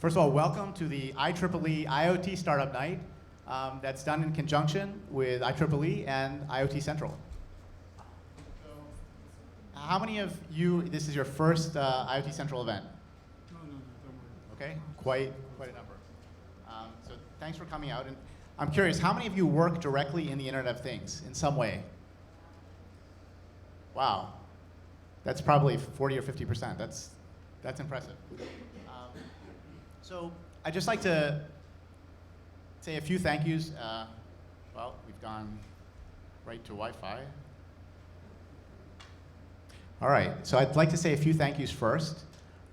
First of all, welcome to the IEEE IoT Startup Night that's done in conjunction with IEEE and IoT Central. So, how many of you, this is your first IoT Central event? No, don't worry. Okay, quite a number. So thanks for coming out. And I'm curious, how many of you work directly in the Internet of Things in some way? Wow, that's probably 40 or 50%. That's impressive. So I'd just like to say a few thank yous. Well, we've gone right to Wi-Fi. All right, so I'd like to say a few thank yous first.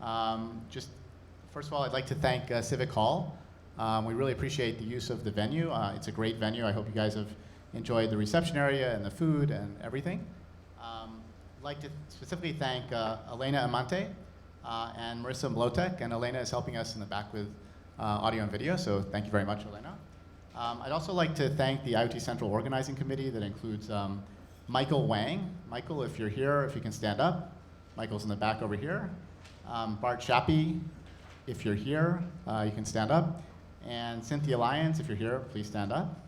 First of all, I'd like to thank Civic Hall. We really appreciate the use of the venue. It's a great venue. I hope you guys have enjoyed the reception area and the food and everything. I'd like to specifically thank Elena Amante and Marissa Mlotek, and Elena is helping us in the back with audio and video, so thank you very much, Elena. I'd also like to thank the IoT Central Organizing Committee that includes Michael Wang. Michael, if you're here, if you can stand up. Michael's in the back over here. Bart Shappy, if you're here, you can stand up. And Cynthia Lyons, if you're here, please stand up.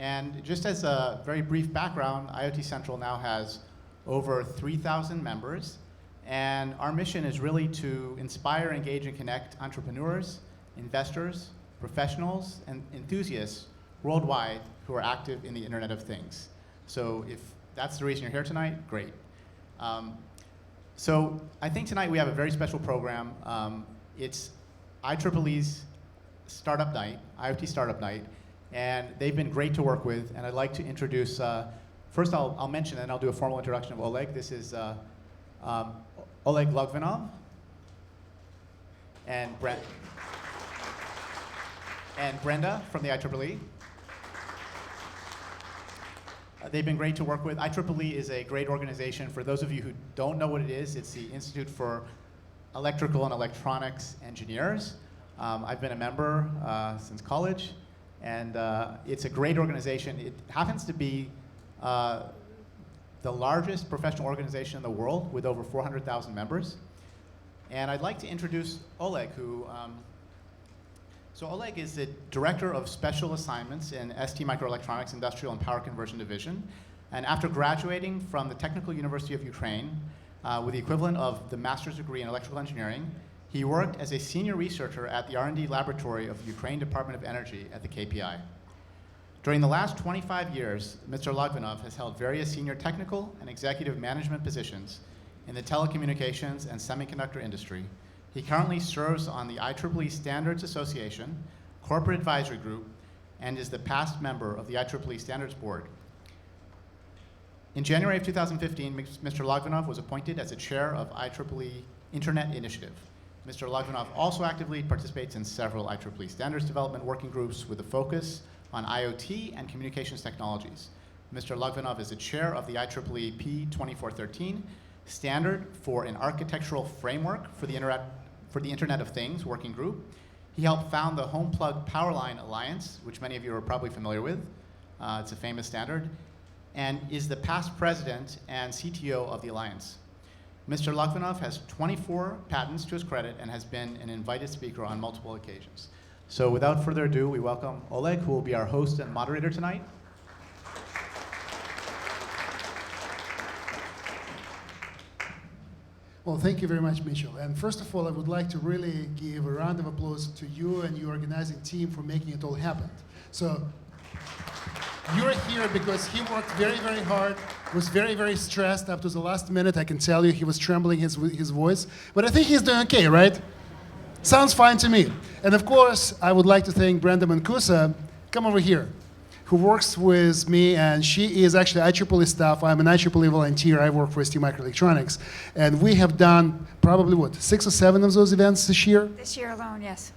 And just as a very brief background, IoT Central now has over 3,000 members. And our mission is really to inspire, engage, and connect entrepreneurs, investors, professionals, and enthusiasts worldwide who are active in the Internet of Things. So if that's the reason you're here tonight, great. So I think tonight we have a very special program. It's IEEE's Startup Night, IoT Startup Night, and they've been great to work with. And I'd like to introduce, first I'll mention and I'll do a formal introduction of Oleg. This is Oleg Logvinov and Brenda from the IEEE. They've been great to work with. IEEE is a great organization. For those of you who don't know what it is, it's the Institute for Electrical and Electronics Engineers. I've been a member since college, and it's a great organization. It happens to be the largest professional organization in the world with over 400,000 members. And I'd like to introduce Oleg, who so Oleg is the Director of Special Assignments in ST Microelectronics Industrial and Power Conversion Division. And after graduating from the Technical University of Ukraine with the equivalent of the master's degree in electrical engineering, he worked as a senior researcher at the R&D laboratory of the Ukraine Department of Energy at the KPI. During the last 25 years, Mr. Logvinov has held various senior technical and executive management positions in the telecommunications and semiconductor industry. He currently serves on the IEEE Standards Association, Corporate Advisory Group, and is the past member of the IEEE Standards Board. In January of 2015, Mr. Logvinov was appointed as the chair of IEEE Internet Initiative. Mr. Logvinov also actively participates in several IEEE standards development working groups with a focus on IoT and communications technologies. Mr. Logvinov is the chair of the IEEE P2413 standard for an architectural framework for the Internet of Things working group. He helped found the Home Plug Powerline Alliance, which many of you are probably familiar with. It's a famous standard, and is the past president and CTO of the Alliance. Mr. Logvinov has 24 patents to his credit and has been an invited speaker on multiple occasions. So without further ado, we welcome Oleg, who will be our host and moderator tonight. Well, thank you very much, Mitchell. And first of all, I would like to really give a round of applause to you and your organizing team for making it all happen. So you're here because he worked very, very hard, was very, very stressed up to the last minute. I can tell you he was trembling his voice. But I think he's doing okay, right? Sounds fine to me. And of course, I would like to thank Brenda Mancusa, come over here, who works with me, and she is actually IEEE staff. I'm an IEEE volunteer. I work for ST Microelectronics. And we have done probably, 6 or 7 of those events this year? This year alone, yes.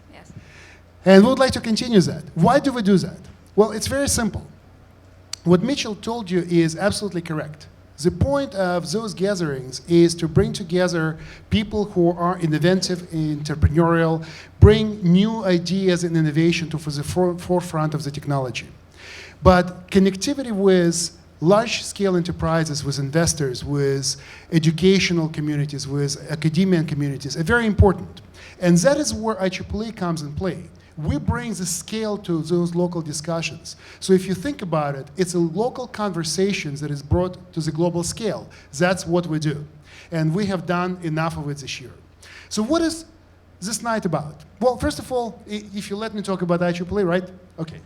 And we would like to continue that. Why do we do that? Well, it's very simple. What Mitchell told you is absolutely correct. The point of those gatherings is to bring together people who are innovative, entrepreneurial, bring new ideas and innovation to the forefront of the technology. But connectivity with large-scale enterprises, with investors, with educational communities, with academia communities, are very important. And that is where IEEE comes in play. We bring the scale to those local discussions. So if you think about it, it's a local conversation that is brought to the global scale. That's what we do. And we have done enough of it this year. So what is this night about? Well, first of all, if you let me talk about IEEE, right? Okay.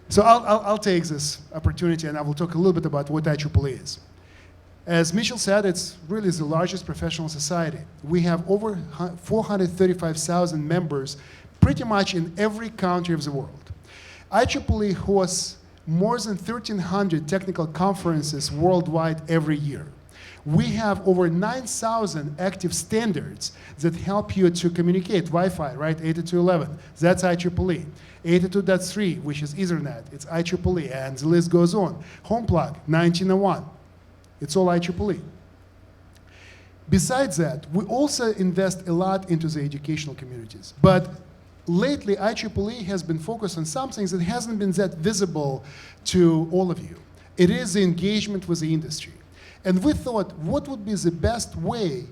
So I'll take this opportunity and I will talk a little bit about what IEEE is. As Mitchell said, it's really the largest professional society. We have over 435,000 members pretty much in every country of the world. IEEE hosts more than 1,300 technical conferences worldwide every year. We have over 9,000 active standards that help you to communicate. Wi-Fi, right, 802.11, that's IEEE. 802.3, which is Ethernet, it's IEEE, and the list goes on. HomePlug, 1901, it's all IEEE. Besides that, we also invest a lot into the educational communities. But lately, IEEE has been focused on something that hasn't been that visible to all of you. It is the engagement with the industry. And we thought, what would be the best way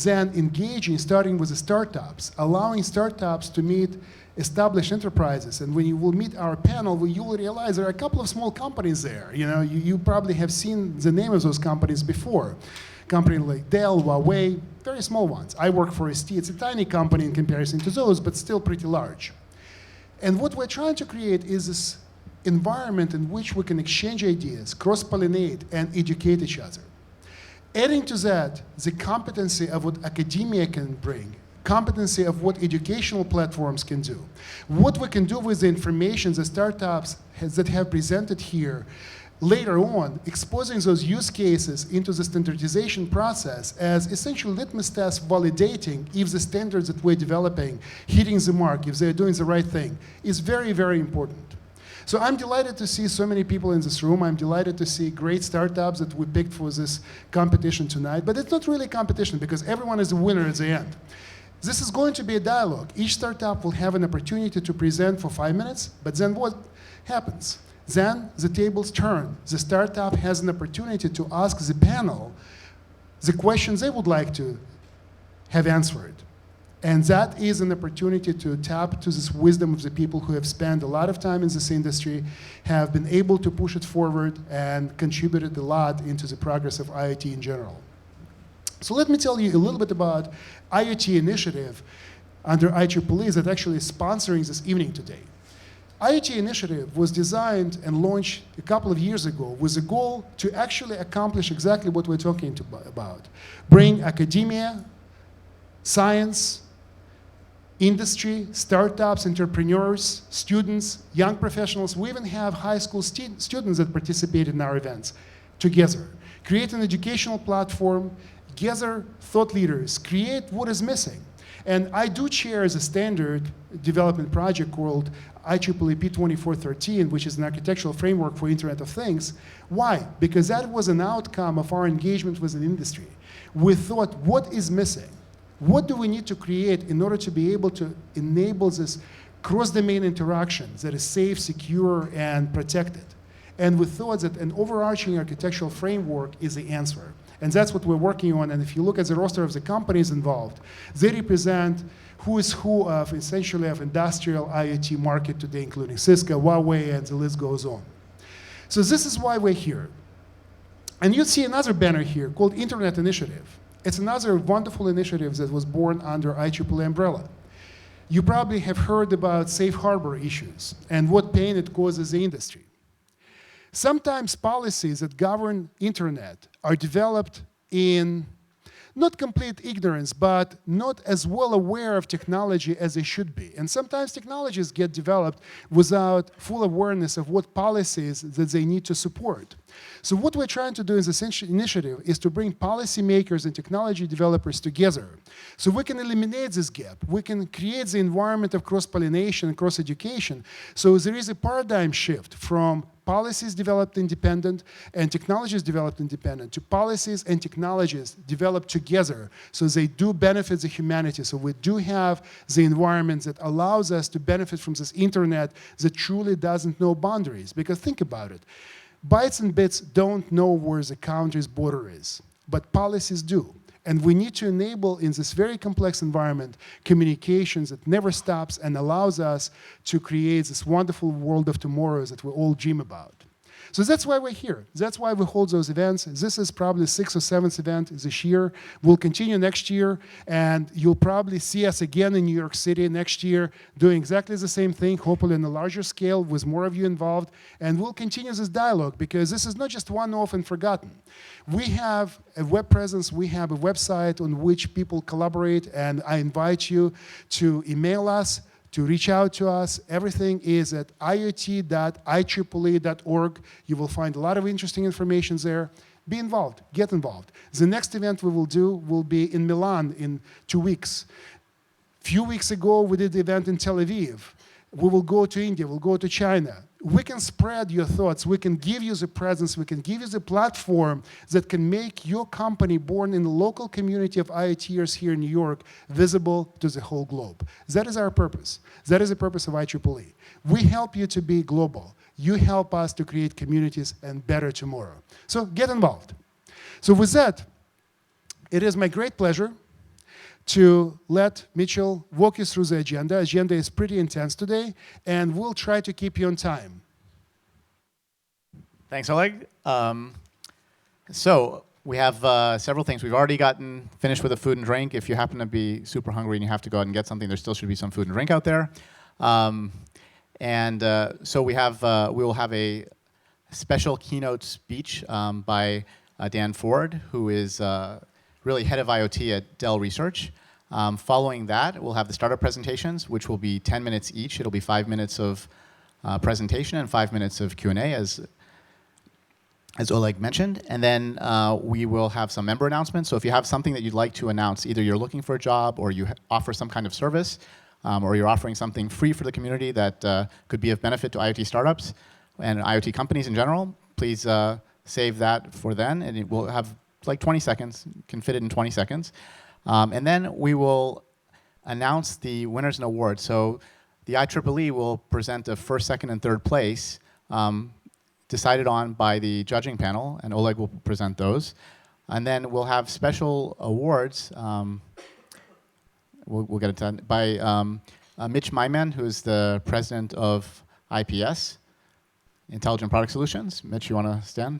than engaging, starting with the startups, allowing startups to meet established enterprises. And when you will meet our panel, you will realize there are a couple of small companies there. You know, you probably have seen the name of those companies before. Companies like Dell, Huawei, very small ones. I work for ST. It's a tiny company in comparison to those, but still pretty large. And what we're trying to create is this environment in which we can exchange ideas, cross-pollinate, and educate each other. Adding to that, the competency of what academia can bring, competency of what educational platforms can do, what we can do with the information the startups that have presented here, later on, exposing those use cases into the standardization process as essentially litmus tests validating if the standards that we're developing, hitting the mark, if they're doing the right thing, is very, very important. So I'm delighted to see so many people in this room. I'm delighted to see great startups that we picked for this competition tonight. But it's not really a competition because everyone is a winner at the end. This is going to be a dialogue. Each startup will have an opportunity to present for 5 minutes, but then what happens? Then the tables turn. The startup has an opportunity to ask the panel the questions they would like to have answered. And that is an opportunity to tap to this wisdom of the people who have spent a lot of time in this industry, have been able to push it forward, and contributed a lot into the progress of IoT in general. So let me tell you a little bit about IoT initiative under IEEE that actually is sponsoring this evening today. IoT initiative was designed and launched a couple of years ago with the goal to actually accomplish exactly what we're talking about. Bring academia, science, industry, startups, entrepreneurs, students, young professionals. We even have high school students that participate in our events together. Create an educational platform, gather thought leaders, create what is missing. And I do chair as a standard development project called IEEE P2413, which is an architectural framework for Internet of Things. Why? Because that was an outcome of our engagement with the industry. We thought, what is missing? What do we need to create in order to be able to enable this cross-domain interaction that is safe, secure, and protected? And we thought that an overarching architectural framework is the answer. And that's what we're working on. And if you look at the roster of the companies involved, they represent who is who of essentially of industrial IoT market today, including Cisco, Huawei, and the list goes on. So this is why we're here. And you see another banner here called Internet Initiative. It's another wonderful initiative that was born under IEEE umbrella. You probably have heard about safe harbor issues and what pain it causes the industry. Sometimes policies that govern internet are developed in not complete ignorance, but not as well aware of technology as they should be. And sometimes technologies get developed without full awareness of what policies that they need to support. So what we're trying to do in this initiative is to bring policymakers and technology developers together so we can eliminate this gap. We can create the environment of cross-pollination and cross-education. So there is a paradigm shift from policies developed independent and technologies developed independent to policies and technologies developed together so they do benefit the humanity. So we do have the environment that allows us to benefit from this internet that truly doesn't know boundaries. Because think about it. Bytes and bits don't know where the country's border is, but policies do. And we need to enable, in this very complex environment, communications that never stops and allows us to create this wonderful world of tomorrows that we all dream about. So that's why we're here. That's why we hold those events. This is probably the 6th or 7th event this year. We'll continue next year, and you'll probably see us again in New York City next year doing exactly the same thing, hopefully on a larger scale with more of you involved. And we'll continue this dialogue because this is not just one-off and forgotten. We have a web presence. We have a website on which people collaborate, and I invite you to email us, to reach out to us. Everything is at iot.ieee.org. You will find a lot of interesting information there. Be involved. Get involved. The next event we will do will be in Milan in 2 weeks. A few weeks ago, we did the event in Tel Aviv. We will go to India. We'll go to China. We can spread your thoughts. We can give you the presence. We can give you the platform that can make your company born in the local community of IoTers here in New York visible to the whole globe. That is our purpose. That is the purpose of IEEE. We help you to be global. You help us to create communities and better tomorrow. So get involved. So with that, it is my great pleasure to let Mitchell walk you through the agenda. Agenda is pretty intense today, and we'll try to keep you on time. Thanks, Oleg. So we have several things. We've already gotten finished with the food and drink. If you happen to be super hungry and you have to go out and get something, there still should be some food and drink out there. So we will have a special keynote speech by Dan Ford, who is really head of IoT at Dell Research. Following that, we'll have the startup presentations, which will be 10 minutes each. It'll be 5 minutes of presentation and 5 minutes of Q&A, as Oleg mentioned. And then we will have some member announcements. So if you have something that you'd like to announce, either you're looking for a job or you offer some kind of service, or you're offering something free for the community that could be of benefit to IoT startups and IoT companies in general, please save that for then. And it will have like 20 seconds, can fit it in 20 seconds. And then we will announce the winners and awards. So the IEEE will present a first, second, and third place decided on by the judging panel, and Oleg will present those. And then we'll have special awards, we'll get it done, by Mitch Myman, who's the president of IPS, Intelligent Product Solutions. Mitch, you want to stand?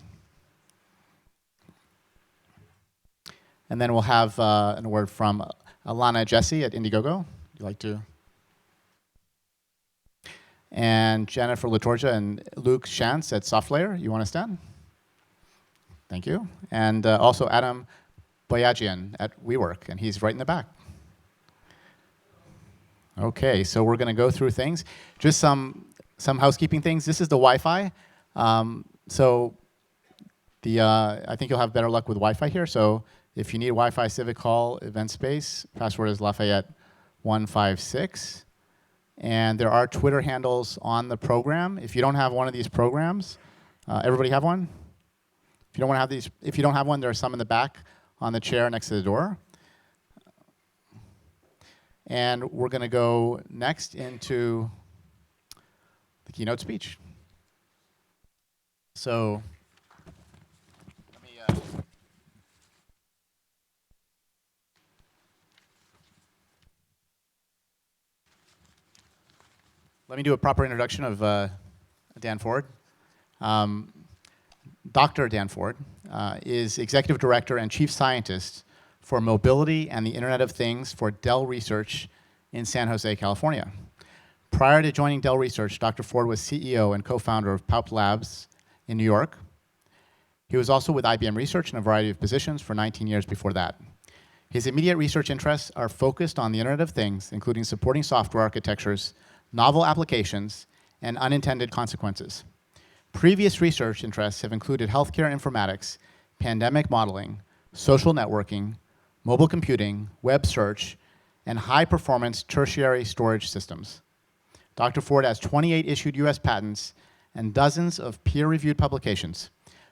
And then we'll have an award from Alana Jesse at Indiegogo. Would you like to? And Jennifer Latorja and Luke Shantz at SoftLayer. You want to stand? Thank you. And also Adam Boyajian at WeWork, and he's right in the back. Okay, so we're going to go through things. Just some housekeeping things. This is the Wi-Fi. I think you'll have better luck with Wi-Fi here. So if you need Wi-Fi Civic Hall event space, password is Lafayette 156. And there are Twitter handles on the program. If you don't have one of these programs, everybody have one? If you don't have one, there are some in the back on the chair next to the door. And we're going to go next into the keynote speech. So let me do a proper introduction of Dan Ford. Dr. Dan Ford is Executive Director and Chief Scientist for Mobility and the Internet of Things for Dell Research in San Jose, California. Prior to joining Dell Research, Dr. Ford was CEO and co-founder of Palp Labs in New York. He was also with IBM Research in a variety of positions for 19 years before that. His immediate research interests are focused on the Internet of Things, including supporting software architectures, novel applications, and unintended consequences. Previous research interests have included healthcare informatics, pandemic modeling, social networking, mobile computing, web search, and high-performance tertiary storage systems. Dr. Ford has 28 issued US patents and dozens of peer-reviewed publications.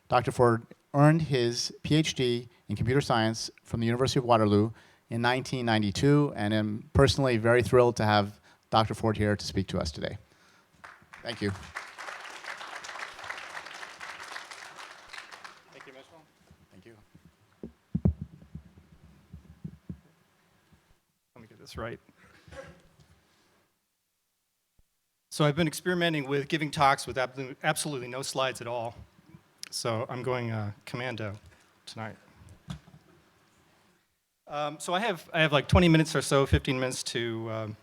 Dr. Ford earned his PhD in computer science from the University of Waterloo in 1992, and am personally very thrilled to have Dr. Ford here to speak to us today. Thank you. this right. So I've been experimenting with giving talks with absolutely no slides at all. So I'm going commando tonight. So I have like 20 minutes or so, 15 minutes to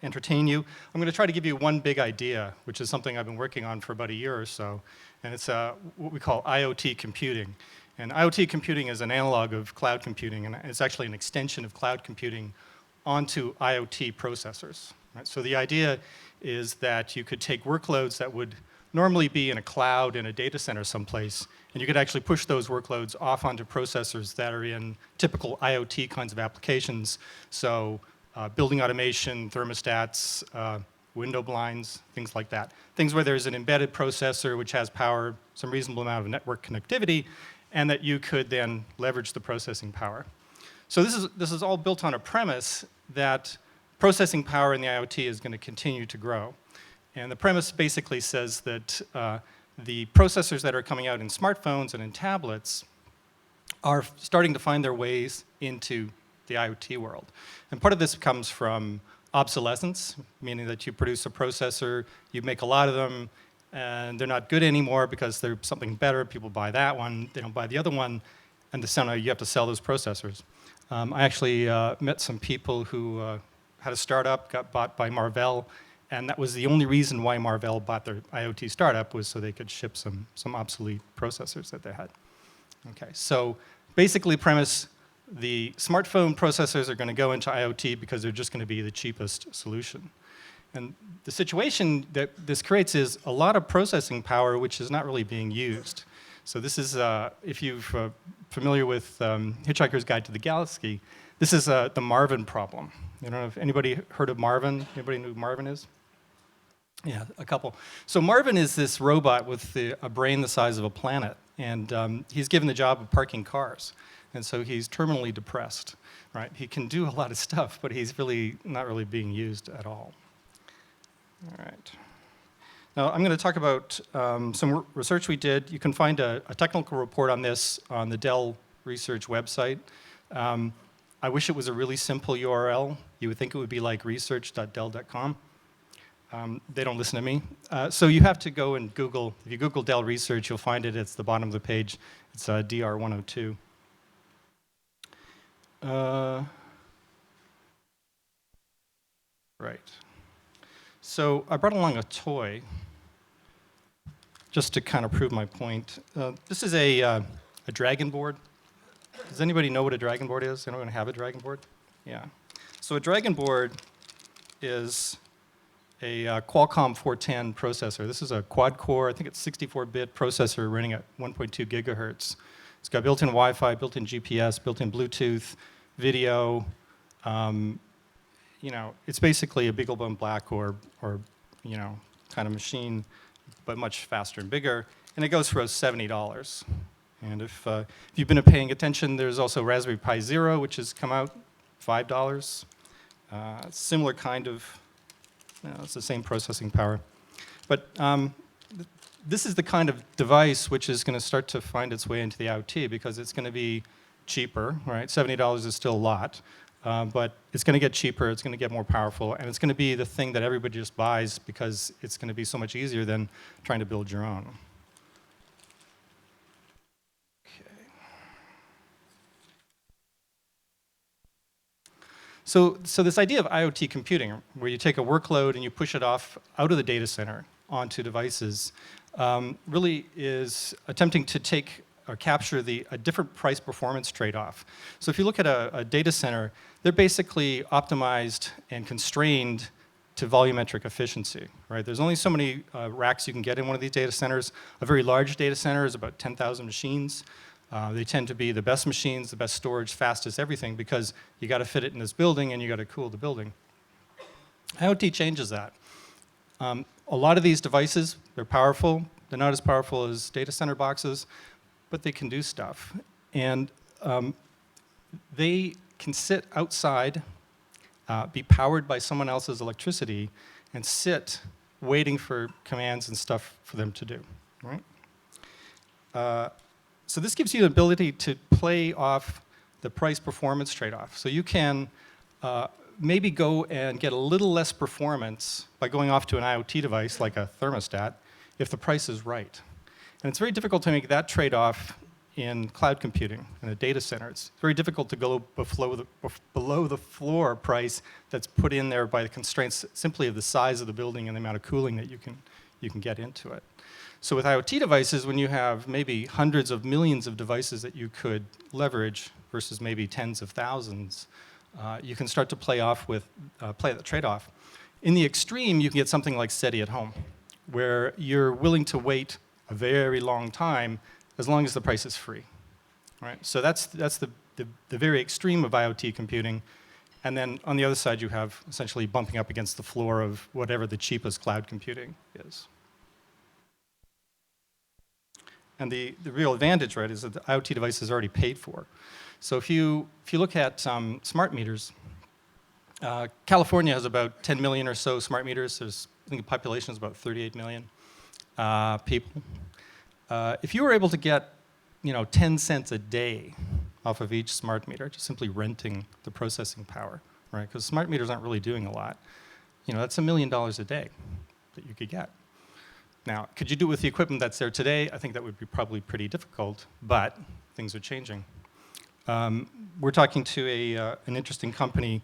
entertain you. I'm going to try to give you one big idea, which is something I've been working on for about a year or so, and it's what we call IoT computing. And IoT computing is an analog of cloud computing, and it's actually an extension of cloud computing onto IoT processors. Right? So the idea is that you could take workloads that would normally be in a cloud in a data center someplace, and you could actually push those workloads off onto processors that are in typical IoT kinds of applications. So building automation, thermostats, window blinds, things like that. Things where there's an embedded processor which has power, some reasonable amount of network connectivity, and that you could then leverage the processing power. So this is all built on a premise that processing power in the IoT is going to continue to grow. And the premise basically says that the processors that are coming out in smartphones and in tablets are starting to find their ways into the IoT world. And part of this comes from obsolescence, meaning that you produce a processor, you make a lot of them, and they're not good anymore because they're something better. People buy that one, they don't buy the other one, and somehow you have to sell those processors. I actually met some people who had a startup, got bought by Marvell, and that was the only reason why Marvell bought their IoT startup, was so they could ship some obsolete processors that they had. Okay, so basically premise, the smartphone processors are going to go into IoT because they're just going to be the cheapest solution. And the situation that this creates is a lot of processing power which is not really being used. So this is, if you're familiar with Hitchhiker's Guide to the Galaxy, this is the Marvin problem. I don't know if anybody heard of Marvin? Anybody know who Marvin is? Yeah, a couple. So Marvin is this robot with a brain the size of a planet, and he's given the job of parking cars. And so he's terminally depressed, right? He can do a lot of stuff, but he's really not really being used at all. All right. Now I'm going to talk about some research we did. You can find a technical report on this on the Dell Research website. I wish it was a really simple URL. You would think it would be like research.dell.com. They don't listen to me. So you have to go and Google. If you Google Dell Research, you'll find it. It's the bottom of the page. It's DR102. Right. So I brought along a toy just to kind of prove my point. This is a dragon board. Does anybody know what a dragon board is? Anyone have a dragon board? Yeah. So a dragon board is a Qualcomm 410 processor. This is a quad-core, I think it's 64-bit processor running at 1.2 gigahertz. It's got built-in Wi-Fi, built-in GPS, built-in Bluetooth, video. You know, it's basically a BeagleBone Black or you know, kind of machine, but much faster and bigger. And it goes for $70. And if you've been paying attention, there's also Raspberry Pi Zero, which has come out, $5. Similar kind of, you know, it's the same processing power. But this is the kind of device which is going to start to find its way into the IoT because it's going to be cheaper, right? $70 is still a lot, but it's going to get cheaper, it's going to get more powerful, and it's going to be the thing that everybody just buys because it's going to be so much easier than trying to build your own. So this idea of IoT computing, where you take a workload and you push it off out of the data center onto devices, really is attempting to take or capture a different price-performance trade-off. So if you look at a data center, they're basically optimized and constrained to volumetric efficiency, right? There's only so many racks you can get in one of these data centers. A very large data center is about 10,000 machines. They tend to be the best machines, the best storage, fastest everything, because you got to fit it in this building and you got to cool the building. IoT changes that. A lot of these devices, they're powerful. They're not as powerful as data center boxes, but they can do stuff. And they can sit outside, be powered by someone else's electricity, and sit waiting for commands and stuff for them to do, right? So this gives you the ability to play off the price-performance trade-off. So you can maybe go and get a little less performance by going off to an IoT device like a thermostat if the price is right. And it's very difficult to make that trade-off in cloud computing, in a data center. It's very difficult to go below the floor price that's put in there by the constraints simply of the size of the building and the amount of cooling that you can get into it. So with IoT devices, when you have maybe hundreds of millions of devices that you could leverage versus maybe tens of thousands, you can start to play the trade-off. In the extreme, you can get something like SETI at home, where you're willing to wait a very long time as long as the price is free. Right? So that's the very extreme of IoT computing. And then on the other side, you have essentially bumping up against the floor of whatever the cheapest cloud computing is. And the real advantage, right, is that the IoT device is already paid for. So if you look at smart meters, California has about 10 million or so smart meters. I think the population is about 38 million people. If you were able to get 10 cents a day off of each smart meter, just simply renting the processing power, right? Because smart meters aren't really doing a lot. That's $1 million a day that you could get. Now, could you do it with the equipment that's there today? I think that would be probably pretty difficult, but things are changing. We're talking to an interesting company.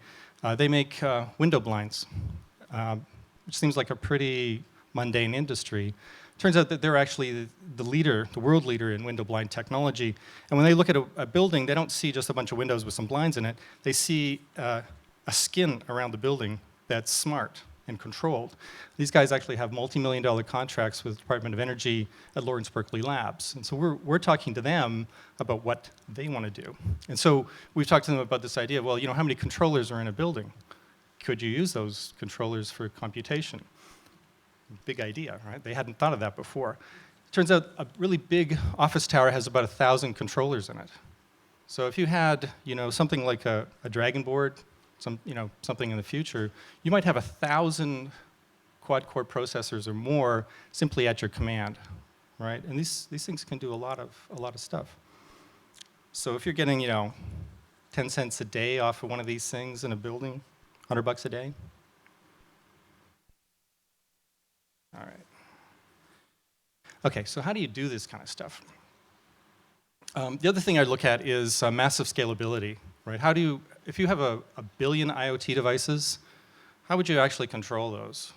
They make window blinds, which seems like a pretty mundane industry. Turns out that they're actually the world leader in window blind technology. And when they look at a building, they don't see just a bunch of windows with some blinds in it. They see a skin around the building that's smart and controlled. These guys actually have multi-million-dollar contracts with the Department of Energy at Lawrence Berkeley Labs. And so we're talking to them about what they want to do. And so we've talked to them about this idea, well, how many controllers are in a building? Could you use those controllers for computation? Big idea, right? They hadn't thought of that before. Turns out a really big office tower has about 1,000 controllers in it. So if you had, something like a Dragon board, something in the future, you might have 1,000 quad-core processors or more simply at your command, right? And these things can do a lot of stuff. So if you're getting, 10 cents a day off of one of these things in a building, $100 a day. All right. Okay, so how do you do this kind of stuff? The other thing I look at is massive scalability, right? If you have a billion IoT devices, how would you actually control those?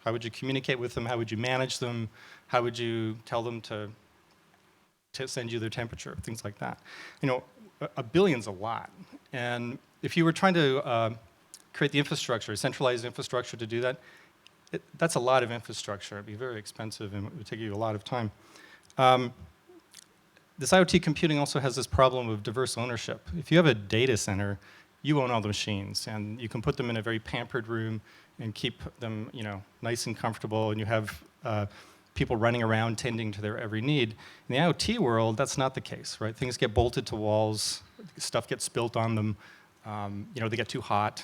How would you communicate with them? How would you manage them? How would you tell them to send you their temperature? Things like that. A billion's a lot. And if you were trying to create the infrastructure, centralized infrastructure to do that, that's a lot of infrastructure. It'd be very expensive and it would take you a lot of time. This IoT computing also has this problem of diverse ownership. If you have a data center, you own all the machines, and you can put them in a very pampered room and keep them, nice and comfortable, and you have people running around tending to their every need. In the IoT world, that's not the case, right? Things get bolted to walls, stuff gets spilt on them, they get too hot.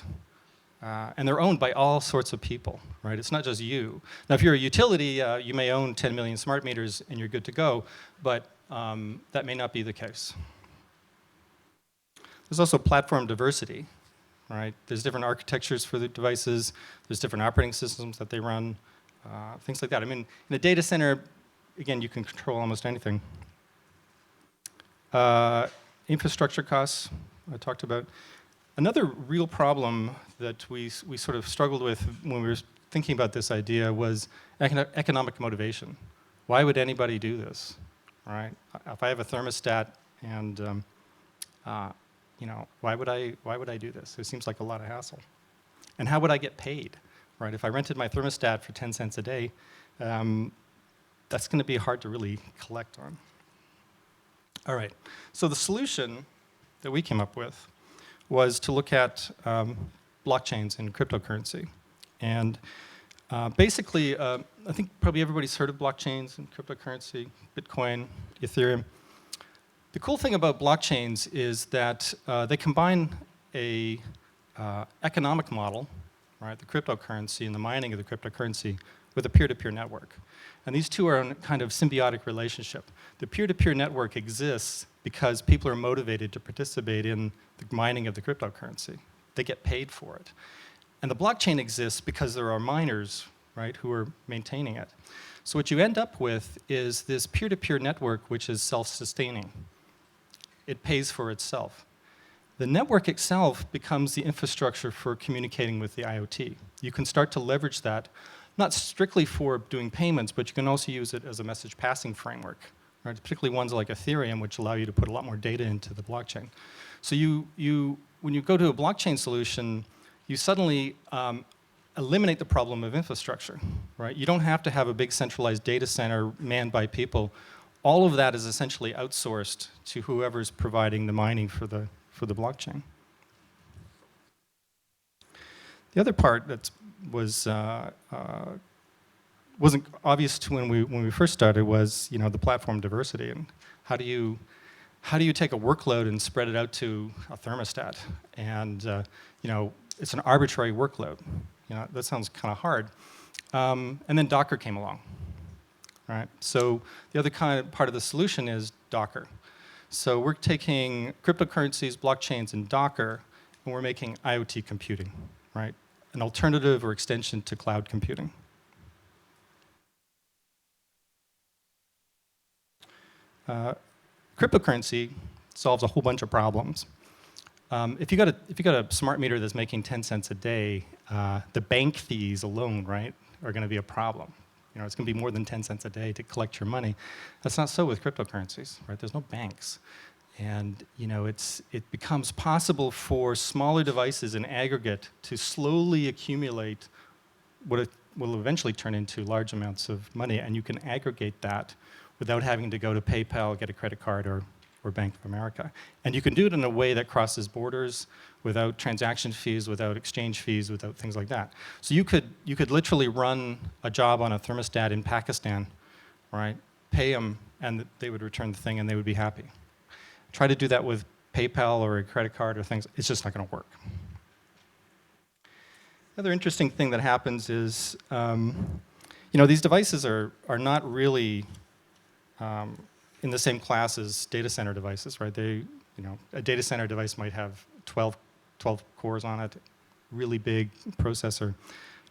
And they're owned by all sorts of people, right? It's not just you. Now, if you're a utility, you may own 10 million smart meters and you're good to go, but that may not be the case. There's also platform diversity, right? There's different architectures for the devices. There's different operating systems that they run, things like that. I mean, in a data center, again, you can control almost anything. Infrastructure costs, I talked about. Another real problem that we sort of struggled with when we were thinking about this idea was economic motivation. Why would anybody do this, right? If I have a thermostat and, why would I do this? It seems like a lot of hassle. And how would I get paid, right? If I rented my thermostat for 10 cents a day, that's going to be hard to really collect on. All right, so the solution that we came up with was to look at blockchains and cryptocurrency. And basically, I think probably everybody's heard of blockchains and cryptocurrency, Bitcoin, Ethereum. The cool thing about blockchains is that they combine a economic model, right, the cryptocurrency and the mining of the cryptocurrency, with a peer-to-peer network. And these two are in a kind of symbiotic relationship. The peer-to-peer network exists because people are motivated to participate in the mining of the cryptocurrency. they get paid for it. And the blockchain exists because there are miners, right, who are maintaining it. So what you end up with is this peer-to-peer network which is self-sustaining. It pays for itself. The network itself becomes the infrastructure for communicating with the IoT. You can start to leverage that, not strictly for doing payments, but you can also use it as a message passing framework, right? Particularly ones like Ethereum, which allow you to put a lot more data into the blockchain. So when you go to a blockchain solution, you suddenly eliminate the problem of infrastructure, right? You don't have to have a big centralized data center manned by people. All of that is essentially outsourced to whoever's providing the mining for the blockchain. The other part that wasn't obvious to when we first started was, you know, the platform diversity, and how do you take a workload and spread it out to a thermostat? And you know, it's an arbitrary workload. You know, that sounds kind of hard. And then Docker came along. All right. So the other kind of part of the solution is Docker. So we're taking cryptocurrencies, blockchains, and Docker, and we're making IoT computing, right? An alternative or extension to cloud computing. Cryptocurrency solves a whole bunch of problems. If you got a smart meter that's making 10 cents a day, the bank fees alone, right, are going to be a problem. You know, it's going to be more than 10 cents a day to collect your money. That's not so with cryptocurrencies, right? There's no banks. And you know, it becomes possible for smaller devices in aggregate to slowly accumulate what it will eventually turn into large amounts of money, and you can aggregate that without having to go to PayPal, get a credit card, or Bank of America. And you can do it in a way that crosses borders without transaction fees, without exchange fees, without things like that. So you could literally run a job on a thermostat in Pakistan, right? Pay them, and they would return the thing, and they would be happy. Try to do that with PayPal or a credit card or things, it's just not going to work. Another interesting thing that happens is, you know, these devices are not really in the same class as data center devices, right? You know, a data center device might have 12 cores on it, really big processor.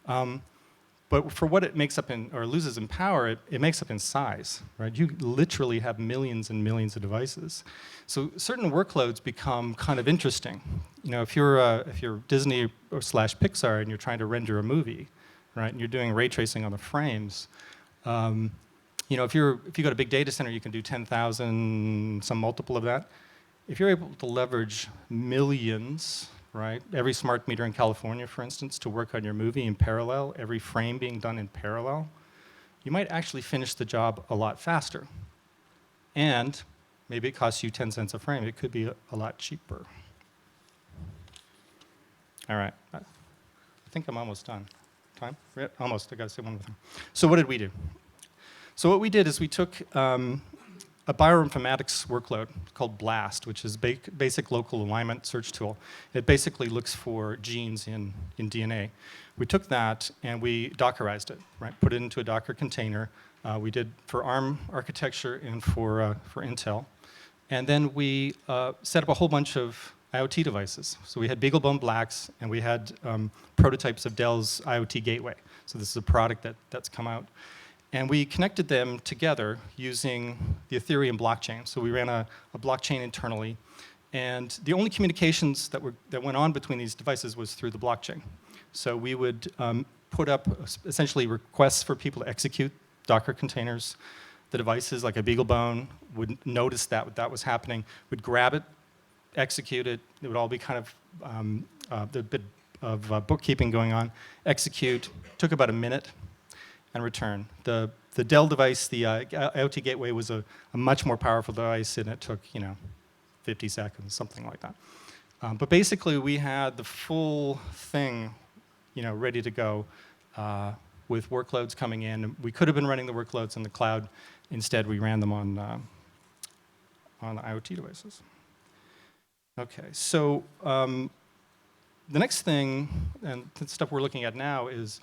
But for what it makes up in, or loses in power, it makes up in size, right? You literally have millions and millions of devices. So certain workloads become kind of interesting. You know, if you're Disney or / Pixar and you're trying to render a movie, right, and you're doing ray tracing on the frames, you know, if you got a big data center, you can do 10,000, some multiple of that. If you're able to leverage millions, right, every smart meter in California, for instance, to work on your movie in parallel, every frame being done in parallel, you might actually finish the job a lot faster. And maybe it costs you 10 cents a frame. It could be a lot cheaper. All right. I think I'm almost done. Time? Yeah, almost. I got to say one more thing. So what did we do? So what we did is we took a bioinformatics workload called BLAST, which is basic local alignment search tool. It basically looks for genes in DNA. We took that and we Dockerized it, right? Put it into a Docker container. We did for ARM architecture and for Intel. And then we set up a whole bunch of IoT devices. So we had BeagleBone Blacks, and we had prototypes of Dell's IoT Gateway. So this is a product that's come out. And we connected them together using the Ethereum blockchain. So we ran a blockchain internally. And the only communications that went on between these devices was through the blockchain. So we would put up essentially requests for people to execute Docker containers. The devices, like a BeagleBone, would notice that was happening, would grab it, execute it. It would all be kind of a bit of bookkeeping going on. Execute, took about a minute, and return. The Dell device, the IoT Gateway, was a much more powerful device, and it took 50 seconds, something like that. But basically, we had the full thing ready to go with workloads coming in. We could have been running the workloads in the cloud. Instead, we ran them on the IoT devices. Okay, so the next thing, and the stuff we're looking at now, is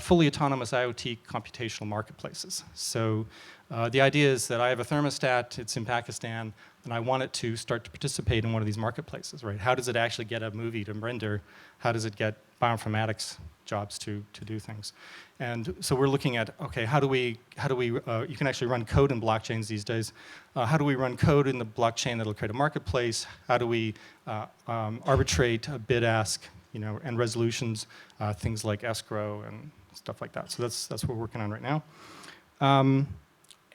fully autonomous IoT computational marketplaces. So the idea is that I have a thermostat, it's in Pakistan, and I want it to start to participate in one of these marketplaces, right? How does it actually get a movie to render? How does it get bioinformatics jobs to do things? And so we're looking at, okay, how do we you can actually run code in blockchains these days. How do we run code in the blockchain that'll create a marketplace? How do we arbitrate a bid-ask, and resolutions, things like escrow and stuff like that. So that's what we're working on right now.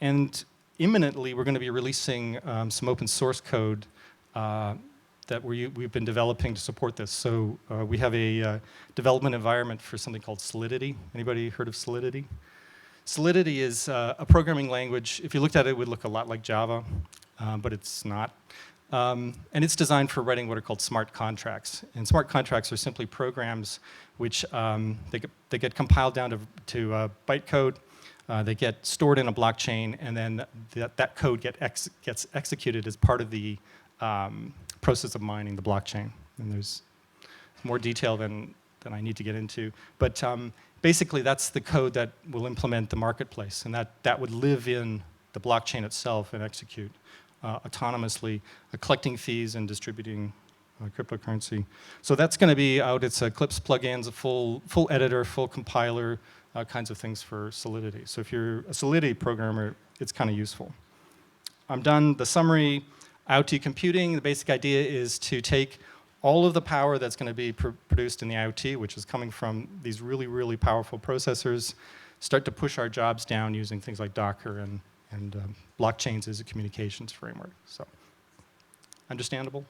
And imminently, we're going to be releasing some open source code that we've been developing to support this. So we have a development environment for something called Solidity. Anybody heard of Solidity? Solidity is a programming language. If you looked at it, it would look a lot like Java, but it's not. And it's designed for writing what are called smart contracts. And smart contracts are simply programs which they get compiled down to bytecode. They get stored in a blockchain, and then that code gets executed as part of the process of mining the blockchain. And there's more detail than I need to get into. But basically, that's the code that will implement the marketplace, and that would live in the blockchain itself and execute autonomously, collecting fees and distributing cryptocurrency. So that's going to be out. It's Eclipse plugins, a full editor, full compiler, kinds of things for Solidity. So if you're a Solidity programmer, it's kind of useful. I'm done. The summary, IoT computing, the basic idea is to take all of the power that's going to be produced in the IoT, which is coming from these really, really powerful processors, start to push our jobs down using things like Docker and blockchains as a communications framework. So, understandable?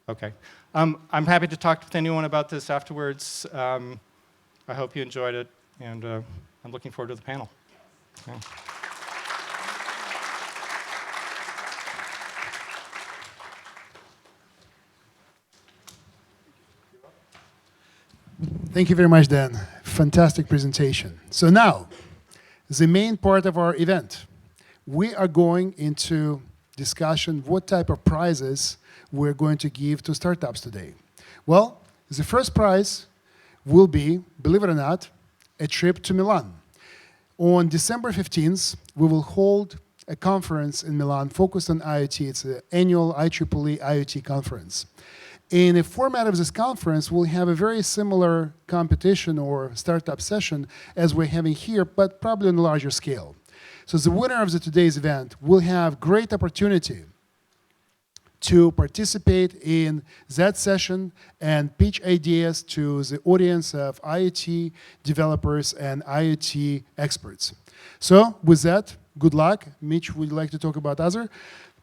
Okay. I'm happy to talk with anyone about this afterwards. I hope you enjoyed it, and I'm looking forward to the panel. Yeah. Thank you very much, Dan. Fantastic presentation. So now, the main part of our event. We are going into discussion what type of prizes we're going to give to startups today. Well, the first prize will be, believe it or not, a trip to Milan. On December 15th, we will hold a conference in Milan focused on IoT. It's the annual IEEE IoT conference. In the format of this conference, we'll have a very similar competition or startup session as we're having here, but probably on a larger scale. So the winner of today's event will have great opportunity to participate in that session and pitch ideas to the audience of IoT developers and IoT experts. So with that, good luck. Mitch, would you like to talk about other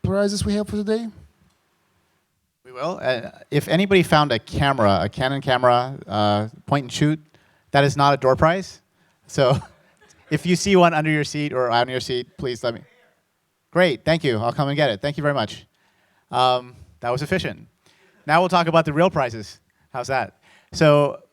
prizes we have for today? We will. If anybody found a camera, a Canon camera, point and shoot, that is not a door prize. So if you see one under your seat or on your seat, please let me. Great, thank you. I'll come and get it. Thank you very much. That was efficient. Now we'll talk about the real prizes. How's that? So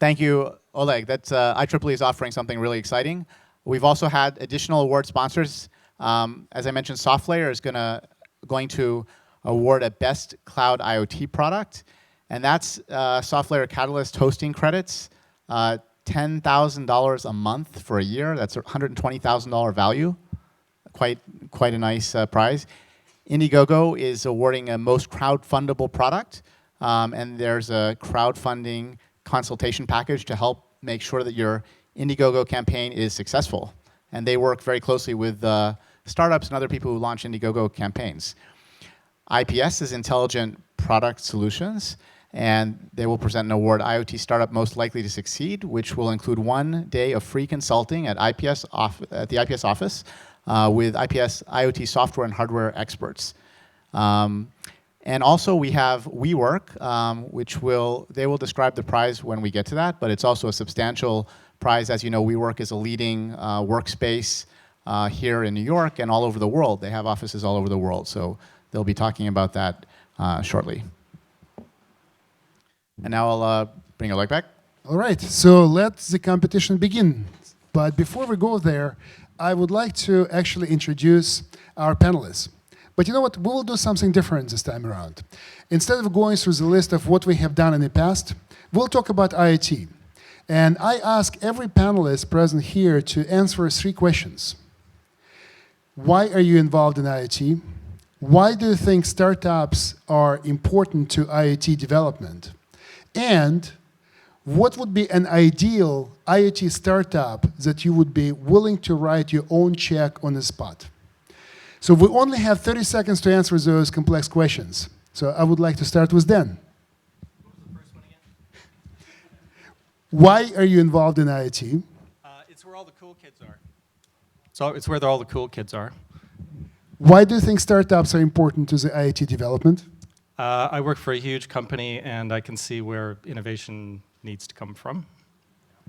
thank you, Oleg. That's IEEE is offering something really exciting. We've also had additional award sponsors. As I mentioned, SoftLayer is going to award a Best Cloud IoT product, and that's SoftLayer Catalyst hosting credits, $10,000 a month for a year. That's a $120,000 value. Quite a nice prize. Indiegogo is awarding a most crowdfundable product, and there's a crowdfunding consultation package to help make sure that your Indiegogo campaign is successful. And they work very closely with startups and other people who launch Indiegogo campaigns. IPS is Intelligent Product Solutions, and they will present an award, IoT Startup Most Likely to Succeed, which will include 1 day of free consulting at the IPS office with IPS IoT software and hardware experts. And also we have WeWork, which they will describe the prize when we get to that, but it's also a substantial prize. As you know, WeWork is a leading workspace here in New York and all over the world. They have offices all over the world, so they'll be talking about that shortly. And now I'll bring Oleg back. All right, so let the competition begin. But before we go there, I would like to actually introduce our panelists. But you know what? We will do something different this time around. Instead of going through the list of what we have done in the past, we'll talk about IoT. And I ask every panelist present here to answer 3 questions. Why are you involved in IoT? Why do you think startups are important to IoT development? And what would be an ideal IoT startup that you would be willing to write your own check on the spot? So we only have 30 seconds to answer those complex questions. So I would like to start with Dan. What was the first one again? Why are you involved in IoT? It's where all the cool kids are. So it's where all the cool kids are. Why do you think startups are important to the IoT development? I work for a huge company, and I can see where innovation needs to come from.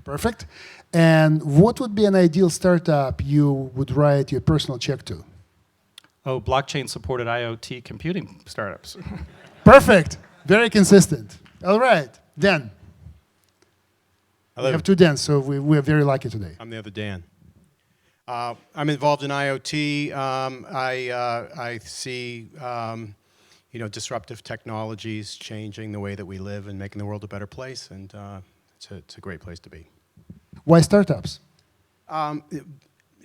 Perfect. And what would be an ideal startup you would write your personal check to? Oh, blockchain-supported IoT computing startups. Perfect. Very consistent. All right. Dan. Hello. We have two Dans, so we are very lucky today. I'm the other Dan. I'm involved in IoT. I see disruptive technologies changing the way that we live and making the world a better place, and it's a great place to be. Why startups?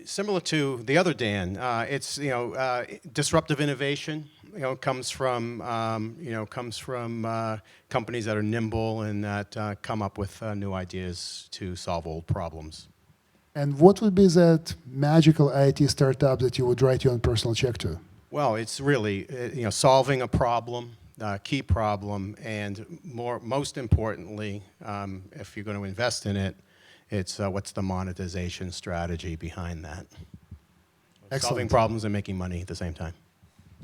Similar to the other Dan, it's disruptive innovation. Comes from companies that are nimble and that come up with new ideas to solve old problems. And what would be that magical IoT startup that you would write your own personal check to? Well, it's really solving a problem, key problem, and most importantly, if you're going to invest in it, it's what's the monetization strategy behind that. Excellent. Solving problems and making money at the same time.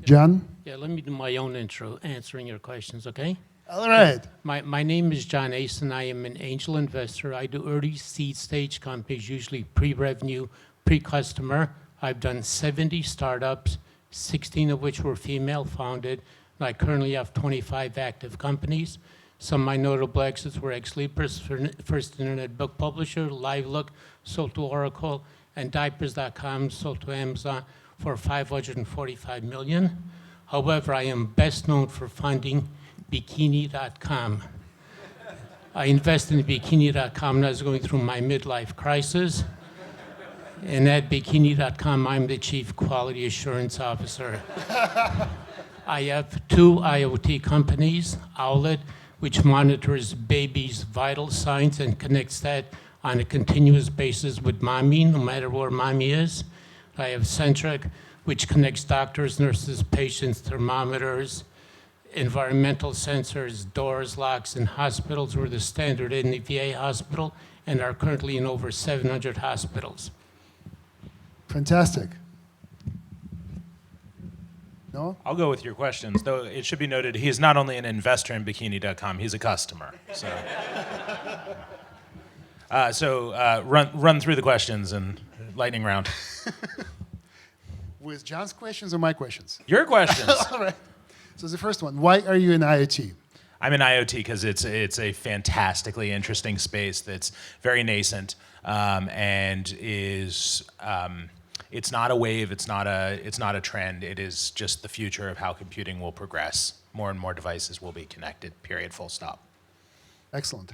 John? Yeah, let me do my own intro answering your questions, okay? All right. My name is John Ason. I am an angel investor. I do early seed stage companies, usually pre-revenue, pre-customer. I've done 70 startups, 16 of which were female founded. And I currently have 25 active companies. Some of my notable exits were Xleapers, first internet book publisher, LiveLook, sold to Oracle, and Diapers.com, sold to Amazon for $545 million. However, I am best known for funding Bikini.com. I invested in Bikini.com when I was going through my midlife crisis. And at Bikini.com, I'm the Chief Quality Assurance Officer. I have two IoT companies, Owlet, which monitors babies' vital signs and connects that on a continuous basis with mommy, no matter where mommy is. I have Centric, which connects doctors, nurses, patients, thermometers, environmental sensors, doors, locks in hospitals. We're the standard in the VA hospital and are currently in over 700 hospitals. Fantastic. No? I'll go with your questions, though it should be noted he is not only an investor in Bikini.com, he's a customer. So, run through the questions and lightning round. With John's questions or my questions? Your questions. All right. So the first one, why are you in IoT? I'm in IoT because it's a fantastically interesting space that's very nascent and is it's not a wave, it's not a trend. It is just the future of how computing will progress. More and more devices will be connected. Period. Full stop. Excellent.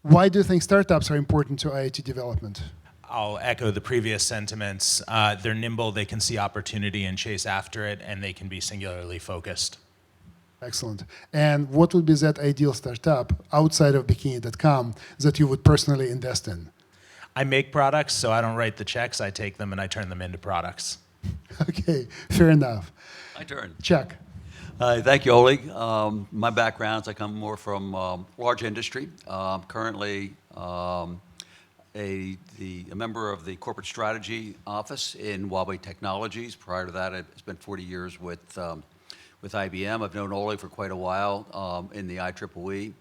Why do you think startups are important to IoT development? I'll echo the previous sentiments. They're nimble, they can see opportunity and chase after it, and they can be singularly focused. Excellent. And what would be that ideal startup outside of Bikini.com that you would personally invest in? I make products, so I don't write the checks. I take them and I turn them into products. Okay, fair enough. My turn. Chuck. Thank you, Oleg. My backgrounds, I come more from large industry. Currently a member of the corporate strategy office in Huawei Technologies. Prior to that, I spent 40 years with IBM. I've known Oleg for quite a while in the IEEE,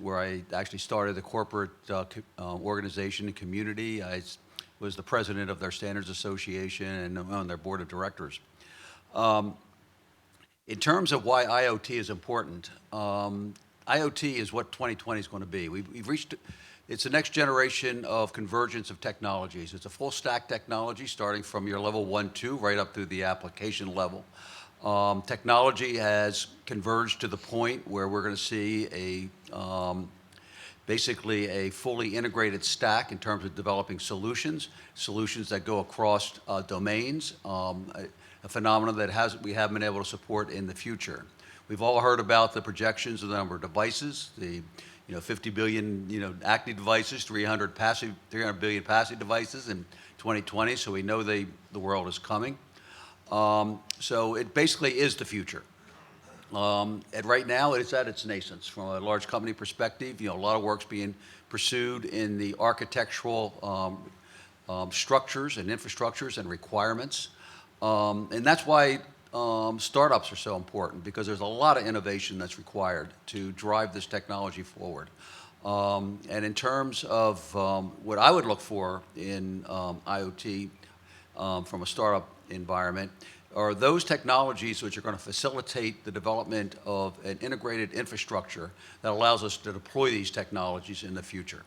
where I actually started the corporate organization and community. I was the president of their Standards Association and on their board of directors. In terms of why IoT is important, IoT is what 2020 is going to be. We've reached, it's the next generation of convergence of technologies. It's a full stack technology starting from your level 1, 2, right up through the application level. Technology has converged to the point where we're going to see basically a fully integrated stack in terms of developing solutions that go across domains. a phenomenon that we haven't been able to support in the future. We've all heard about the projections of the number of devices, the 50 billion active devices, 300 billion passive devices in 2020, so we know the world is coming. So it basically is the future. And right now, it's at its nascence. From a large company perspective, a lot of work's being pursued in the architectural structures and infrastructures and requirements. And that's why startups are so important, because there's a lot of innovation that's required to drive this technology forward. And in terms of what I would look for in IoT from a startup environment, are those technologies which are going to facilitate the development of an integrated infrastructure that allows us to deploy these technologies in the future.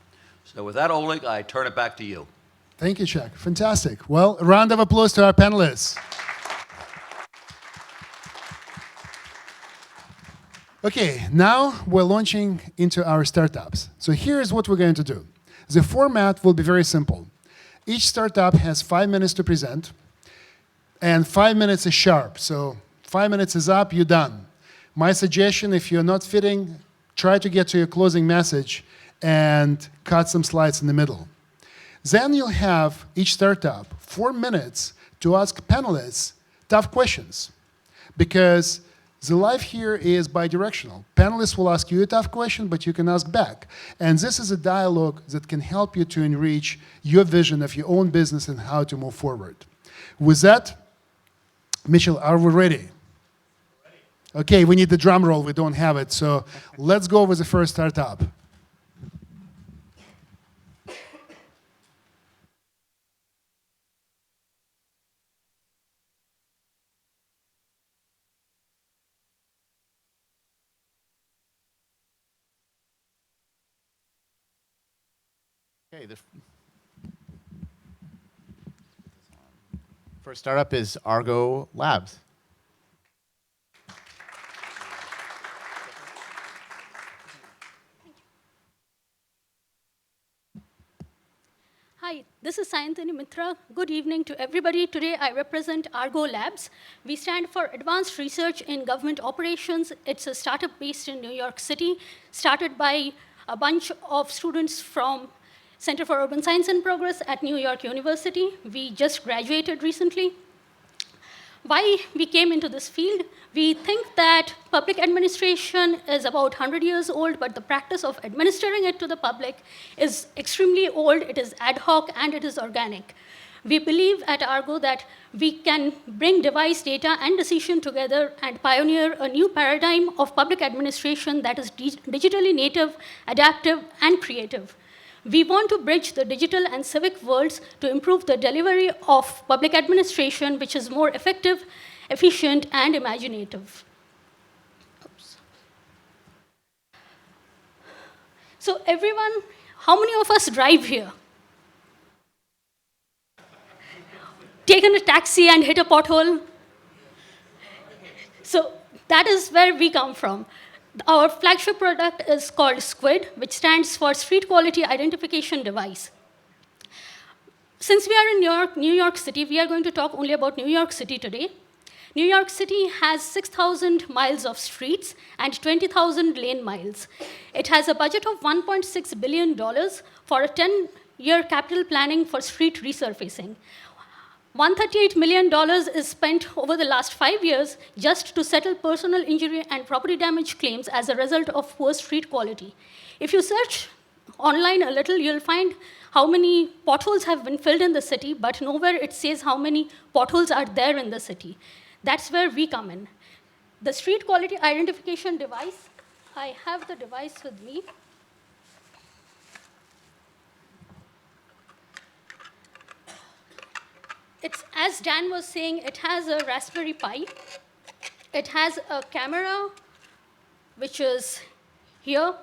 So with that, Oleg, I turn it back to you. Thank you, Chuck. Fantastic. Well, a round of applause to our panelists. Okay, now we're launching into our startups. So here's what we're going to do. The format will be very simple. Each startup has 5 minutes to present, and 5 minutes is sharp. So 5 minutes is up, you're done. My suggestion, if you're not fitting, try to get to your closing message and cut some slides in the middle. Then you'll have each startup 4 minutes to ask panelists tough questions, because the life here is bidirectional. Panelists will ask you a tough question, but you can ask back. And this is a dialogue that can help you to enrich your vision of your own business and how to move forward. With that, Mitchell, are we ready? Okay, we need the drum roll. We don't have it. So let's go with the first startup. Okay, the first startup is Argo Labs. Hi, this is Sayantani Mitra. Good evening to everybody. Today I represent Argo Labs. We stand for Advanced Research in Government Operations. It's a startup based in New York City, started by a bunch of students from Center for Urban Science and Progress at New York University. We just graduated recently. Why we came into this field? We think that public administration is about 100 years old, but the practice of administering it to the public is extremely old. It is ad hoc and it is organic. We believe at Argo that we can bring device, data, and decision together and pioneer a new paradigm of public administration that is digitally native, adaptive, and creative. We want to bridge the digital and civic worlds to improve the delivery of public administration, which is more effective, efficient, and imaginative. Oops. So everyone, how many of us drive here? Taken a taxi and hit a pothole? So that is where we come from. Our flagship product is called SQUID, which stands for Street Quality Identification Device. Since we are in New York City, we are going to talk only about New York City today. New York City has 6,000 miles of streets and 20,000 lane miles. It has a budget of $1.6 billion for a 10-year capital planning for street resurfacing. $138 million is spent over the last 5 years just to settle personal injury and property damage claims as a result of poor street quality. If you search online a little, you'll find how many potholes have been filled in the city, but nowhere it says how many potholes are there in the city. That's where we come in. The street quality identification device, I have the device with me. It's, as Dan was saying, it has a Raspberry Pi. It has a camera, which is here.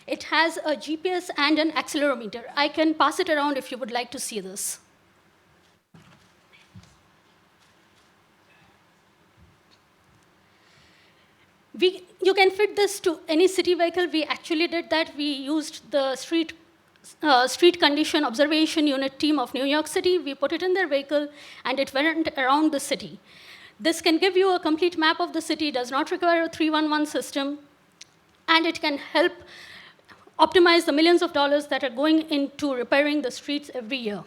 It has a GPS and an accelerometer. I can pass it around if you would like to see this. You can fit this to any city vehicle. We actually did that. We used the street condition observation unit team of New York City. We put it in their vehicle, and it went around the city. This can give you a complete map of the city, does not require a 311 system, and it can help optimize the millions of dollars that are going into repairing the streets every year.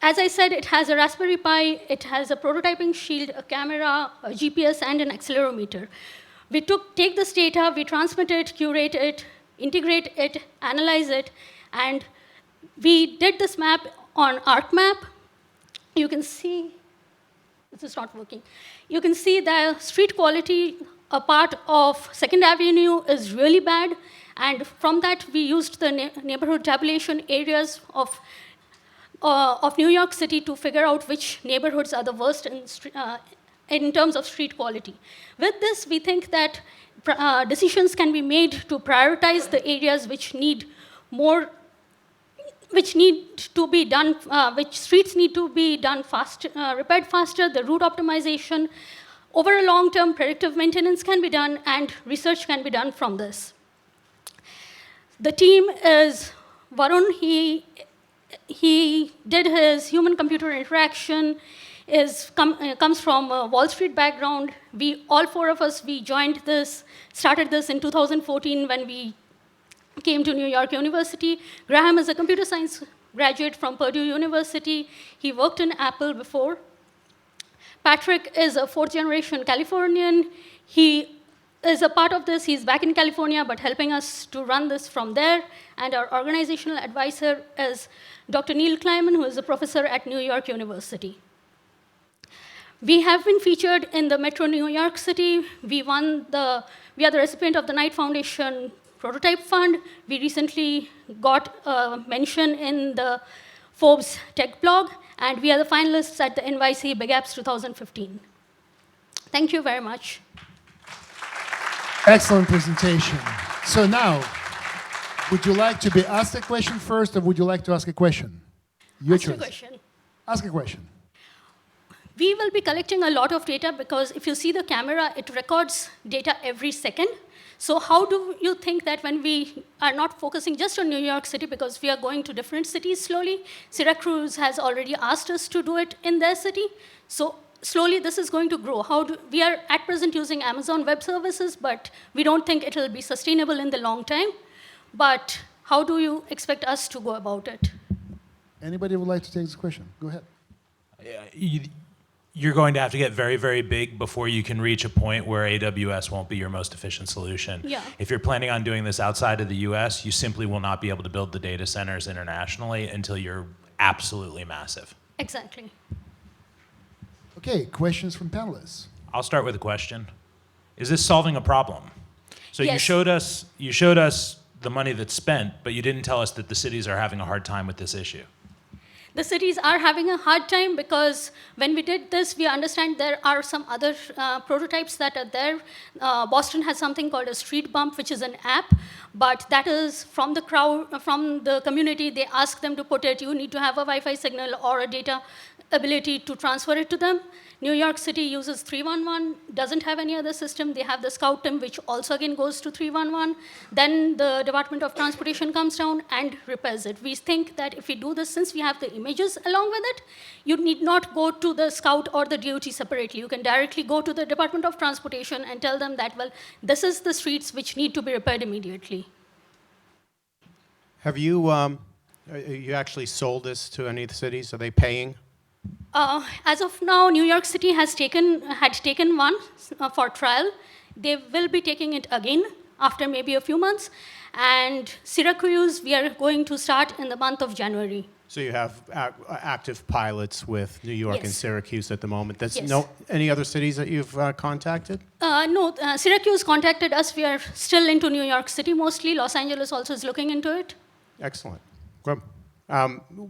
As I said, it has a Raspberry Pi, it has a prototyping shield, a camera, a GPS, and an accelerometer. We take this data, we transmit it, curate it, integrate it, analyze it, and we did this map on ArcMap. You can see, this is not working. You can see the street quality, a part of 2nd Avenue is really bad, and from that we used the neighborhood tabulation areas of New York City to figure out which neighborhoods are the worst in terms of street quality. With this, we think that decisions can be made to prioritize the areas which need more, which need to be done, which streets need to be done faster, repaired faster, the route optimization. Over a long term, predictive maintenance can be done, and research can be done from this. The team is Varun. He did his human-computer interaction, comes from a Wall Street background. All four of us, we started this in 2014 when we came to New York University. Graham is a computer science graduate from Purdue University. He worked in Apple before. Patrick is a 4th-generation Californian. He is a part of this. He's back in California, but helping us to run this from there. And our organizational advisor is Dr. Neil Kleiman, who is a professor at New York University. We have been featured in the Metro New York City. We are the recipient of the Knight Foundation Prototype Fund. We recently got a mention in the Forbes Tech blog, and we are the finalists at the NYC Big Apps 2015. Thank you very much. Excellent presentation. So now, would you like to be asked a question first, or would you like to ask a question? Your choice. Ask a question. Ask a question. We will be collecting a lot of data because if you see the camera, it records data every second. So how do you think that when we are not focusing just on New York City because we are going to different cities slowly, Syracuse has already asked us to do it in their city. So slowly this is going to grow. We are at present using Amazon Web Services, but we don't think it will be sustainable in the long time. But how do you expect us to go about it? Anybody would like to take this question? Go ahead. You're going to have to get very, very big before you can reach a point where AWS won't be your most efficient solution. Yeah. If you're planning on doing this outside of the US, you simply will not be able to build the data centers internationally until you're absolutely massive. Exactly. Okay, questions from panelists. I'll start with a question. Is this solving a problem? So Yes. you showed us the money that's spent, but you didn't tell us that the cities are having a hard time with this issue. The cities are having a hard time because when we did this, we understand there are some other prototypes that are there. Boston has something called a street bump, which is an app, but that is from the crowd, from the community. They ask them to put it. You need to have a Wi-Fi signal or a data ability to transfer it to them. New York City uses 311, doesn't have any other system. They have the Scout team, which also again goes to 311. Then the Department of Transportation comes down and repairs it. We think that if we do this, since we have the images along with it, you need not go to the Scout or the DOT separately. You can directly go to the Department of Transportation and tell them that, well, this is the streets which need to be repaired immediately. Have you actually sold this to any of the cities? Are they paying? As of now, New York City had taken one for trial. They will be taking it again after maybe a few months. And Syracuse, we are going to start in the month of January. So you have active pilots with New York and Yes. Syracuse at the moment. That's Yes. any other cities that you've contacted? No, Syracuse contacted us. We are still into New York City mostly. Los Angeles also is looking into it. Excellent. Good.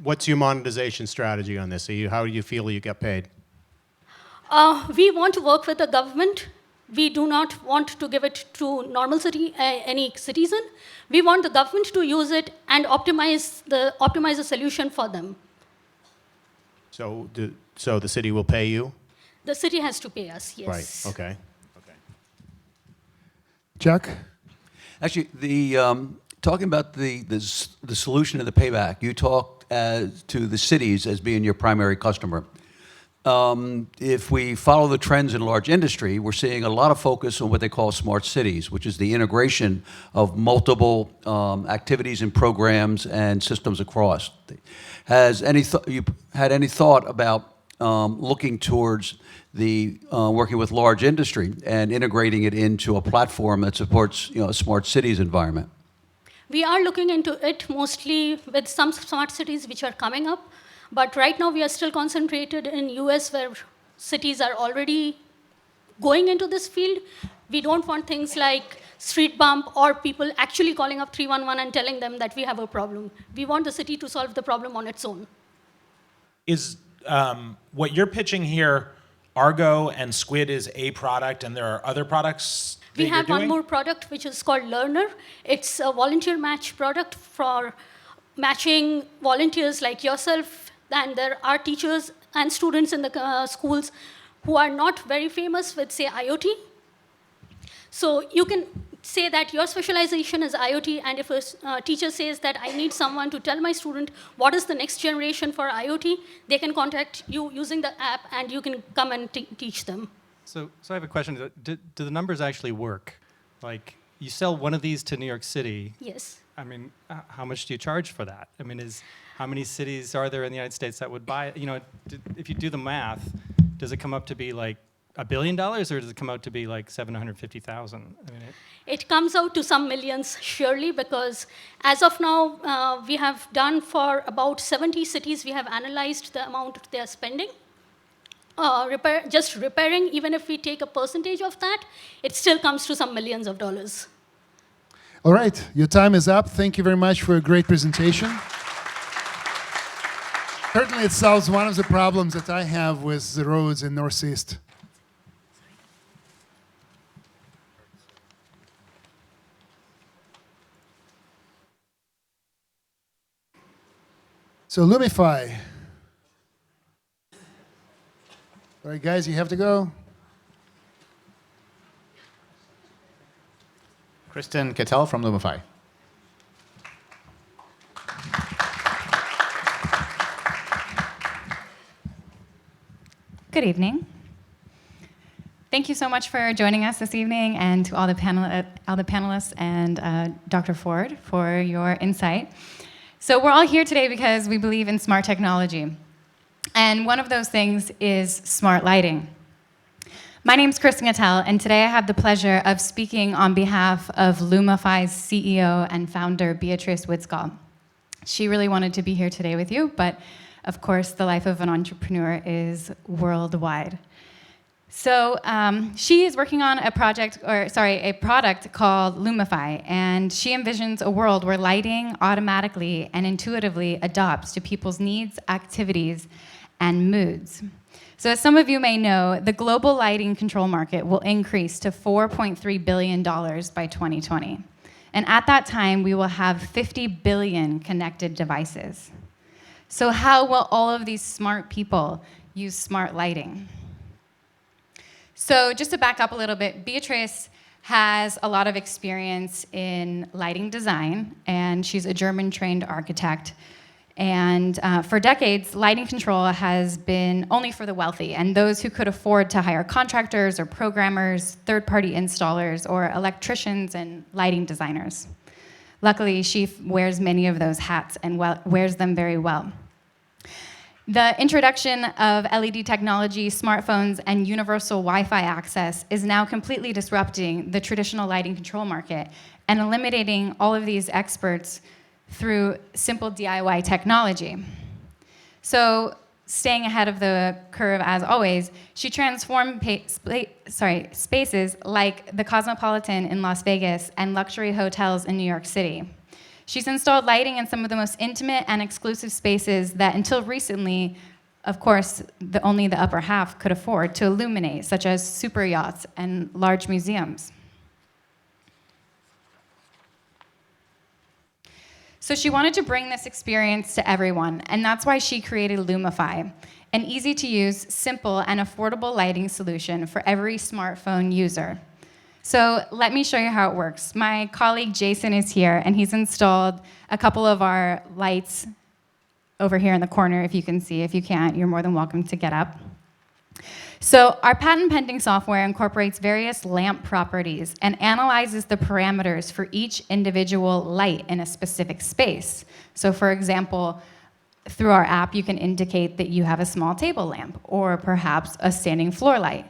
What's your monetization strategy on this? How do you feel you get paid? We want to work with the government. We do not want to give it to normal any citizen. We want the government to use it and optimize the solution for them. So the city will pay you? The city has to pay us, yes. Right. Okay. Jack? Actually, talking about the solution and the payback, you talked to the cities as being your primary customer. if we follow the trends in large industry, we're seeing a lot of focus on what they call smart cities, which is the integration of multiple activities and programs and systems across. Has you had any thought about looking towards the working with large industry and integrating it into a platform that supports a smart cities environment? We are looking into it mostly with some smart cities which are coming up. But right now, we are still concentrated in US, where cities are already going into this field. We don't want things like street bump or people actually calling up 311 and telling them that we have a problem. We want the city to solve the problem on its own. Is what you're pitching here, Argo and Squid is a product, and there are other products that We you're have one doing? more product, which is called Learner. It's a volunteer match product for matching volunteers like yourself. And there are teachers and students in the schools who are not very famous with, say, IoT. So you can say that your specialization is IoT, and if a teacher says that I need someone to tell my student what is the next generation for IoT, they can contact you using the app, and you can come and teach them. So I have a question. Do the numbers actually work? Like, you sell one of these to New York City. Yes. I mean, how much do you charge for that? I mean, how many cities are there in the United States that would buy it? You know, if you do the math, does it come up to be like $1 billion, or does it come out to be like 750,000? I mean, It comes out to some millions, surely, because as of now, we have done for about 70 cities, we have analyzed the amount they are spending. Just repairing, even if we take a percentage of that, it still comes to some millions of dollars. All right, your time is up. Thank you very much for a great presentation. Certainly it solves one of the problems that I have with the roads in Northeast. So Lumify. All right, guys, you have to go. Kristen Cattell from Lumify. Good evening. Thank you so much for joining us this evening, and to all the panelists and Dr. Ford for your insight. So we're all here today because we believe in smart technology. And one of those things is smart lighting. My name's Kristen Cattell, and today I have the pleasure of speaking on behalf of Lumify's CEO and founder, Beatrice Witzgall. She really wanted to be here today with you, but of course, the life of an entrepreneur is worldwide. So she is working on a product called Lumify, and she envisions a world where lighting automatically and intuitively adapts to people's needs, activities, and moods. So as some of you may know, the global lighting control market will increase to $4.3 billion by 2020. And at that time, we will have 50 billion connected devices. So how will all of these smart people use smart lighting? So just to back up a little bit, Beatrice has a lot of experience in lighting design, and she's a German-trained architect. And for decades, lighting control has been only for the wealthy and those who could afford to hire contractors or programmers, third-party installers, or electricians and lighting designers. Luckily, she wears many of those hats and wears them very well. The introduction of LED technology, smartphones, and universal Wi-Fi access is now completely disrupting the traditional lighting control market and eliminating all of these experts through simple DIY technology. So, staying ahead of the curve as always, she transformed spaces like the Cosmopolitan in Las Vegas and luxury hotels in New York City. She's installed lighting in some of the most intimate and exclusive spaces that until recently, of course, only the upper half could afford to illuminate, such as super yachts and large museums. So she wanted to bring this experience to everyone, and that's why she created Lumify, an easy-to-use, simple, and affordable lighting solution for every smartphone user. So let me show you how it works. My colleague Jason is here, and he's installed a couple of our lights over here in the corner, if you can see. If you can't, you're more than welcome to get up. So our patent pending software incorporates various lamp properties and analyzes the parameters for each individual light in a specific space. So for example, through our app, you can indicate that you have a small table lamp or perhaps a standing floor light.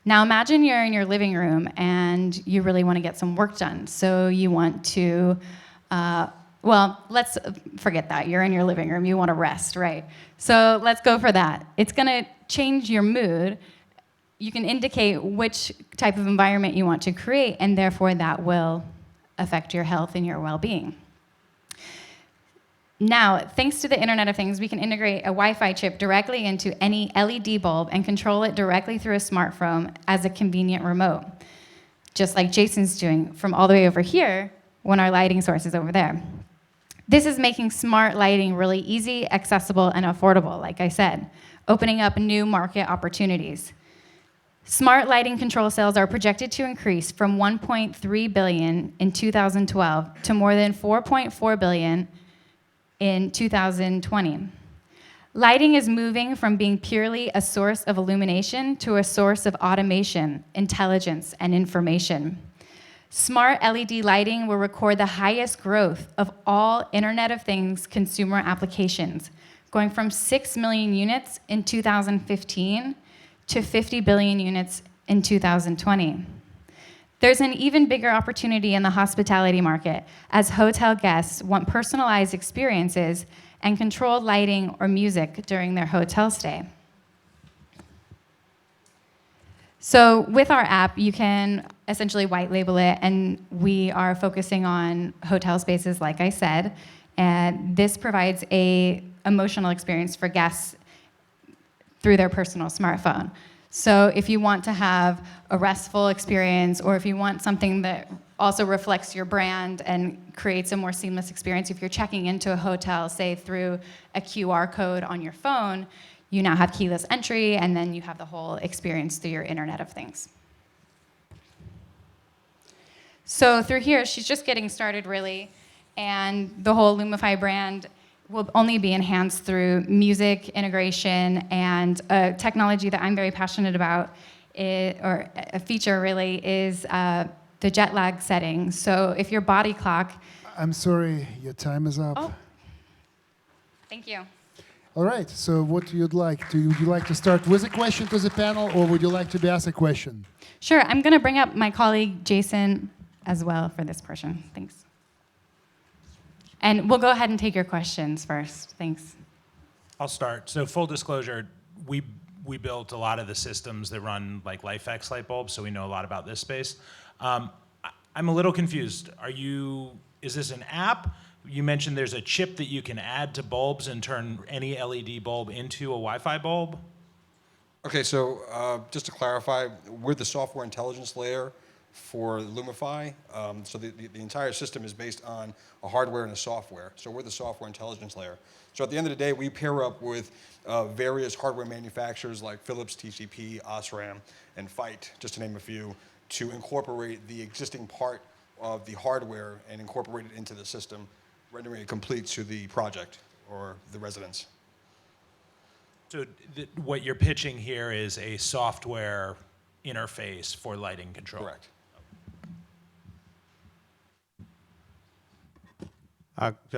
Now imagine you're in your living room and you really want to get some work done. So you want to, well, let's forget that. You're in your living room, you want to rest, right? So let's go for that. It's going to change your mood. You can indicate which type of environment you want to create, and therefore that will affect your health and your well-being. Now, thanks to the Internet of Things, we can integrate a Wi-Fi chip directly into any LED bulb and control it directly through a smartphone as a convenient remote, just like Jason's doing from all the way over here when our lighting source is over there. This is making smart lighting really easy, accessible, and affordable, like I said, opening up new market opportunities. Smart lighting control sales are projected to increase from 1.3 billion in 2012 to more than 4.4 billion in 2020. Lighting is moving from being purely a source of illumination to a source of automation, intelligence, and information. Smart LED lighting will record the highest growth of all Internet of Things consumer applications, going from 6 million units in 2015 to 50 billion units in 2020. There's an even bigger opportunity in the hospitality market as hotel guests want personalized experiences and controlled lighting or music during their hotel stay. So with our app, you can essentially white label it, and we are focusing on hotel spaces, like I said, and this provides a emotional experience for guests through their personal smartphone. So if you want to have a restful experience, or if you want something that also reflects your brand and creates a more seamless experience, if you're checking into a hotel, say through a QR code on your phone, you now have keyless entry, and then you have the whole experience through your Internet of Things. So through here, she's just getting started really, and the whole Lumify brand will only be enhanced through music integration and a technology that I'm very passionate about, or a feature really, is the jet lag setting. So if your body clock... I'm sorry, your time is up. Oh, thank you. All right, so what you'd like? Would you like to start with a question to the panel, or would you like to be asked a question? Sure, I'm going to bring up my colleague Jason as well for this portion. Thanks. And we'll go ahead and take your questions first. Thanks. I'll start. So full disclosure, we built a lot of the systems that run like LifeX light bulbs, so we know a lot about this space. I'm a little confused. Is this an app? You mentioned there's a chip that you can add to bulbs and turn any LED bulb into a Wi-Fi bulb? Okay, so just to clarify, we're the software intelligence layer for Lumify. So the entire system is based on a hardware and a software. So we're the software intelligence layer. So at the end of the day, we pair up with various hardware manufacturers like Philips, TCP, Osram, and Fight, just to name a few, to incorporate the existing part of the hardware and incorporate it into the system, rendering it complete to the project or the residents. So what you're pitching here is a software interface for lighting control. Correct.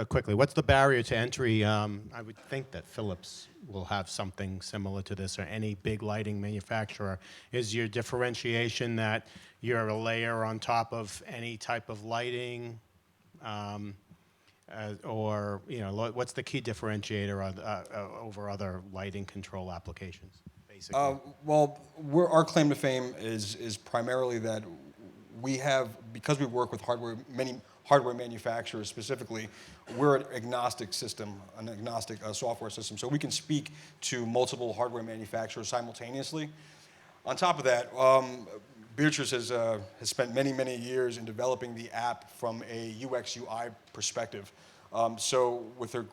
Quickly, what's the barrier to entry? I would think that Philips will have something similar to this, or any big lighting manufacturer. Is your differentiation that you're a layer on top of any type of lighting? Or what's the key differentiator over other lighting control applications, basically? Well, our claim to fame is primarily that we have, because we work with many hardware manufacturers specifically, we're an agnostic system, an agnostic software system, so we can speak to multiple hardware manufacturers simultaneously. On top of that, Beatrice has spent many, many years in developing the app from a UX UI perspective. So with her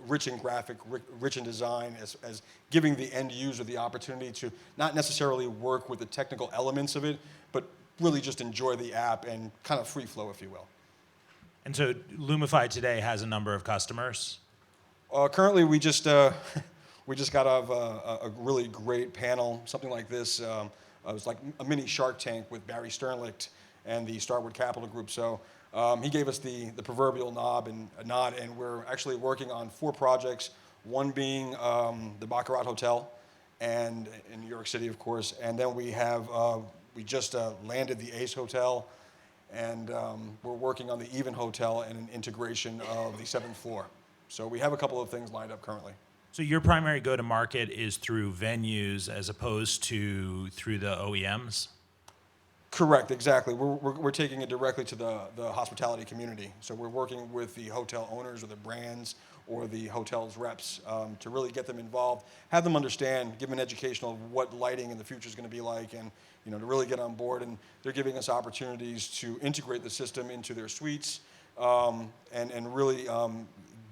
rich in design, as giving the end user the opportunity to not necessarily work with the technical elements of it, but really just enjoy the app and kind of free flow, if you will. And so Lumify today has a number of customers? Currently, we just We just got out of a really great panel, something like this. It was like a mini Shark Tank with Barry Sternlicht and the Starwood Capital Group. So he gave us the proverbial nod, and we're actually working on 4 projects, one being the Baccarat Hotel, and in New York City, of course. And then we have, we just landed the Ace Hotel, and we're working on the Even Hotel and an integration of the 7th floor. So we have a couple of things lined up currently. So your primary go-to-market is through venues as opposed to through the OEMs? Correct, exactly. We're taking it directly to the hospitality community. So we're working with the hotel owners or the brands or the hotel's reps to really get them involved, have them understand, give them an education of what lighting in the future is going to be like, and to really get on board. And they're giving us opportunities to integrate the system into their suites and really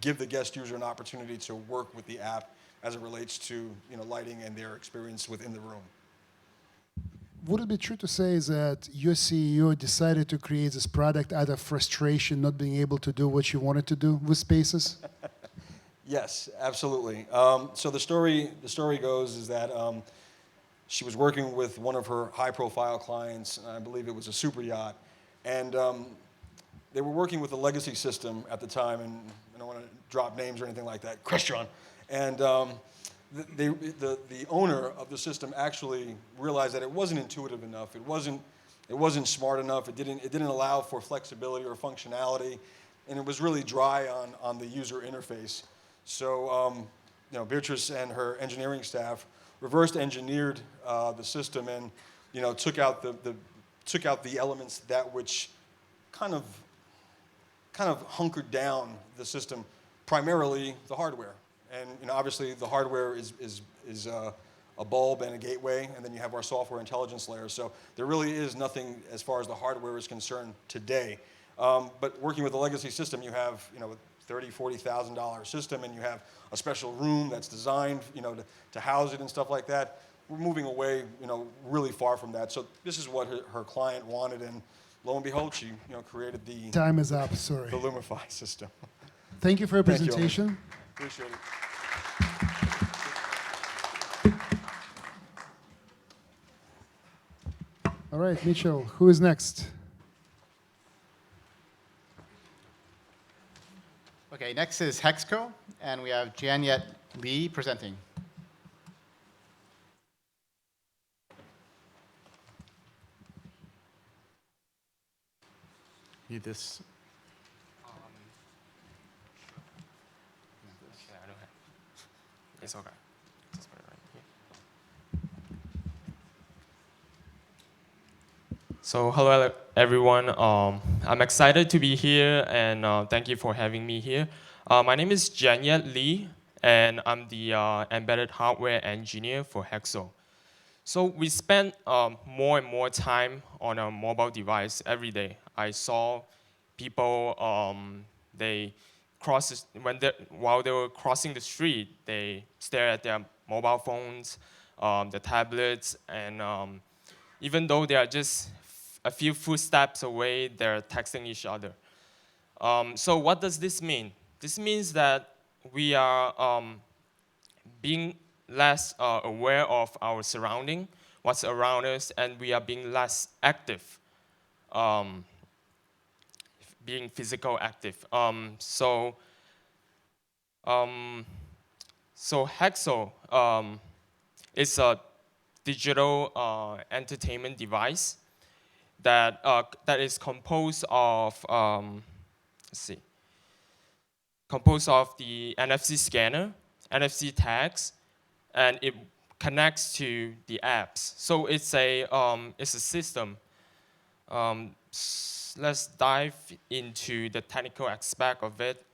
give the guest user an opportunity to work with the app as it relates to lighting and their experience within the room. Would it be true to say that your CEO decided to create this product out of frustration, not being able to do what you wanted to do with Spaces? Yes, absolutely. So the story goes is that she was working with one of her high-profile clients, and I believe it was a super yacht, and they were working with a legacy system at the time, and I don't want to drop names or anything like that, Crestron, and the owner of the system actually realized that it wasn't intuitive enough. It wasn't smart enough. It didn't allow for flexibility or functionality, and it was really dry on the user interface. So Beatrice and her engineering staff reversed engineered the system and took out the elements that which kind of hunkered down the system, primarily the hardware. And obviously the hardware is a bulb and a gateway, and then you have our software intelligence layer. So there really is nothing as far as the hardware is concerned today. But working with a legacy system, you have a $30,000, $40,000 system, and you have a special room that's designed to house it and stuff like that. We're moving away really far from that. So this is what her client wanted, and lo and behold, she created the Time is up, sorry. the Lumify system. Thank you for your Thank you, presentation. Appreciate it. All right, Mitchell, who is next? Okay, next is Hexco, and we have Janyet Lee presenting. Need this. It's okay. Just put it right here. So hello everyone. I'm excited to be here, and thank you for having me here. My name is Janyet Lee, and I'm the embedded hardware engineer for Hexel. So we spend more and more time on a mobile device every day. I saw people while they were crossing the street, they stare at their mobile phones, the tablets, and even though they are just a few footsteps away, they're texting each other. So what does this mean? This means that we are being less aware of our surrounding, what's around us, and we are being less active, being physical active. So Hexel is a digital entertainment device that is composed of the NFC scanner, NFC tags, and it connects to the apps. So it's a system. Let's dive into the technical aspect of it.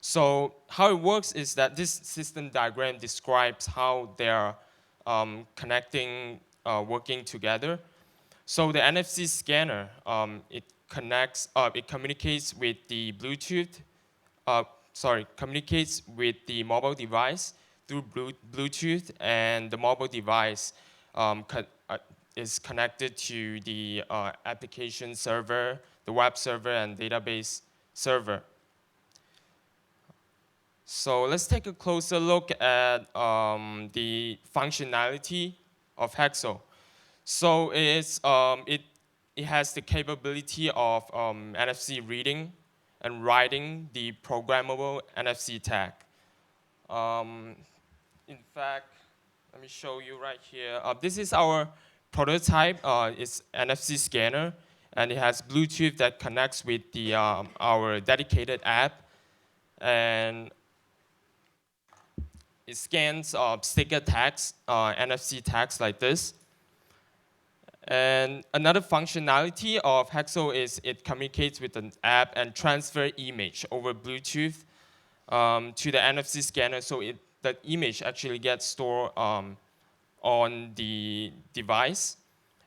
So how it works is that this system diagram describes how they're connecting, working together. So the NFC scanner, it communicates with the communicates with the mobile device through Bluetooth, and the mobile device is connected to the application server, the web server, and database server. So let's take a closer look at the functionality of Hexel. So it has the capability of NFC reading and writing the programmable NFC tag. In fact, let me show you right here. This is our prototype. It's NFC scanner, and it has Bluetooth that connects with the our dedicated app, and it scans sticker tags, NFC tags like this. And another functionality of Hexel is it communicates with an app and transfer image over Bluetooth to the NFC scanner, so the image actually gets stored on the device.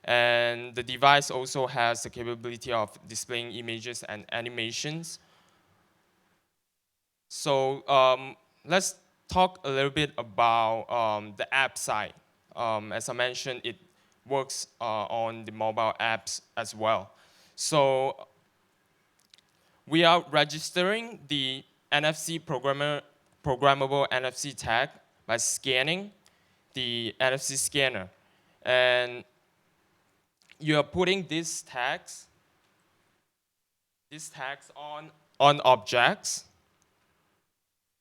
And the device also has the capability of displaying images and animations. So let's talk a little bit about the app side. As I mentioned, it works on the mobile apps as well. So we are registering the NFC programmable NFC tag by scanning the NFC scanner. And you are putting these tags on objects.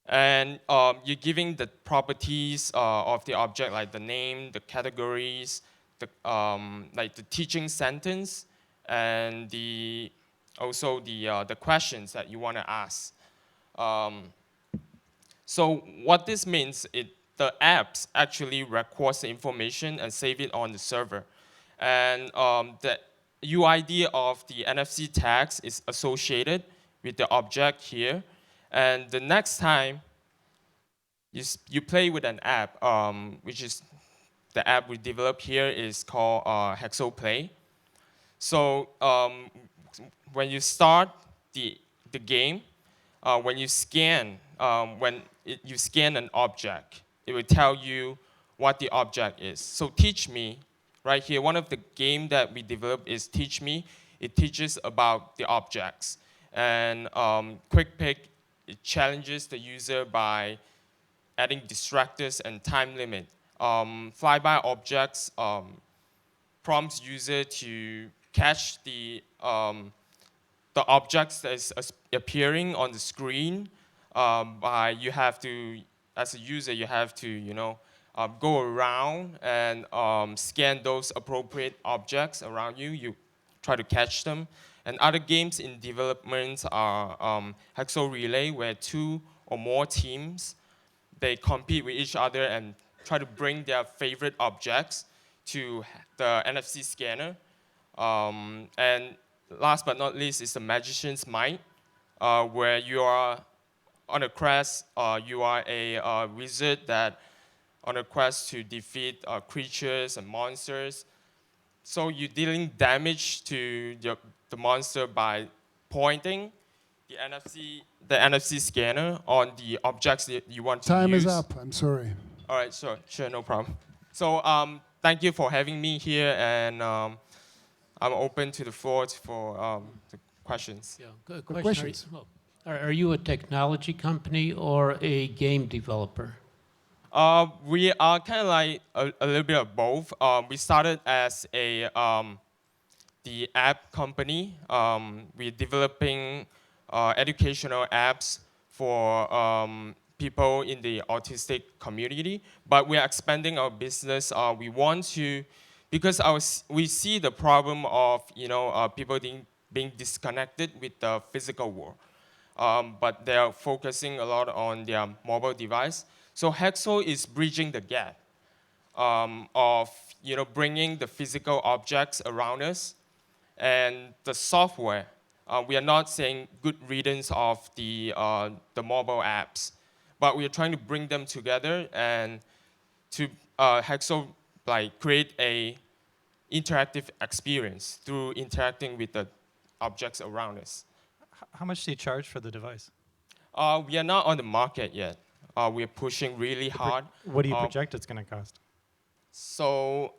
And you're giving the properties of the object, like the name, the categories, like the teaching sentence, and also the questions that you want to ask. So what this means, the apps actually records the information and save it on the server. And the UID of the NFC tags is associated with the object here. And the next time you play with an app, which is the app we developed here is called Hexel Play. So when you start the game, when you scan you scan an object, it will tell you what the object is. So Teach Me, right here, one of the game that we developed is Teach Me. It teaches about the objects. And Quick Pick, it challenges the user by adding distractors and time limit. Flyby objects prompts user to catch the objects that is appearing on the screen. You have to, as a user, you have to go around and scan those appropriate objects around you. You try to catch them. And other games in development are Hexel Relay, where 2 or more teams, they compete with each other and try to bring their favorite objects to the NFC scanner. And last but not least is the Magician's Might, where you are on a quest, you are a wizard that on a quest to defeat creatures and monsters. So you're dealing damage to the monster by pointing the NFC scanner on the objects that you want to use. Time is up, I'm sorry. All right, sure, no problem. So thank you for having me here, and I'm open to the floor for the questions. Yeah, good Questions? Are you a technology company or a game developer? We are kind of like a little bit of both. We started as the app company. We're developing educational apps for people in the autistic community, but we're expanding our business. We want to, because we see the problem of people being disconnected with the physical world, but they're focusing a lot on their mobile device. So Hexel is bridging the gap of bringing the physical objects around us and the software. We are not saying good riddance of the mobile apps, but we are trying to bring them together and to Hexel create a interactive experience through interacting with the objects around us. How much do you charge for the device? We are not on the market yet. We are pushing really hard. What do you project it's going to cost? So,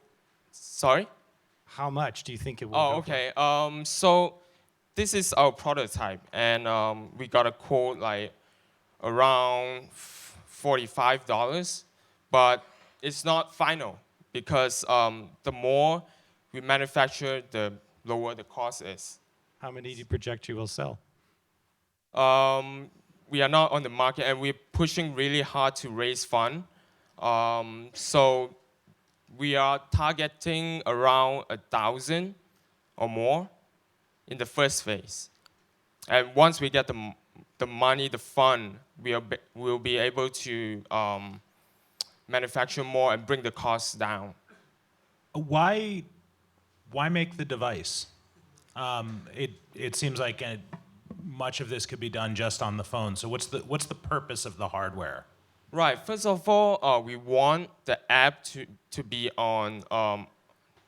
sorry? How much do you think it will Oh, okay. So this is our prototype, and we got a quote like around $45, but it's not final because the more we manufacture, the lower the cost is. How many do you project you will sell? We are not on the market, and we're pushing really hard to raise funds. So we are targeting around 1,000 or more in the first phase. And once we get the money, the fund, we'll be able to manufacture more and bring the costs down. Why make the device? It seems like much of this could be done just on the phone. So what's the purpose of the hardware? Right. First of all, we want the app to be on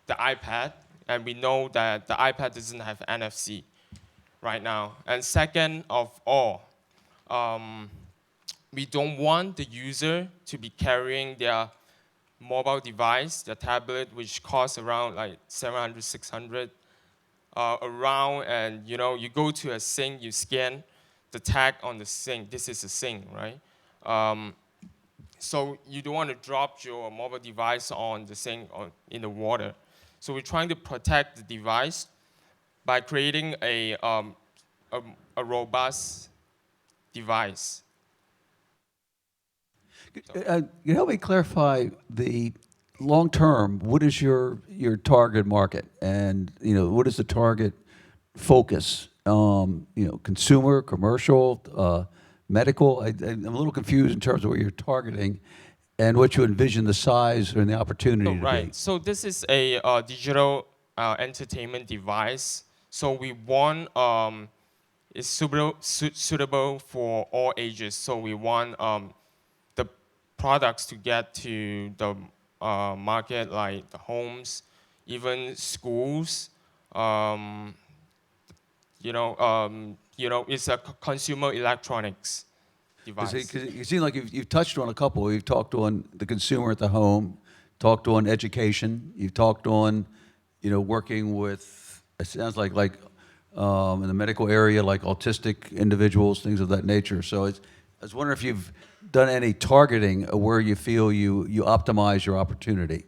the iPad, and we know that the iPad doesn't have NFC right now. And second of all, we don't want the user to be carrying their mobile device, their tablet, which costs around like 700, 600 around, and you go to a sink, you scan the tag on the sink. This is a sink, right? So you don't want to drop your mobile device on the sink or in the water. So we're trying to protect the device by creating a robust device. Can you help me clarify the long term? What is your target market, and what is the target focus? Consumer, commercial, medical. I'm a little confused in terms of what you're targeting, and what you envision the size and the opportunity to be. Right. So this is a digital entertainment device. So we want it's suitable for all ages. So we want the products to get to the market, like the homes, even schools. It's a consumer electronics device. Because you seem like you've touched on a couple. You've talked on the consumer at the home, talked on education. You've talked on, working with. It sounds like in the medical area, like autistic individuals, things of that nature. So I was wondering if you've done any targeting where you feel you optimize your opportunity.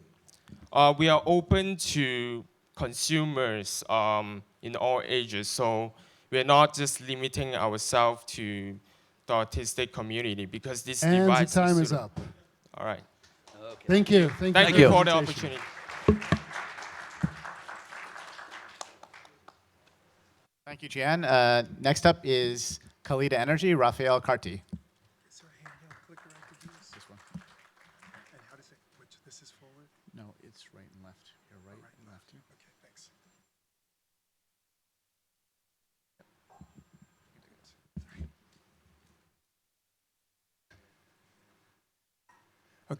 We are open to consumers in all ages. So we're not just limiting ourselves to the autistic community, because this device And the time is up. All right. Okay. Thank you. Thank you for the opportunity. Thank you, Jian. Next up is Kalida Energy, Rafael Carti. This one. And how does it, this is forward? No, it's right and left. You're right and left. Okay, thanks.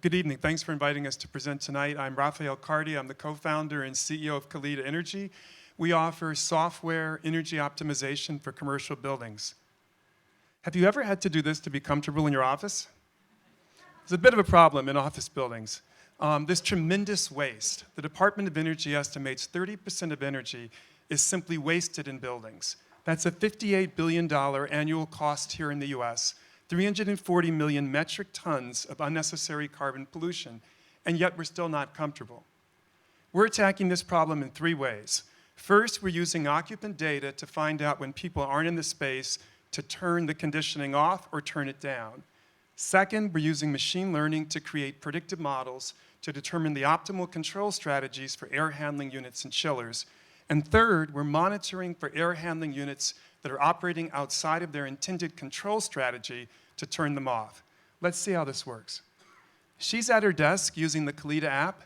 Good evening. Thanks for inviting us to present tonight. I'm Rafael Carti. I'm the co-founder and CEO of Kalida Energy. We offer software energy optimization for commercial buildings. Have you ever had to do this to be comfortable in your office? It's a bit of a problem in office buildings. There's tremendous waste. The Department of Energy estimates 30% of energy is simply wasted in buildings. That's a $58 billion annual cost here in the US, 340 million metric tons of unnecessary carbon pollution, and yet we're still not comfortable. We're attacking this problem in 3 ways. First, we're using occupant data to find out when people aren't in the space to turn the conditioning off or turn it down. Second, we're using machine learning to create predictive models to determine the optimal control strategies for air handling units and chillers. And third, we're monitoring for air handling units that are operating outside of their intended control strategy to turn them off. Let's see how this works. She's at her desk using the Kalida app.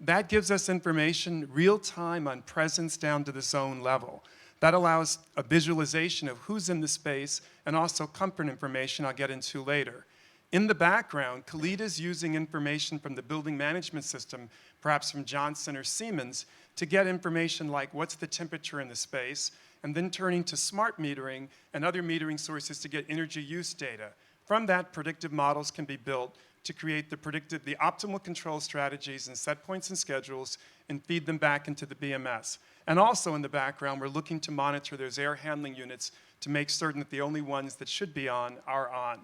That gives us information real time on presence down to the zone level. That allows a visualization of who's in the space and also comfort information I'll get into later. In the background, Kalida's using information from the building management system, perhaps from Johnson or Siemens, to get information like what's the temperature in the space, and then turning to smart metering and other metering sources to get energy use data. From that, predictive models can be built to create the optimal control strategies and set points and schedules and feed them back into the BMS. And also in the background, we're looking to monitor those air handling units to make certain that the only ones that should be on are on.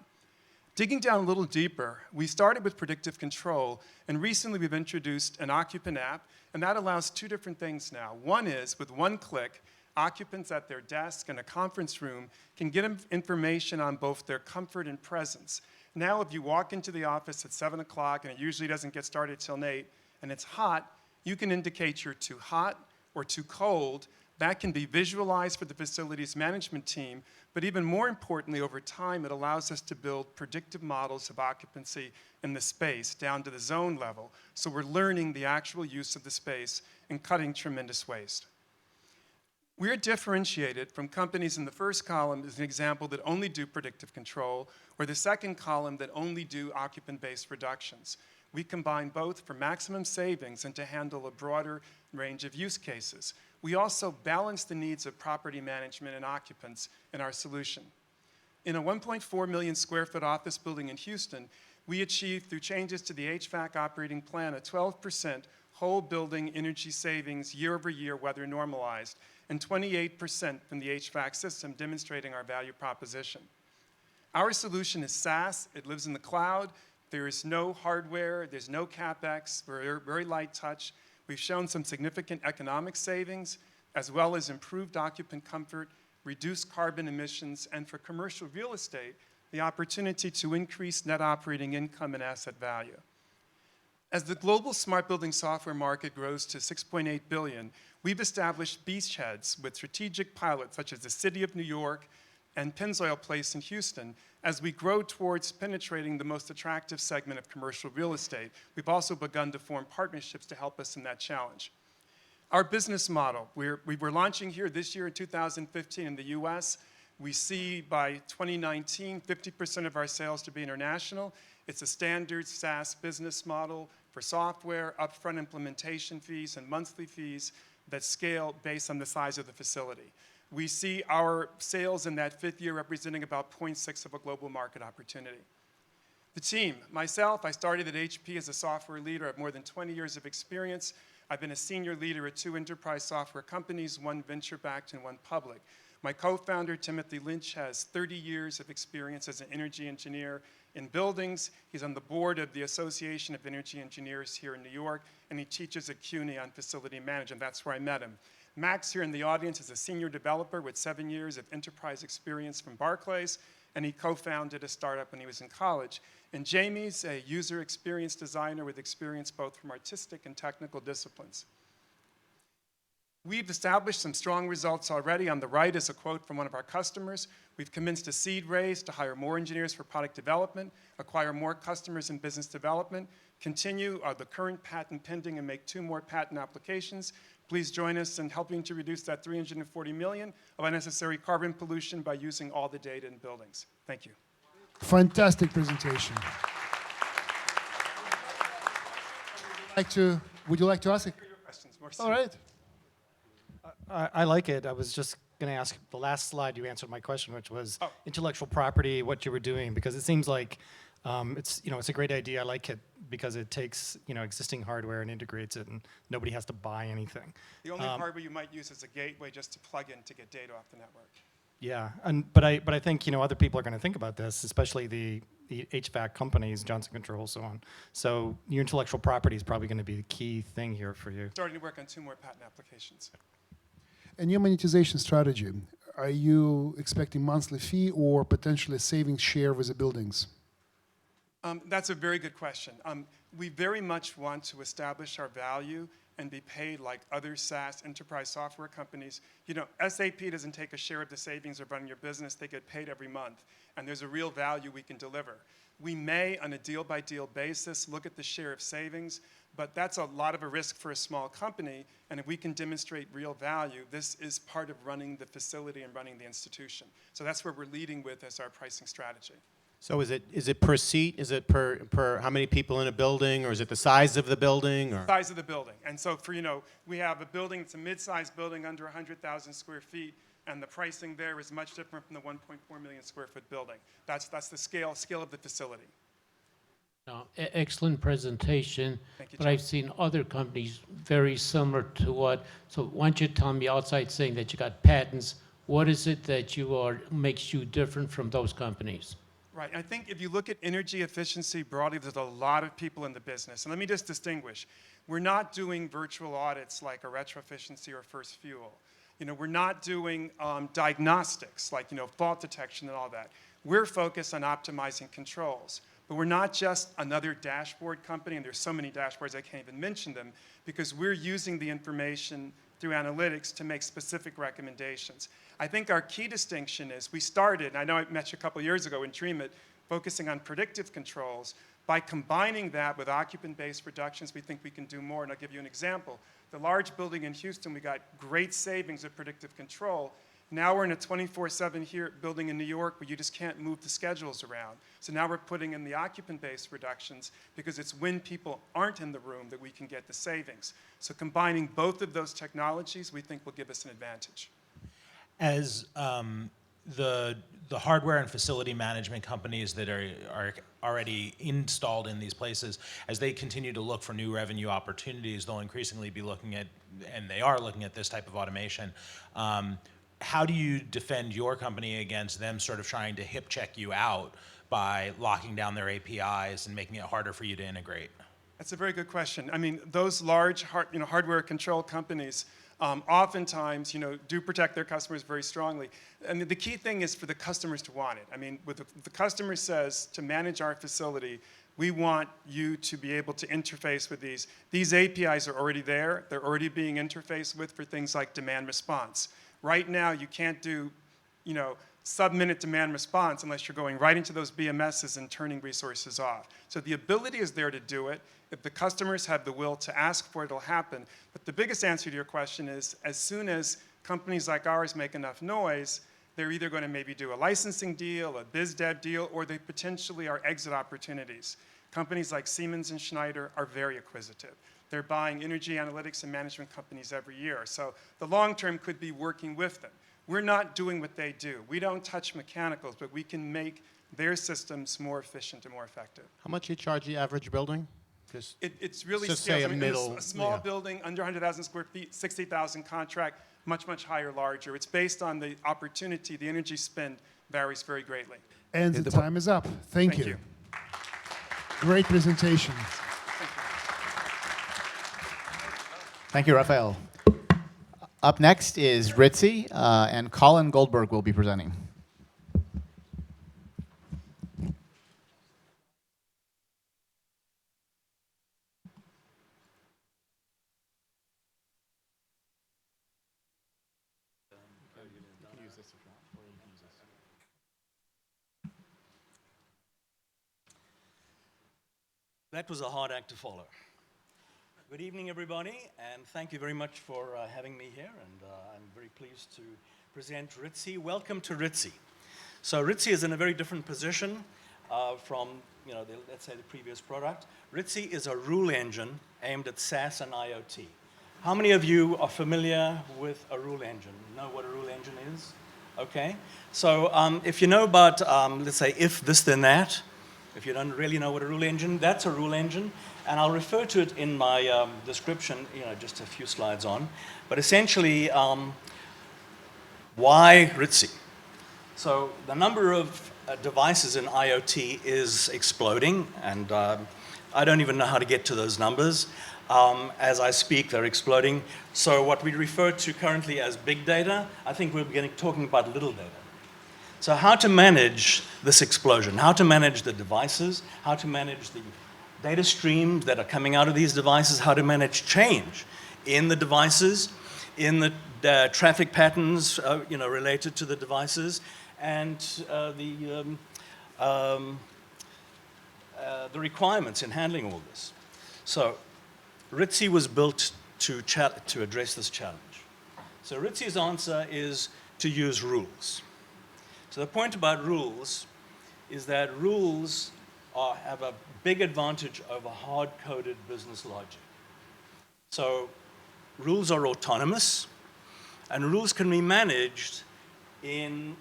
Digging down a little deeper, we started with predictive control, and recently we've introduced an occupant app, and that allows two different things now. One is, with one click, occupants at their desk in a conference room can get information on both their comfort and presence. Now, if you walk into the office at 7 o'clock, and it usually doesn't get started till 8, and it's hot, you can indicate you're too hot or too cold. That can be visualized for the facilities management team, but even more importantly, over time, it allows us to build predictive models of occupancy in the space down to the zone level. So we're learning the actual use of the space and cutting tremendous waste. We're differentiated from companies in the first column as an example that only do predictive control, or the second column that only do occupant-based reductions. We combine both for maximum savings and to handle a broader range of use cases. We also balance the needs of property management and occupants in our solution. In a 1.4 million square foot office building in Houston, we achieved, through changes to the HVAC operating plan, a 12% whole building energy savings year over year, weather normalized, and 28% from the HVAC system, demonstrating our value proposition. Our solution is SaaS. It lives in the cloud. There is no hardware. There's no CapEx. We're very light touch. We've shown some significant economic savings, as well as improved occupant comfort, reduced carbon emissions, and for commercial real estate, the opportunity to increase net operating income and asset value. As the global smart building software market grows to $6.8 billion, we've established beachheads with strategic pilots such as the City of New York and Pennzoil Place in Houston as we grow towards penetrating the most attractive segment of commercial real estate. We've also begun to form partnerships to help us in that challenge. Our business model, we were launching here this year in 2015 in the US. We see by 2019, 50% of our sales to be international. It's a standard SaaS business model for software, upfront implementation fees, and monthly fees that scale based on the size of the facility. We see our sales in that fifth year representing about 0.6 of a global market opportunity. The team, myself, I started at HP as a software leader. I have more than 20 years of experience. I've been a senior leader at 2 enterprise software companies, 1 venture-backed and 1 public. My co-founder, Timothy Lynch, has 30 years of experience as an energy engineer in buildings. He's on the board of the Association of Energy Engineers here in New York, and he teaches at CUNY on facility management. That's where I met him. Max here in the audience is a senior developer with 7 years of enterprise experience from Barclays, and he co-founded a startup when he was in college. And Jamie's a user experience designer with experience both from artistic and technical disciplines. We've established some strong results already. On the right is a quote from one of our customers. We've commenced a seed raise to hire more engineers for product development, acquire more customers in business development, continue the current patent pending, and make 2 more patent applications. Please join us in helping to reduce that 340 million of unnecessary carbon pollution by using all the data in buildings. Thank you. Fantastic presentation. Would you like to ask a questions? All right. I like it. I was just going to ask the last slide. You answered my question, which was intellectual property, what you were doing, because it seems like it's a great idea. I like it because it takes existing hardware and integrates it, and nobody has to buy anything. The only hardware you might use is a gateway just to plug in to get data off the network. Yeah, but I think other people are going to think about this, especially the HVAC companies, Johnson Controls, so on. So your intellectual property is probably going to be the key thing here for you. Starting to work on 2 more patent applications. And your monetization strategy, are you expecting monthly fee or potentially savings share with the buildings? That's a very good question. We very much want to establish our value and be paid like other SaaS enterprise software companies. SAP doesn't take a share of the savings of running your business. They get paid every month, and there's a real value we can deliver. We may, on a deal-by-deal basis, look at the share of savings, but that's a lot of a risk for a small company, and if we can demonstrate real value, this is part of running the facility and running the institution. So that's where we're leading with as our pricing strategy. So is it per seat? Is it per how many people in a building, or is it the size of the building? Or? Size of the building. And so we have a building, it's a mid-sized building under 100,000 square feet, and the pricing there is much different from the 1.4 million square foot building. That's the scale of the facility. Excellent presentation, Thank you, but John. I've seen other companies very similar to what, so why don't you tell me, outside saying that you got patents, what is it that makes you different from those companies? Right. I think if you look at energy efficiency broadly, there's a lot of people in the business. And let me just distinguish. We're not doing virtual audits like a retro efficiency or first fuel. We're not doing diagnostics like fault detection and all that. We're focused on optimizing controls. But we're not just another dashboard company, and there's so many dashboards I can't even mention them, because we're using the information through analytics to make specific recommendations. I think our key distinction is we started, and I know I met you a couple years ago in Dream-It, focusing on predictive controls. By combining that with occupant-based reductions, we think we can do more, and I'll give you an example. The large building in Houston, we got great savings of predictive control. Now we're in a 24/7 here building in New York where you just can't move the schedules around. So now we're putting in the occupant-based reductions because it's when people aren't in the room that we can get the savings. So combining both of those technologies, we think will give us an advantage. As the hardware and facility management companies that are already installed in these places, as they continue to look for new revenue opportunities, they'll increasingly be looking at, and they are looking at this type of automation. How do you defend your company against them sort of trying to hip check you out by locking down their APIs and making it harder for you to integrate? That's a very good question. I mean, those large hardware control companies oftentimes do protect their customers very strongly. And the key thing is for the customers to want it. I mean, what the customer says, to manage our facility, we want you to be able to interface with these. These APIs are already there. They're already being interfaced with for things like demand response. Right now, you can't do, sub-minute demand response unless you're going right into those BMSs and turning resources off. So the ability is there to do it. If the customers have the will to ask for it, it'll happen. But the biggest answer to your question is, as soon as companies like ours make enough noise, they're either going to maybe do a licensing deal, a biz dev deal, or they potentially are exit opportunities. Companies like Siemens and Schneider are very acquisitive. They're buying energy analytics and management companies every year. So the long term could be working with them. We're not doing what they do. We don't touch mechanicals, but we can make their systems more efficient and more effective. How much you charge the average building? It's really just scales. say A small building, under 100,000 square feet, 60,000 contract, much, much higher, larger. It's based on the opportunity. The energy spend varies very greatly. And the time is up. Thank you. Great presentation. Thank you, Raphael. Up next is Ritzy, and Colin Goldberg will be presenting. That was a hard act to follow. Good evening, everybody, and thank you very much for having me here, and I'm very pleased to present Ritzy. Welcome to Ritzy. So Ritzy is in a very different position from, let's say, the previous product. Ritzy is a rule engine aimed at SaaS and IoT. How many of you are familiar with a rule engine? Know what a rule engine is? Okay. So if you know about, let's say, if this, then that, if you don't really know what a rule engine, that's a rule engine. And I'll refer to it in my description, just a few slides on. But essentially, why Ritzy? So the number of devices in IoT is exploding, and I don't even know how to get to those numbers. As I speak, they're exploding. So what we refer to currently as big data, I think we're talking about little data. So how to manage this explosion, how to manage the devices, how to manage the data streams that are coming out of these devices, how to manage change in the devices, in the traffic patterns related to the devices, and the requirements in handling all this. So Ritzy was built to address this challenge. So Ritzy's answer is to use rules. So the point about rules is that rules have a big advantage over hard-coded business logic. So rules are autonomous, and rules can be managed in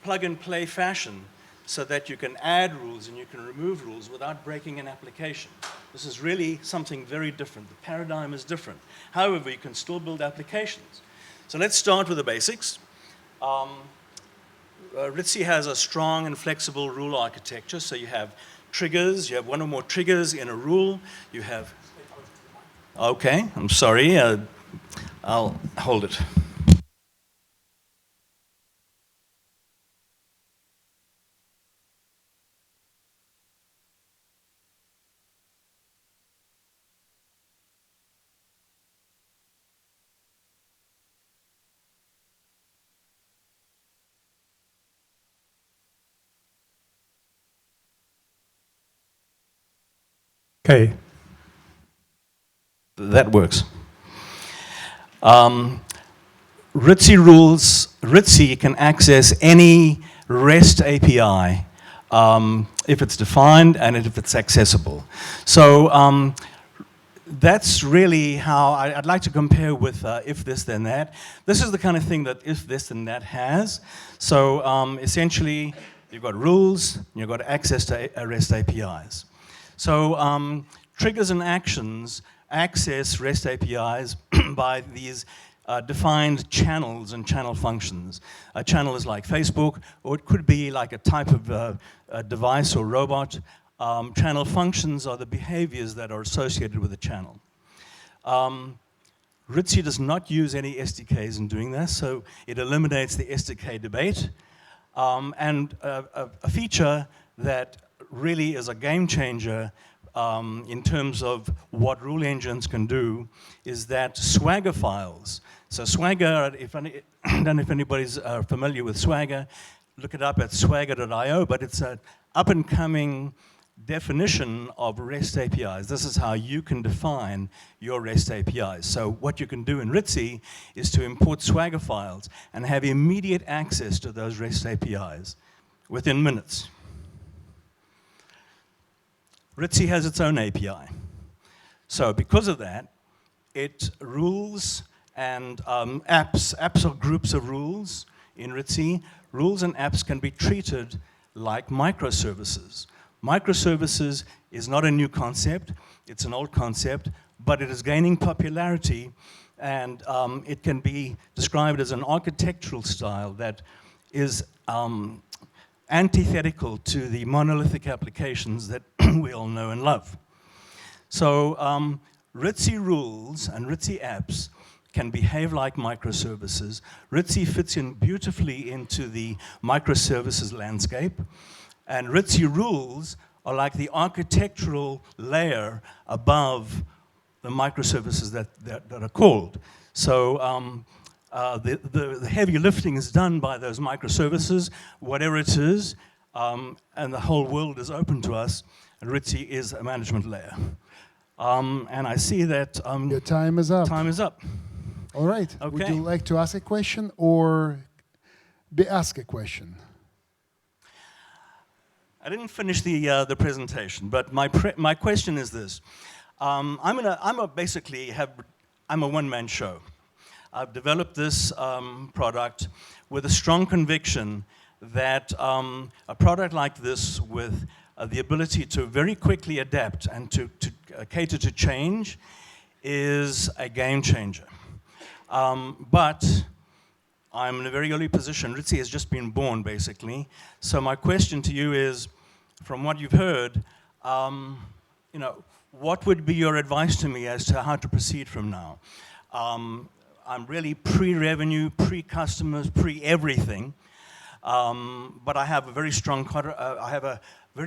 plug-and-play fashion so that you can add rules and you can remove rules without breaking an application. This is really something very different. The paradigm is different. However, you can still build applications. So let's start with the basics. Ritzy has a strong and flexible rule architecture. So you have triggers, you have one or more triggers in a rule. You have, okay, I'm sorry, I'll hold it. Okay. That works. Ritzy can access any REST API if it's defined and if it's accessible. So that's really how I'd like to compare with if this then that. This is the kind of thing that if this then that has. So essentially, you've got rules, you've got access to REST APIs. So triggers and actions access REST APIs by these defined channels and channel functions. A channel is like Facebook, or it could be like a type of a device or robot. Channel functions are the behaviors that are associated with a channel. Ritzy does not use any SDKs in doing this, so it eliminates the SDK debate. And a feature that really is a game changer in terms of what rule engines can do is that Swagger files. So Swagger, I don't know if anybody's familiar with Swagger, look it up at swagger.io, but it's an up-and-coming definition of REST APIs. This is how you can define your REST APIs. So what you can do in Ritzy is to import Swagger files and have immediate access to those REST APIs within minutes. Ritzy has its own API. So because of that, it rules and apps are groups of rules in Ritzy. Rules and apps can be treated like microservices. Microservices is not a new concept, it's an old concept, but it is gaining popularity, and it can be described as an architectural style that is antithetical to the monolithic applications that we all know and love. So Ritzy rules and Ritzy apps can behave like microservices. Ritzy fits in beautifully into the microservices landscape, and Ritzy rules are like the architectural layer above the microservices that are called. So the heavy lifting is done by those microservices, whatever it is, and the whole world is open to us, and Ritzy is a management layer. And I see that your time is up. Time is up. All right. Okay. Would you like to ask a question or be asked a question? I didn't finish the presentation, but my question is this: I'm a one-man show. I've developed this product with a strong conviction that a product like this with the ability to very quickly adapt and to cater to change is a game changer. But I'm in a very early position. Ritzy has just been born, basically. So my question to you is, from what you've heard, what would be your advice to me as to how to proceed from now? I'm really pre-revenue, pre-customers, pre-everything, but I have a very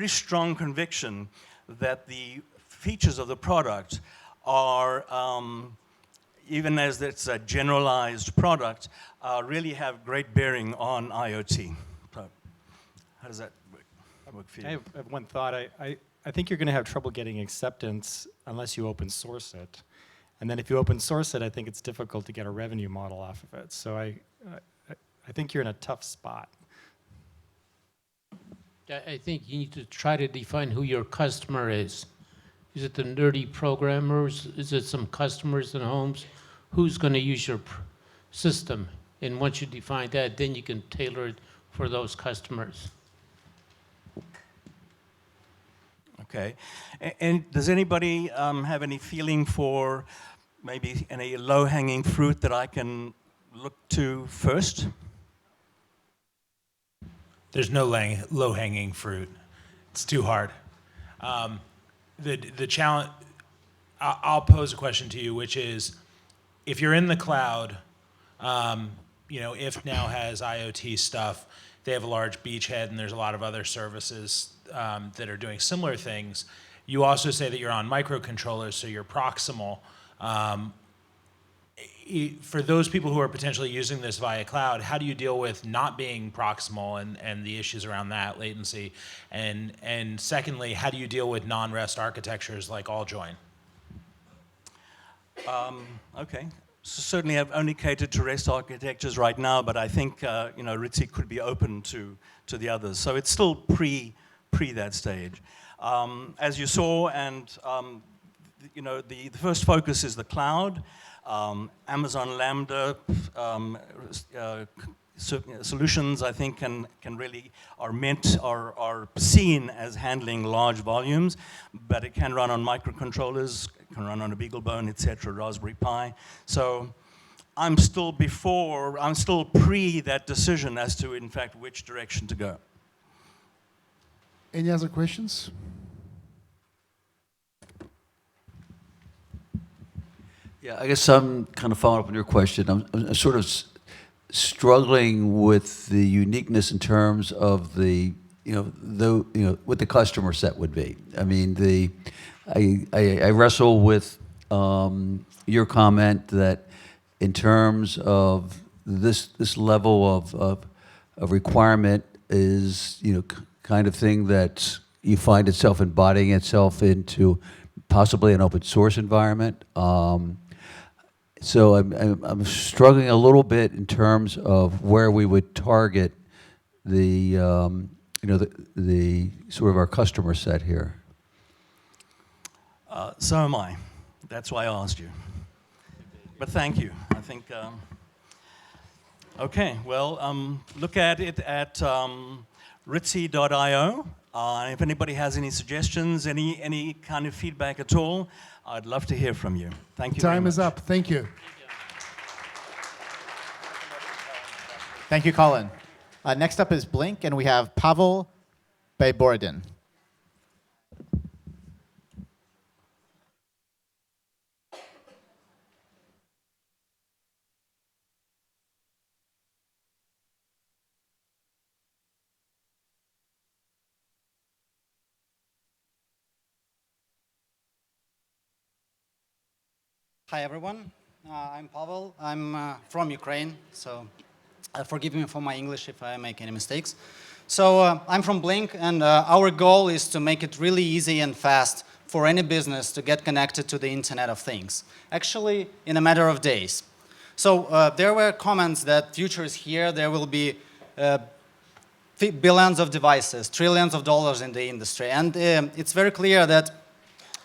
strong conviction that the features of the product are, even as it's a generalized product, really have great bearing on IoT. So, how does that work for you? I have one thought. I think you're going to have trouble getting acceptance unless you open source it. And then if you open source it, I think it's difficult to get a revenue model off of it. So I think you're in a tough spot. I think you need to try to define who your customer is. Is it the nerdy programmers? Is it some customers in homes? Who's going to use your system? And once you define that, then you can tailor it for those customers. Okay. And does anybody have any feeling for maybe any low-hanging fruit that I can look to first? there's no low-hanging fruit. It's too hard. The challenge, I'll pose a question to you, which is, if you're in the cloud, if now has IoT stuff, they have a large beachhead, and there's a lot of other services that are doing similar things. You also say that you're on microcontrollers, so you're proximal. For those people who are potentially using this via cloud, how do you deal with not being proximal and the issues around that, latency? And secondly, how do you deal with non-REST architectures like AllJoin? Okay. So certainly I've only catered to REST architectures right now, but I think Ritzy could be open to the others. So it's still pre that stage. As you saw, and the first focus is the cloud. Amazon Lambda solutions, I think, can really are seen as handling large volumes, but it can run on microcontrollers, it can run on a BeagleBone, etc., Raspberry Pi. So I'm still pre that decision as to, in fact, which direction to go. Any other questions? Yeah, I guess I'm kind of following up on your question. I'm sort of struggling with the uniqueness in terms of what the customer set would be. I mean, I wrestle with your comment that in terms of this level of requirement is kind of thing that you find itself embodying itself into possibly an open source environment. So I'm struggling a little bit in terms of where we would target the sort of our customer set here. So am I. That's why I asked you. But thank you. I think. Okay. Well, look at it at ritzy.io. If anybody has any suggestions, any kind of feedback at all, I'd love to hear from you. Thank you very much. Time is up. Thank you. Thank you, Colin. Next up is Blink, and we have Pavel Bayborodin. Hi, everyone. I'm Pavel. I'm from Ukraine, so forgive me for my English if I make any mistakes. So I'm from Blink, and our goal is to make it really easy and fast for any business to get connected to the Internet of Things, actually in a matter of days. So there were comments that future is here, there will be billions of devices, trillions of dollars in the industry, and it's very clear that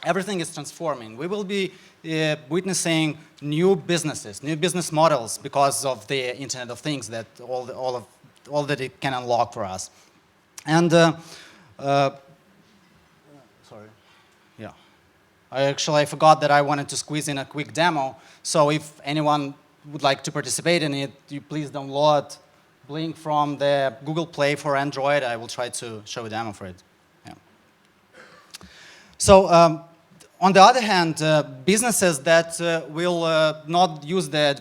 everything is transforming. We will be witnessing new businesses, new business models because of the Internet of Things, that all that it can unlock for us. And sorry, yeah, I forgot that I wanted to squeeze in a quick demo. So if anyone would like to participate in it, you please download Blink from the Google Play for Android. I will try to show a demo for it. Yeah. So. On the other hand, businesses that will not use the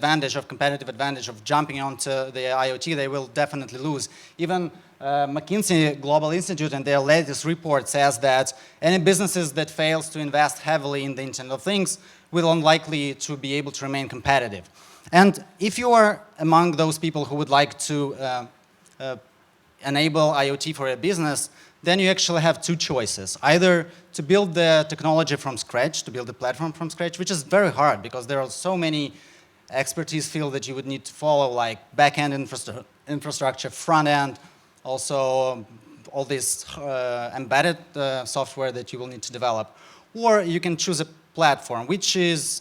competitive advantage of jumping onto the IoT, they will definitely lose. Even McKinsey Global Institute in their latest report says that any businesses that fails to invest heavily in the Internet of Things will unlikely to be able to remain competitive. And if you are among those people who would like to enable IoT for a business, then you actually have two choices. Either to build the technology from scratch, to build the platform from scratch, which is very hard because there are so many expertise fields that you would need to follow, like back-end infrastructure, front-end, also all this embedded software that you will need to develop. Or you can choose a platform, which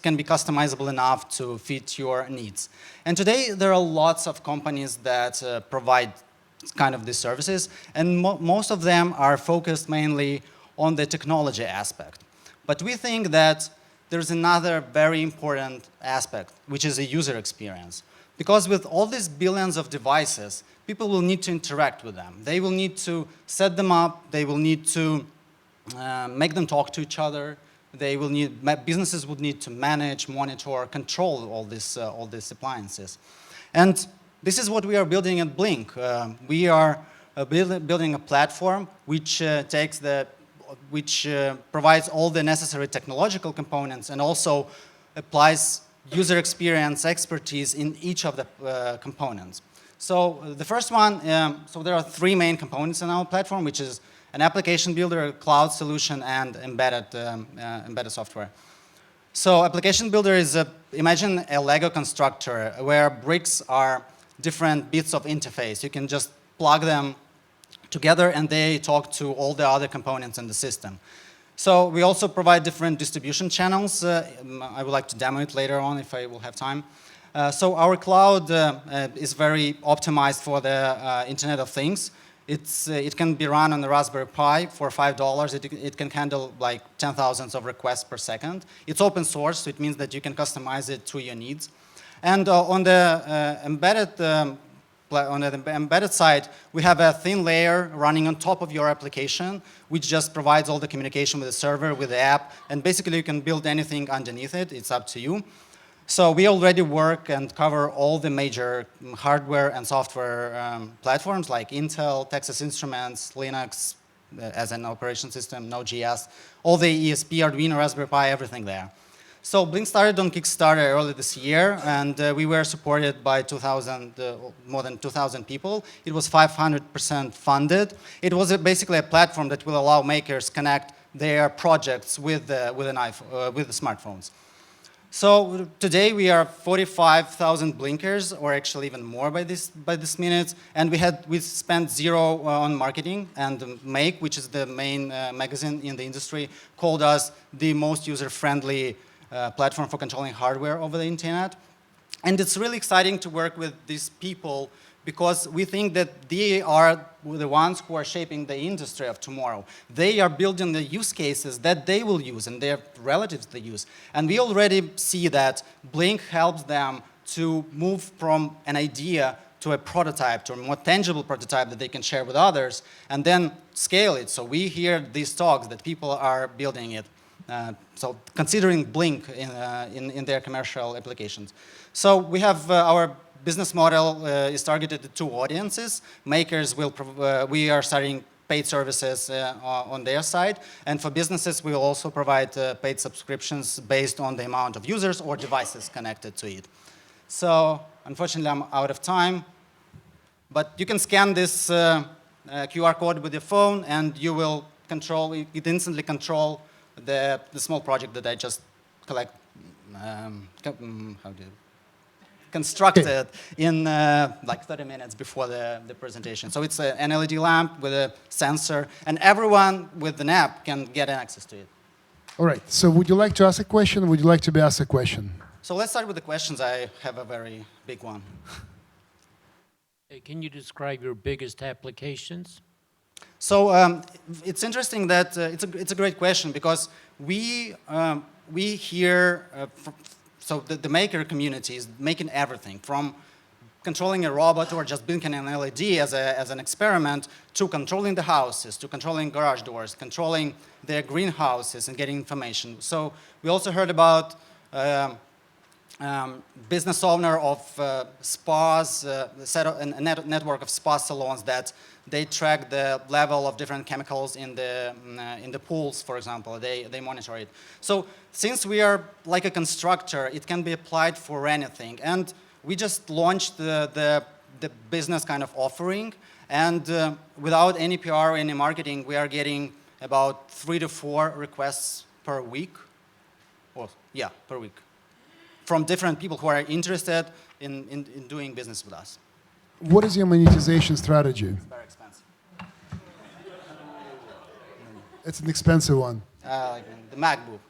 can be customizable enough to fit your needs. And today, there are lots of companies that provide kind of these services, and most of them are focused mainly on the technology aspect. But we think that there's another very important aspect, which is a user experience. Because with all these billions of devices, people will need to interact with them. They will need to set them up. They will need to make them talk to each other. They will need, businesses would need to manage, monitor, control all these appliances. And this is what we are building at Blink. We are building a platform which provides all the necessary technological components and also applies user experience expertise in each of the components. So the first one, so there are three main components in our platform, which is an application builder, a cloud solution, and embedded software. So application builder is, imagine a Lego constructor where bricks are different bits of interface. You can just plug them together and they talk to all the other components in the system. So we also provide different distribution channels. I would like to demo it later on if I will have time. So our cloud is very optimized for the Internet of Things. It can be run on the Raspberry Pi for $5. It can handle like 10,000 of requests per second. It's open source, so it means that you can customize it to your needs. And on the embedded side, we have a thin layer running on top of your application, which just provides all the communication with the server, with the app, and basically you can build anything underneath it. It's up to you. So we already work and cover all the major hardware and software platforms like Intel, Texas Instruments, Linux as an operation system, Node.js, all the ESP, Arduino, Raspberry Pi, everything there. So Blink started on Kickstarter early this year, and we were supported by more than 2,000 people. It was 500% funded. It was basically a platform that will allow makers connect their projects with the smartphones. So today we are 45,000 blinkers, or actually even more by this minute, and we spent zero on marketing, and Make, which is the main magazine in the industry, called us the most user-friendly platform for controlling hardware over the internet. And it's really exciting to work with these people because we think that they are the ones who are shaping the industry of tomorrow. They are building the use cases that they will use and their relatives they use. And we already see that Blink helps them to move from an idea to a prototype, to a more tangible prototype that they can share with others, and then scale it. So we hear these talks that people are building it. So considering Blink in their commercial applications. So we have our business model is targeted to two audiences. Makers we are starting paid services on their side, and for businesses we will also provide paid subscriptions based on the amount of users or devices connected to it. So unfortunately I'm out of time, but you can scan this QR code with your phone and you will instantly control the small project that I just constructed in like 30 minutes before the presentation. So it's an LED lamp with a sensor, and everyone with an app can get access to it. All right, so would you like to ask a question, or would you like to be asked a question? So let's start with the questions. I have a very big one. Can you describe your biggest applications? So it's interesting that it's a great question because we hear so the maker community is making everything from controlling a robot or just blinking an LED as an experiment to controlling the houses, to controlling garage doors, controlling their greenhouses and getting information. So we also heard about business owner of spas, a network of spa salons that they track the level of different chemicals in the pools, for example. They monitor it. So since we are like a constructor, it can be applied for anything. And we just launched the business kind of offering. And without any PR or any marketing, we are getting about 3 to 4 requests per week. Per week. From different people who are interested in doing business with us. What is your monetization strategy? It's very expensive. It's an expensive one. Like the MacBook.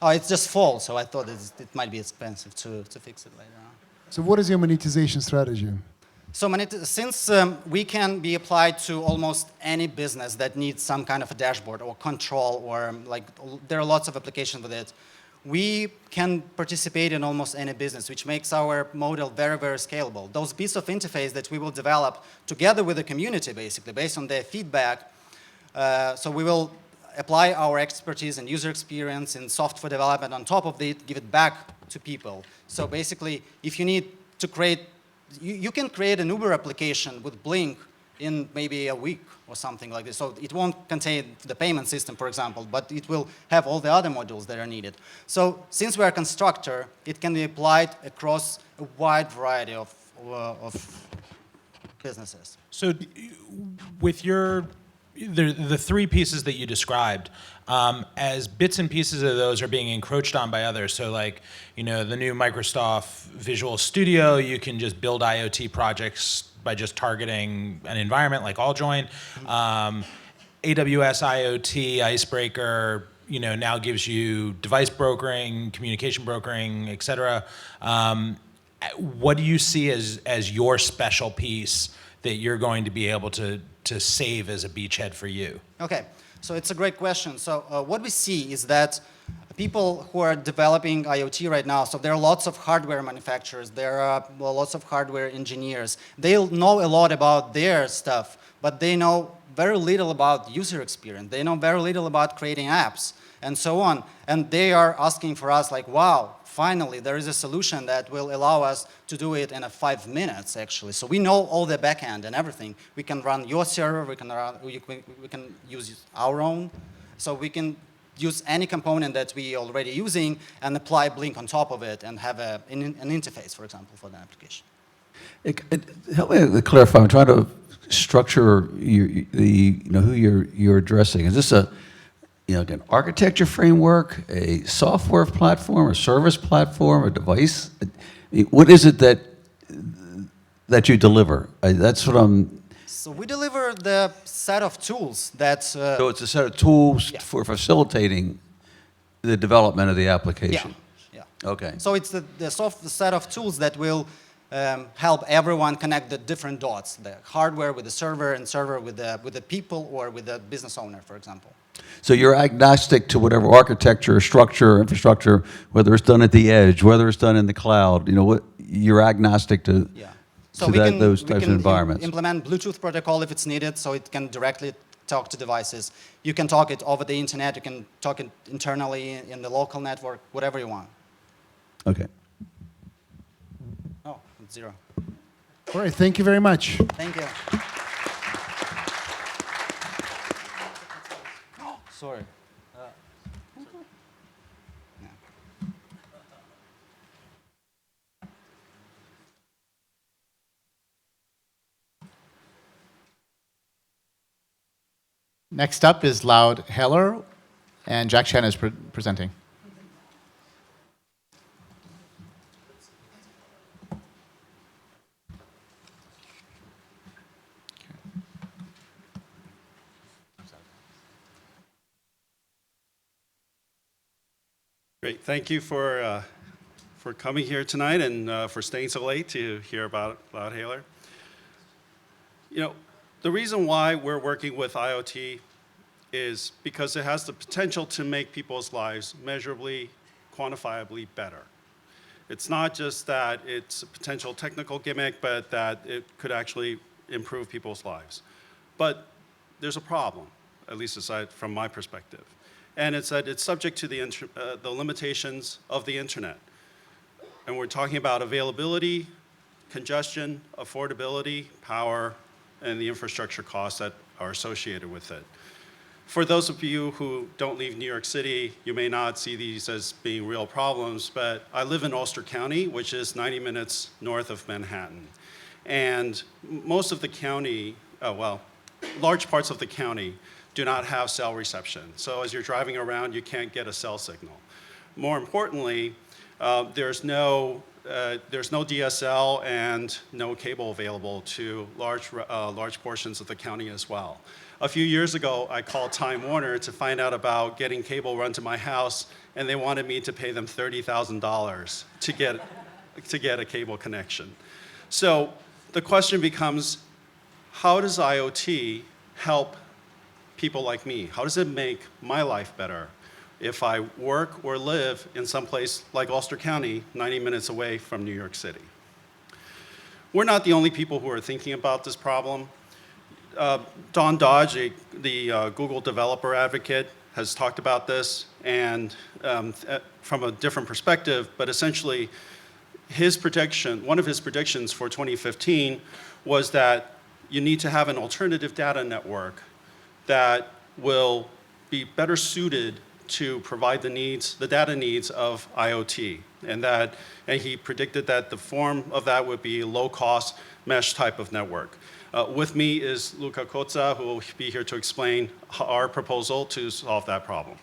Oh, it's just full, so I thought it might be expensive to fix it later on. So what is your monetization strategy? So since we can be applied to almost any business that needs some kind of a dashboard or control, or like there are lots of applications with it, we can participate in almost any business, which makes our model very, very scalable. Those bits of interface that we will develop together with the community, basically, based on their feedback. So we will apply our expertise and user experience in software development on top of it, give it back to people. So basically, if you need to create, you can create an Uber application with Blink in maybe a week or something like this. So it won't contain the payment system, for example, but it will have all the other modules that are needed. So since we're a constructor, it can be applied across a wide variety of businesses. So with the three pieces that you described, as bits and pieces of those are being encroached on by others, so like, the new Microsoft Visual Studio, you can just build IoT projects by just targeting an environment like AllJoin. AWS IoT Icebreaker, now gives you device brokering, communication brokering, et cetera. What do you see as your special piece that you're going to be able to save as a beachhead for you? Okay, so it's a great question. So what we see is that people who are developing IoT right now, so there are lots of hardware manufacturers, there are lots of hardware engineers. They know a lot about their stuff, but they know very little about user experience. They know very little about creating apps and so on. And they are asking for us like, wow, finally, there is a solution that will allow us to do it in 5 minutes, actually. So we know all the backend and everything. We can run your server, we can use our own. So we can use any component that we are already using and apply Blink on top of it and have an interface, for example, for the application. Help me clarify. I'm trying to structure who you're addressing. Is this like an architecture framework, a software platform, a service platform, a device? What is it that you deliver? That's what I'm. So we deliver the set of tools that. So it's a set of tools for facilitating the development of the application. Yeah. Okay. So it's the set of tools that will help everyone connect the different dots: the hardware with the server, and server with the people or with the business owner, for example. So you're agnostic to whatever architecture, structure, infrastructure, whether it's done at the edge, whether it's done in the cloud. You're agnostic to. Yeah. So those types of environments. Implement Bluetooth protocol if it's needed, so it can directly talk to devices. You can talk it over the internet. You can talk it internally in the local network, whatever you want. Okay. Oh, it's 0. All right, thank you very much. Thank you. Sorry. Next up is LoudHeller, and Jack Chen is presenting. Great, thank you for coming here tonight and for staying so late to hear about LoudHeller. The reason why we're working with IoT is because it has the potential to make people's lives measurably, quantifiably better. It's not just that it's a potential technical gimmick, but that it could actually improve people's lives. But there's a problem, at least aside from my perspective. And it's that it's subject to the limitations of the internet. And we're talking about availability, congestion, affordability, power, and the infrastructure costs that are associated with it. For those of you who don't leave New York City, you may not see these as being real problems, but I live in Ulster County, which is 90 minutes north of Manhattan. And most of the county, large parts of the county do not have cell reception. So as you're driving around, you can't get a cell signal. More importantly, there's no DSL and no cable available to large portions of the county as well. A few years ago, I called Time Warner to find out about getting cable run to my house, and they wanted me to pay them $30,000 to get a cable connection. So the question becomes, how does IoT help people like me? How does it make my life better? if I work or live in some place like Ulster County, 90 minutes away from New York City. We're not the only people who are thinking about this problem. Don Dodge, the Google developer advocate, has talked about this, and from a different perspective, but essentially one of his predictions for 2015 was that you need to have an alternative data network that will be better suited to provide the data needs of IoT. And he predicted that the form of that would be a low-cost mesh type of network. With me is Luca Cozza, who will be here to explain our proposal to solve that problem.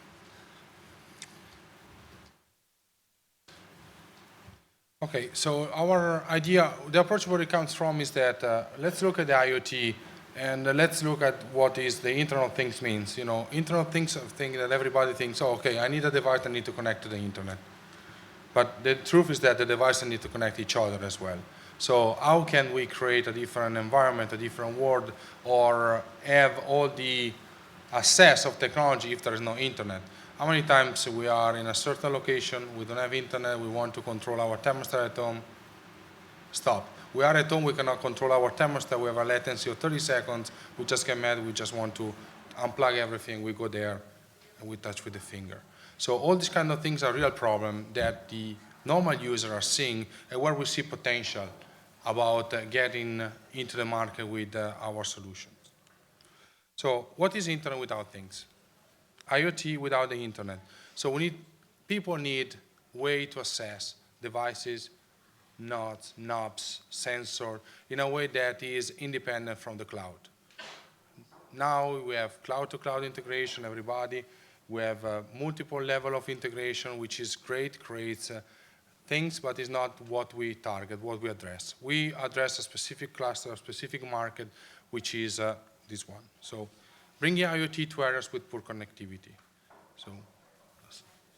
Okay, so our idea, the approach where it comes from is that let's look at the IoT and let's look at what is the Internet of Things means. You know, Internet of Things, thing that everybody thinks, oh, okay, I need a device that needs to connect to the Internet. But the truth is that the devices need to connect each other as well. So how can we create a different environment, a different world, or have all the access of technology if there is no Internet? How many times we are in a certain location, we don't have Internet, we want to control our thermostat at home? Stop. We are at home, we cannot control our thermostat, we have a latency of 30 seconds, we just get mad, we just want to unplug everything, we go there, and we touch with the finger. So all these kind of things are real problems that the normal users are seeing, and where we see potential about getting into the market with our solutions. So what is Internet without things? IoT without the Internet. So people need way to access devices, nodes, knobs, sensor, in a way that is independent from the cloud. Now we have cloud-to-cloud integration, everybody. We have multiple level of integration, which is great, creates things, but is not what we target, what we address. We address a specific cluster, a specific market, which is this one. So bringing IoT to areas with poor connectivity. So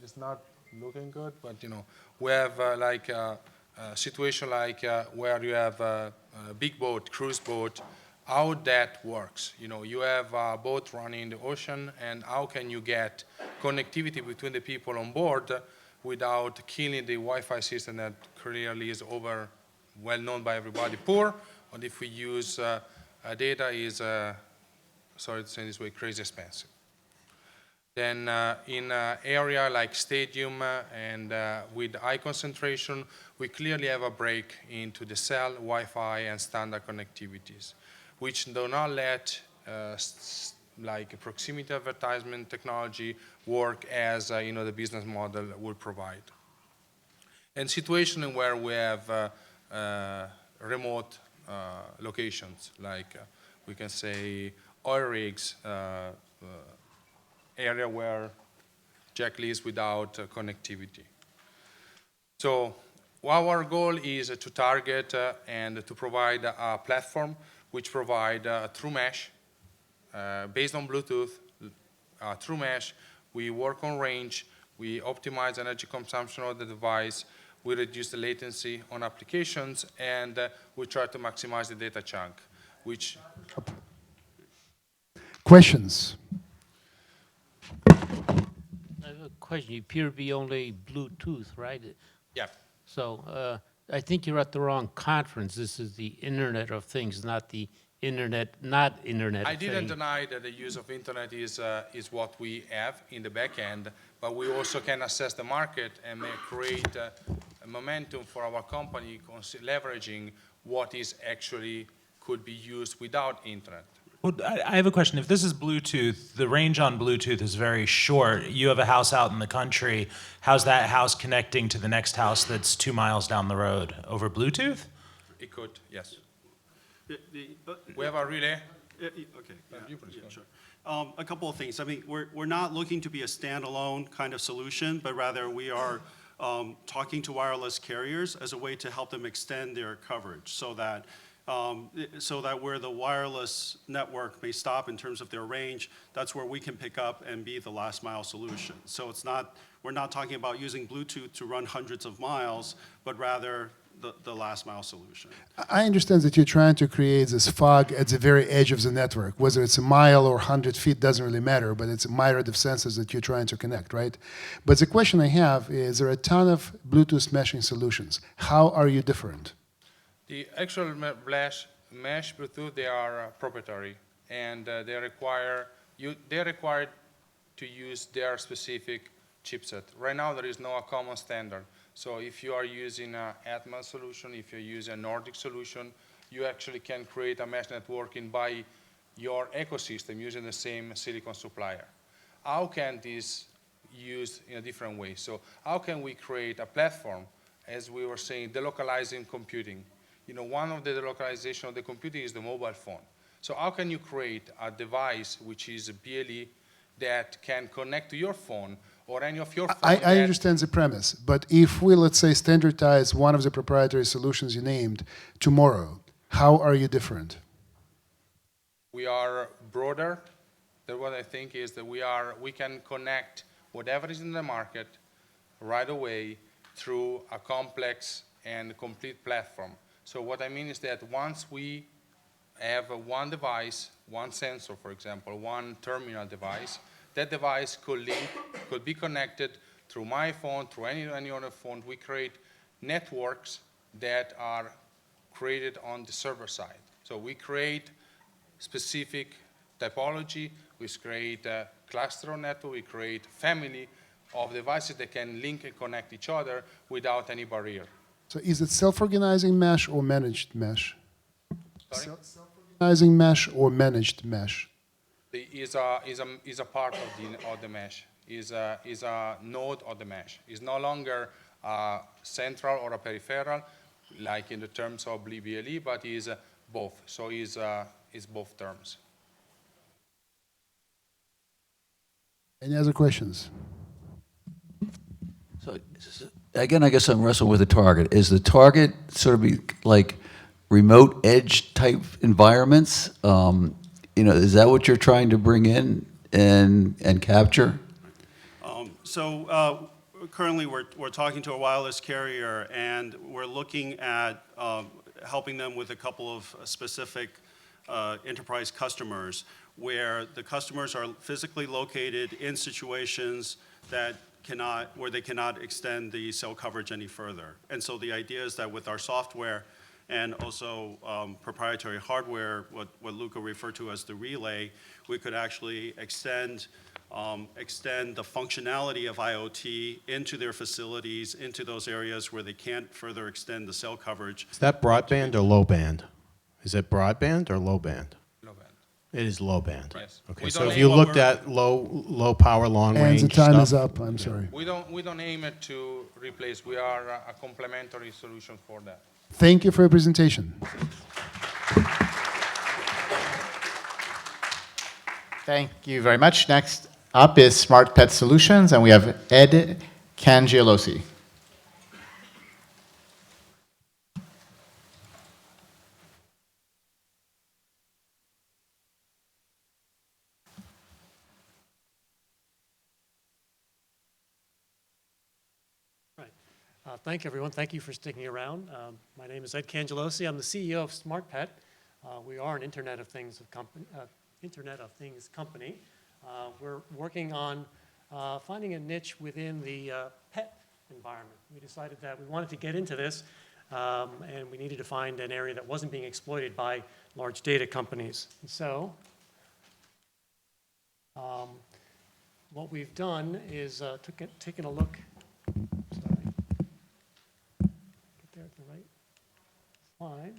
it's not looking good, but you know, we have like a situation like where you have a big boat, cruise boat, how that works. You know, you have a boat running in the ocean, and how can you get connectivity between the people on board without killing the Wi-Fi system that clearly is well known by everybody poor, and if we use data is, sorry to say this way, crazy expensive. Then in an area like stadium and with high concentration, we clearly have a break into the cell, Wi-Fi, and standard connectivities, which do not let like proximity advertisement technology work as the business model would provide. And situation where we have remote locations, like we can say oil rigs, area where jack leaves without connectivity. So our goal is to target and to provide a platform which provide true mesh based on Bluetooth, true mesh. We work on range, we optimize energy consumption of the device, we reduce the latency on applications, and we try to maximize the data chunk, which... Questions? I have a question. You appear to be only Bluetooth, right? Yeah. So I think you're at the wrong conference. This is the Internet of Things, not the Internet of Things. I didn't deny that the use of Internet is what we have in the back end, but we also can assess the market and create a momentum for our company leveraging what is actually could be used without Internet. Well, I have a question. If this is Bluetooth, the range on Bluetooth is very short. You have a house out in the country. How's that house connecting to the next house that's 2 miles down the road? Over Bluetooth? It could, yes. We have a relay. Okay, yeah, sure. A couple of things. I mean, we're not looking to be a standalone kind of solution, but rather we are talking to wireless carriers as a way to help them extend their coverage so that where the wireless network may stop in terms of their range, that's where we can pick up and be the last mile solution. So we're not talking about using Bluetooth to run hundreds of miles, but rather the last mile solution. I understand that you're trying to create this fog at the very edge of the network. Whether it's a mile or 100 feet doesn't really matter, but it's a myriad of sensors that you're trying to connect, right? But the question I have is, there are a ton of Bluetooth meshing solutions. How are you different? The actual mesh Bluetooth, they are proprietary, and they're required to use their specific chipset. Right now, there is no common standard. So if you are using an Atmel solution, if you're using a Nordic solution, you actually can create a mesh networking by your ecosystem using the same silicon supplier. How can this used in a different way? So how can we create a platform, as we were saying, delocalizing computing? You know, one of the delocalization of the computing is the mobile phone. So how can you create a device which is a BLE that can connect to your phone or any of your phones? I understand the premise, but if we, let's say, standardize one of the proprietary solutions you named tomorrow, how are you different? We are broader. That what I think is that we can connect whatever is in the market right away through a complex and complete platform. So what I mean is that once we have one device, one sensor, for example, one terminal device, that device could be connected through my phone, through any other phone. We create networks that are created on the server side. So we create specific topology, we create a cluster network, we create family of devices that can link and connect each other without any barrier. So is it self-organizing mesh or managed mesh? Sorry? Self-organizing mesh or managed mesh? Is a part of the mesh. Is a node of the mesh. Is no longer a central or a peripheral, like in the terms of BLE, but is both. So is both terms. Any other questions? So again, I guess I'm wrestling with the target. Is the target sort of like remote edge type environments? You know, is that what you're trying to bring in and capture? Currently we're talking to a wireless carrier, and we're looking at helping them with a couple of specific enterprise customers, where the customers are physically located in situations where they cannot extend the cell coverage any further. And so the idea is that with our software and also proprietary hardware, what Luca referred to as the relay, we could actually extend the functionality of IoT into their facilities, into those areas where they can't further extend the cell coverage. Is that broadband or low band? Is it broadband or low band? Low band. It is low band. Yes. Okay, so if you looked at low power, long range And the time stuff, is up, I'm sorry. We don't aim it to replace. We are a complementary solution for that. Thank you for your presentation. Thank you very much. Next up is Smart Pet Solutions, and we have Ed Cangialosi. Thank you, everyone. Thank you for sticking around. My name is Ed Cangialosi. I'm the CEO of SmartPet. We are an Internet of Things company. We're working on finding a niche within the pet environment. We decided that we wanted to get into this, and we needed to find an area that wasn't being exploited by large data companies. And so what we've done is taken a look. Slide.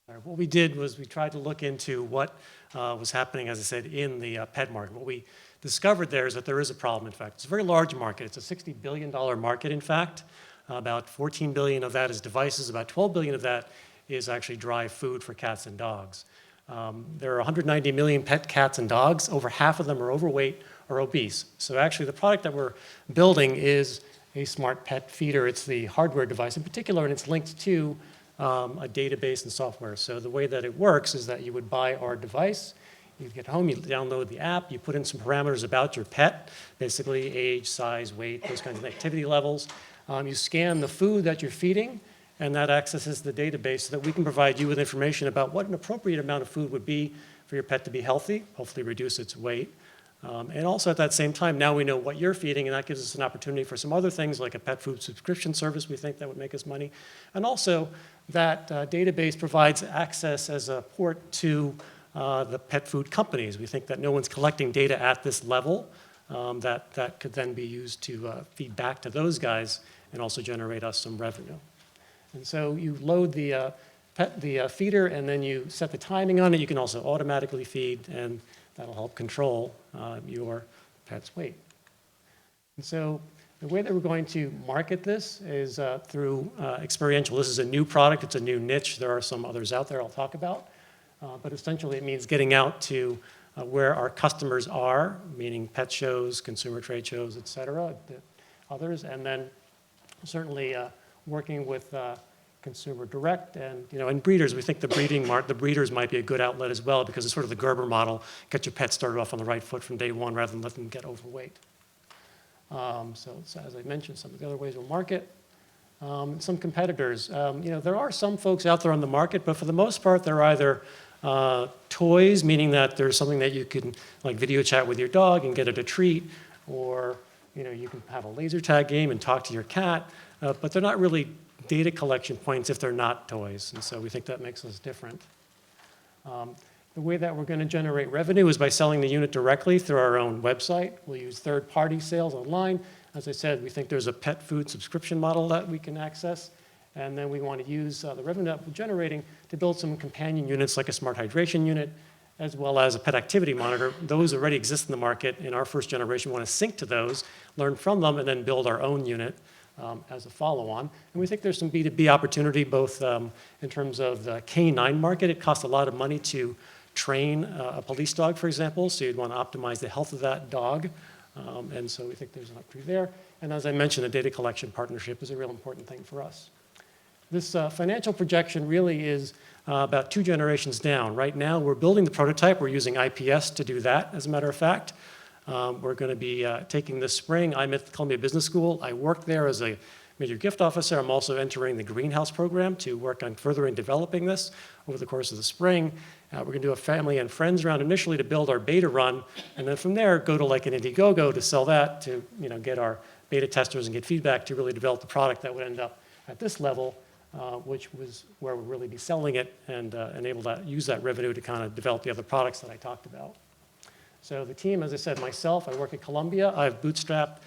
All right, what we did was we tried to look into what was happening, as I said, in the pet market. What we discovered there is that there is a problem, in fact. It's a very large market. It's a $60 billion market, in fact. About 14 billion of that is devices. About 12 billion of that is actually dry food for cats and dogs. There are 190 million pet cats and dogs. Over half of them are overweight or obese. So actually, the product that we're building is a smart pet feeder. It's the hardware device in particular, and it's linked to a database and software. So the way that it works is that you would buy our device, you get home, you download the app, you put in some parameters about your pet, basically age, size, weight, those kinds of activity levels. You scan the food that you're feeding, and that accesses the database so that we can provide you with information about what an appropriate amount of food would be for your pet to be healthy, hopefully reduce its weight. And also at that same time, now we know what you're feeding, and that gives us an opportunity for some other things like a pet food subscription service we think that would make us money. And also that database provides access as a port to the pet food companies. We think that no one's collecting data at this level that could then be used to feed back to those guys and also generate us some revenue. And so you load the feeder, and then you set the timing on it. You can also automatically feed, and that'll help control your pet's weight. And so the way that we're going to market this is through experiential. This is a new product. It's a new niche. There are some others out there I'll talk about. But essentially, it means getting out to where our customers are, meaning pet shows, consumer trade shows, et cetera, others, and then certainly working with consumer direct and breeders. We think the breeders might be a good outlet as well, because it's sort of the Gerber model: get your pet started off on the right foot from day one rather than let them get overweight. So as I mentioned, some of the other ways we'll market. Some competitors. There are some folks out there on the market, but for the most part, they're either toys, meaning that there's something that you can like video chat with your dog and get it a treat, or you can have a laser tag game and talk to your cat, but they're not really data collection points if they're not toys, and so we think that makes us different. The way that we're going to generate revenue is by selling the unit directly through our own website. We'll use third-party sales online. As I said, we think there's a pet food subscription model that we can access, and then we want to use the revenue that we're generating to build some companion units like a smart hydration unit, as well as a pet activity monitor. Those already exist in the market. In our first generation, we want to sync to those, learn from them, and then build our own unit as a follow-on. And we think there's some B2B opportunity, both in terms of the canine market. It costs a lot of money to train a police dog, for example, so you'd want to optimize the health of that dog. And so we think there's an opportunity there. And as I mentioned, a data collection partnership is a real important thing for us. This financial projection really is about 2 generations down. Right now, we're building the prototype. We're using IPS to do that, as a matter of fact. We're going to be taking this spring. I'm at Columbia Business School. I work there as a major gift officer. I'm also entering the greenhouse program to work on furthering developing this over the course of the spring. We're going to do a family and friends round initially to build our beta run, and then from there go to like an Indiegogo to sell that, to get our beta testers and get feedback to really develop the product that would end up at this level, which was where we'll really be selling it and able to use that revenue to kind of develop the other products that I talked about. So the team, as I said, myself, I work at Columbia. I've bootstrapped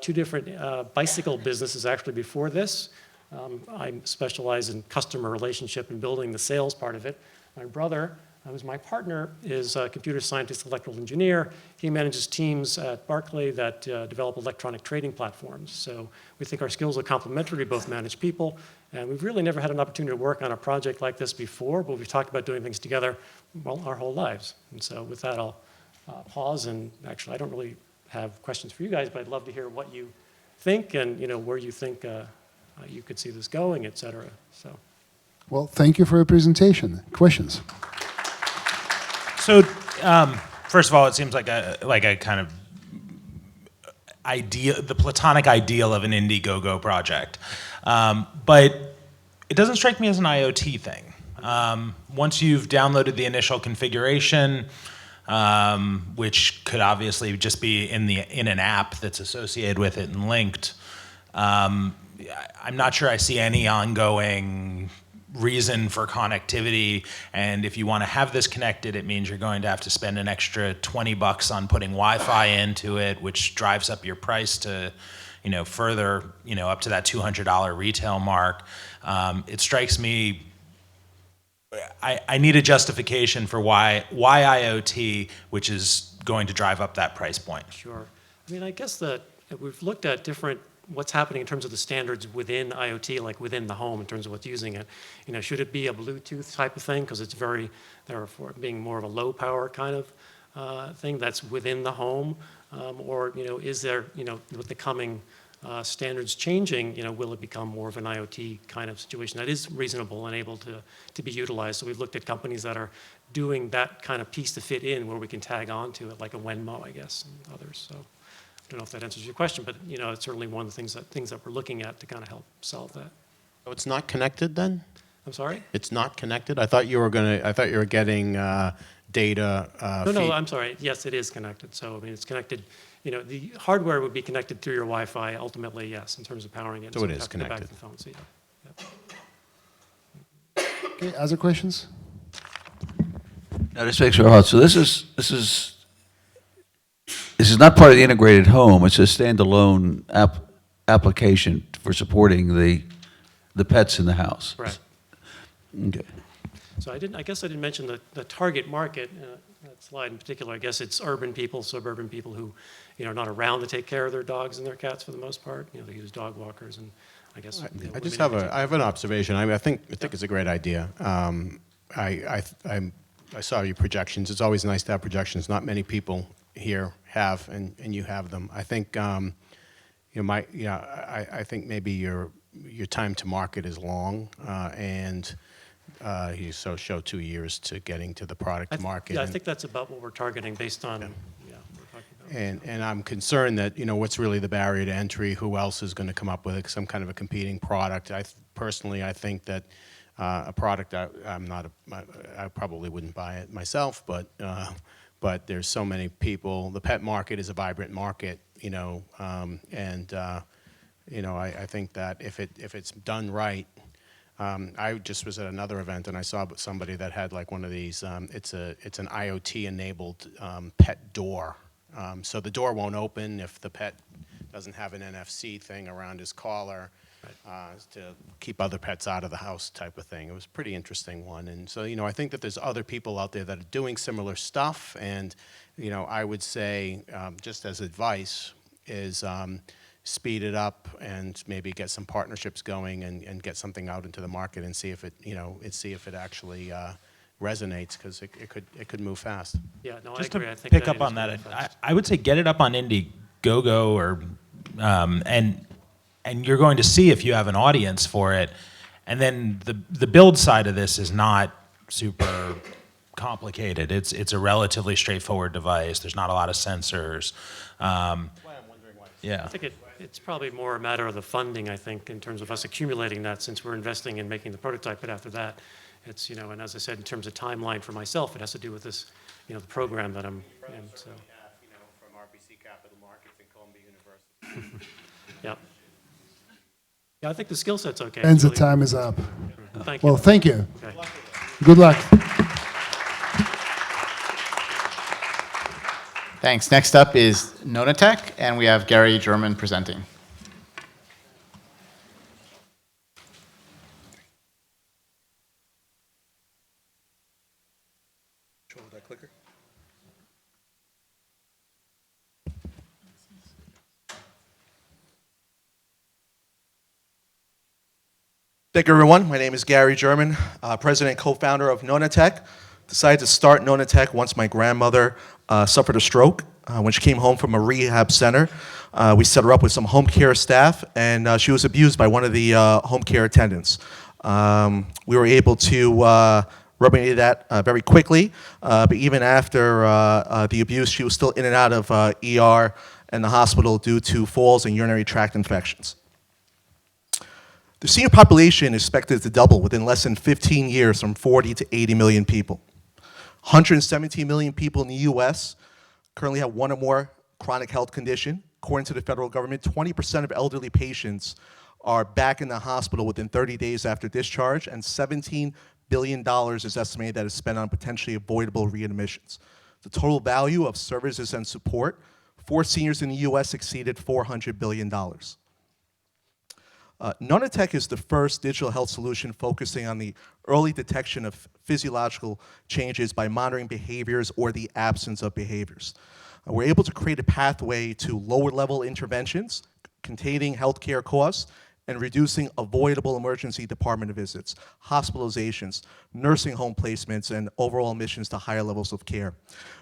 2 different bicycle businesses actually before this. I specialize in customer relationship and building the sales part of it. My brother, who's my partner, is a computer scientist, electrical engineer. He manages teams at Barclay that develop electronic trading platforms. So we think our skills are complementary. We both manage people. And we've really never had an opportunity to work on a project like this before, but we've talked about doing things together our whole lives. And so with that, I'll pause. And actually, I don't really have questions for you guys, but I'd love to hear what you think and where you think you could see this going, et cetera. So. Well, thank you for your presentation. Questions? So, first of all, it seems like a kind of the platonic ideal of an Indiegogo project, but it doesn't strike me as an IoT thing. Once you've downloaded the initial configuration, which could obviously just be in an app that's associated with it and linked, I'm not sure I see any ongoing reason for connectivity, and if you want to have this connected, it means you're going to have to spend an extra $20 on putting Wi-Fi into it, which drives up your price to, further, up to that $200 retail mark. It strikes me, I need a justification for why IoT, which is going to drive up that price point. Sure. I mean, I guess that we've looked at what's happening in terms of the standards within IoT, like within the home in terms of what's using it. Should it be a Bluetooth type of thing because it's therefore being more of a low power kind of thing that's within the home, or is there with the coming standards changing, will it become more of an IoT kind of situation that is reasonable and able to be utilized? So we've looked at companies that are doing that kind of piece to fit in where we can tag on to it, like a Wenmo, I guess, and others. So don't know if that answers your question, but you know, it's certainly one of the things that we're looking at to kind of help solve that. So it's not connected then? I'm sorry? It's not connected? I thought you were getting data. No, I'm sorry. Yes, it is connected. So, I mean, it's connected. You know, the hardware would be connected through your Wi-Fi ultimately, yes, in terms of powering it. So it you is have to go back connected. to the phone, so yeah. Okay, other questions? Now, this makes it hard. So this is not part of the integrated home. It's a standalone application for supporting the pets in the house. Right. Okay. So I guess I didn't mention the target market, that slide in particular. I guess it's urban people, suburban people who, you know, are not around to take care of their dogs and their cats for the most part. You know, they use dog walkers, and I guess. I just have an observation. I think it's a great idea. I saw your projections. It's always nice to have projections. Not many people here have, and you have them. I think I think maybe your time to market is long, and you show 2 years to getting to the product market. Yeah, I think that's about what we're targeting based on. Yeah, we're talking about. And I'm concerned that, you know, what's really the barrier to entry? Who else is going to come up with some kind of a competing product? Personally, I think that a product I probably wouldn't buy it myself, but there's so many people. The pet market is a vibrant market, you know, and you know, I think that if it's done right. I just was at another event and I saw somebody that had like one of these. It's an IoT-enabled pet door. So the door won't open if the pet doesn't have an NFC thing around his collar to keep other pets out of the house, type of thing. It was a pretty interesting one. And so, you know, I think that there's other people out there that are doing similar stuff. And, you know, I would say, just as advice, is speed it up and maybe get some partnerships going and get something out into the market and see if it, you know, actually resonates, because it could move fast. Yeah, no, Just I agree. to I think pick that up on is that, moving fast. I would say get it up on Indiegogo or and you're going to see if you have an audience for it. And then the build side of this is not super complicated. It's a relatively straightforward device. There's not a lot of sensors. Yeah. I think it's probably more a matter of the funding, I think, in terms of us accumulating that, since we're investing in making the prototype. But after that, it's, you know, and as I said, in terms of timeline for myself, it has to do with this, you know, the program that I'm in. So. From RBC Capital Markets and Columbia University. Yeah. Yeah, I think the skill set's okay. And the really, time is up. Thank you. Well, thank you. Okay. Good luck. Thanks. Next up is NonaTech, and we have Gary German presenting. Control that clicker. Thank you, everyone. My name is Gary German, president and co-founder of NonaTech. Decided to start NonaTech once my grandmother suffered a stroke. When she came home from a rehab center, we set her up with some home care staff, and she was abused by one of the home care attendants. We were able to remedy that very quickly, but even after the abuse, she was still in and out of ER and the hospital due to falls and urinary tract infections. The senior population is expected to double within less than 15 years, from 40 to 80 million people. 117 million people in the US currently have one or more chronic health condition. According to the federal government, 20% of elderly patients are back in the hospital within 30 days after discharge, and $17 billion is estimated that is spent on potentially avoidable readmissions. The total value of services and support for seniors in the US exceeded $400 billion. NonaTech is the first digital health solution focusing on the early detection of physiological changes by monitoring behaviors or the absence of behaviors. We're able to create a pathway to lower level interventions, containing healthcare costs, and reducing avoidable emergency department visits, hospitalizations, nursing home placements, and overall admissions to higher levels of care.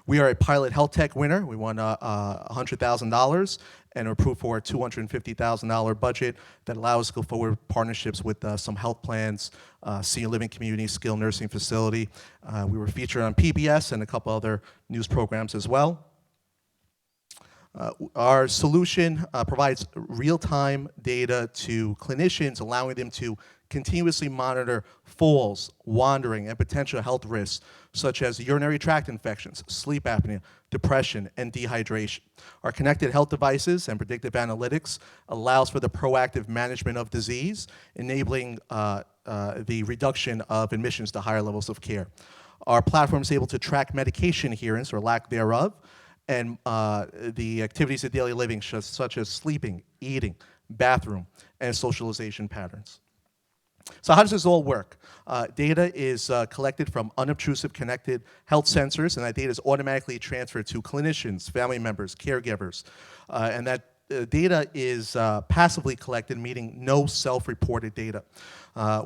We are a pilot health tech winner. We won $100,000 and are approved for a $250,000 budget that allows us to go forward with partnerships with some health plans, senior living community, skilled nursing facility. We were featured on PBS and a couple other news programs as well. Our solution provides real-time data to clinicians, allowing them to continuously monitor falls, wandering, and potential health risks, such as urinary tract infections, sleep apnea, depression, and dehydration. Our connected health devices and predictive analytics allows for the proactive management of disease, enabling the reduction of admissions to higher levels of care. Our platform is able to track medication adherence or lack thereof, and the activities of daily living, such as sleeping, eating, bathroom, and socialization patterns. So how does this all work? Data is collected from unobtrusive connected health sensors, and that data is automatically transferred to clinicians, family members, caregivers, and that data is passively collected, meaning no self-reported data.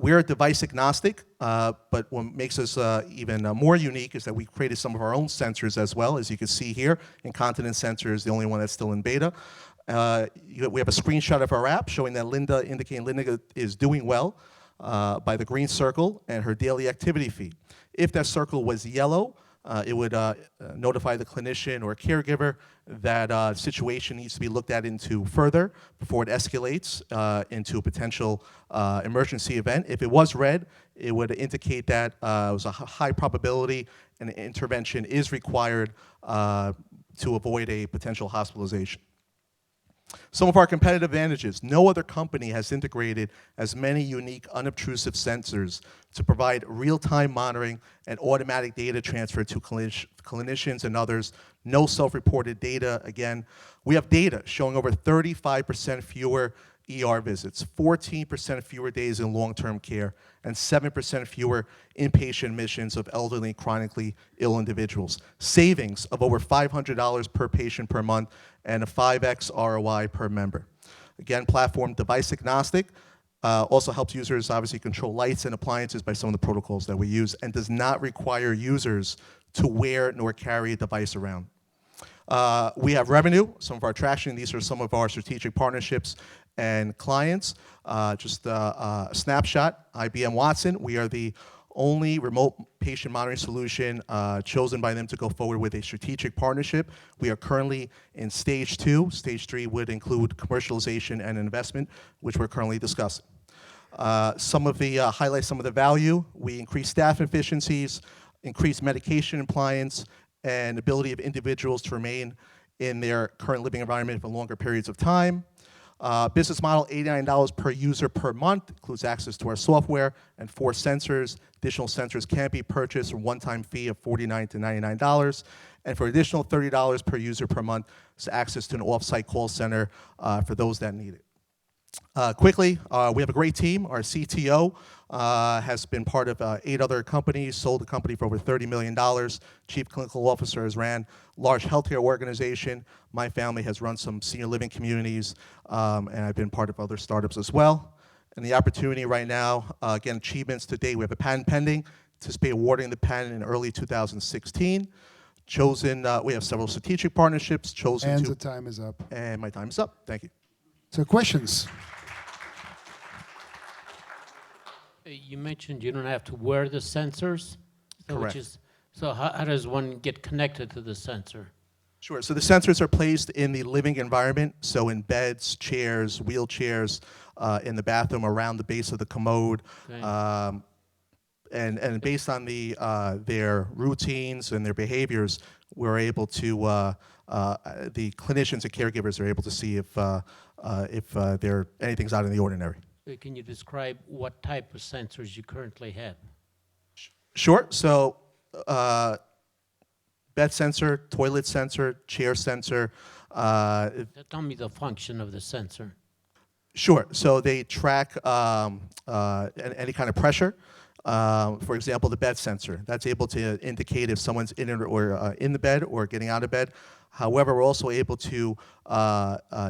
We're device agnostic, but what makes us even more unique is that we created some of our own sensors as well. As you can see here, incontinence sensor is the only one that's still in beta. We have a screenshot of our app showing that Linda, indicating Linda is doing well by the green circle and her daily activity feed. If that circle was yellow, it would notify the clinician or caregiver that situation needs to be looked at into further before it escalates into a potential emergency event. If it was red, it would indicate that it was a high probability and an intervention is required to avoid a potential hospitalization. Some of our competitive advantages: no other company has integrated as many unique unobtrusive sensors to provide real-time monitoring and automatic data transfer to clinicians and others. No self-reported data. Again, we have data showing over 35% fewer ER visits, 14% fewer days in long-term care, and 7% fewer inpatient admissions of elderly and chronically ill individuals. Savings of over $500 per patient per month, and a 5x ROI per member. Again, platform device agnostic, also helps users obviously control lights and appliances by some of the protocols that we use, and does not require users to wear nor carry a device around. We have revenue, some of our traction. These are some of our strategic partnerships and clients. Just a snapshot, IBM Watson. We are the only remote patient monitoring solution chosen by them to go forward with a strategic partnership. We are currently in stage 2. Stage 3 would include commercialization and investment, which we're currently discussing. Some of the highlights, some of the value: we increase staff efficiencies, increase medication compliance, and ability of individuals to remain in their current living environment for longer periods of time. Business model, $89 per user per month, includes access to our software and 4 sensors. Additional sensors can be purchased for a one-time fee of $49 to $99. And for additional $30 per user per month, it's access to an off-site call center for those that need it. Quickly, we have a great team. Our CTO has been part of 8 other companies, sold the company for over $30 million. Chief Clinical Officer has ran large healthcare organization. My family has run some senior living communities, and I've been part of other startups as well. And the opportunity right now, again, achievements to date: we have a patent pending, anticipate awarding the patent in early 2016. Chosen, we have several strategic partnerships chosen. And the time is up. And my time is up. Thank you. So questions? You mentioned you don't have to wear the sensors. So Correct. So how does one get connected to the sensor? Sure. So the sensors are placed in the living environment, so in beds, chairs, wheelchairs, in the bathroom, around the base of the commode. Okay. And based on their routines and their behaviors, we're able to, the clinicians and caregivers are able to see if anything's out of the ordinary. Can you describe what type of sensors you currently have? Sure. So bed sensor, toilet sensor, chair sensor. Tell me the function of the sensor. Sure. So they track any kind of pressure. For example, the bed sensor. That's able to indicate if someone's in or in the bed or getting out of bed. However, we're also able to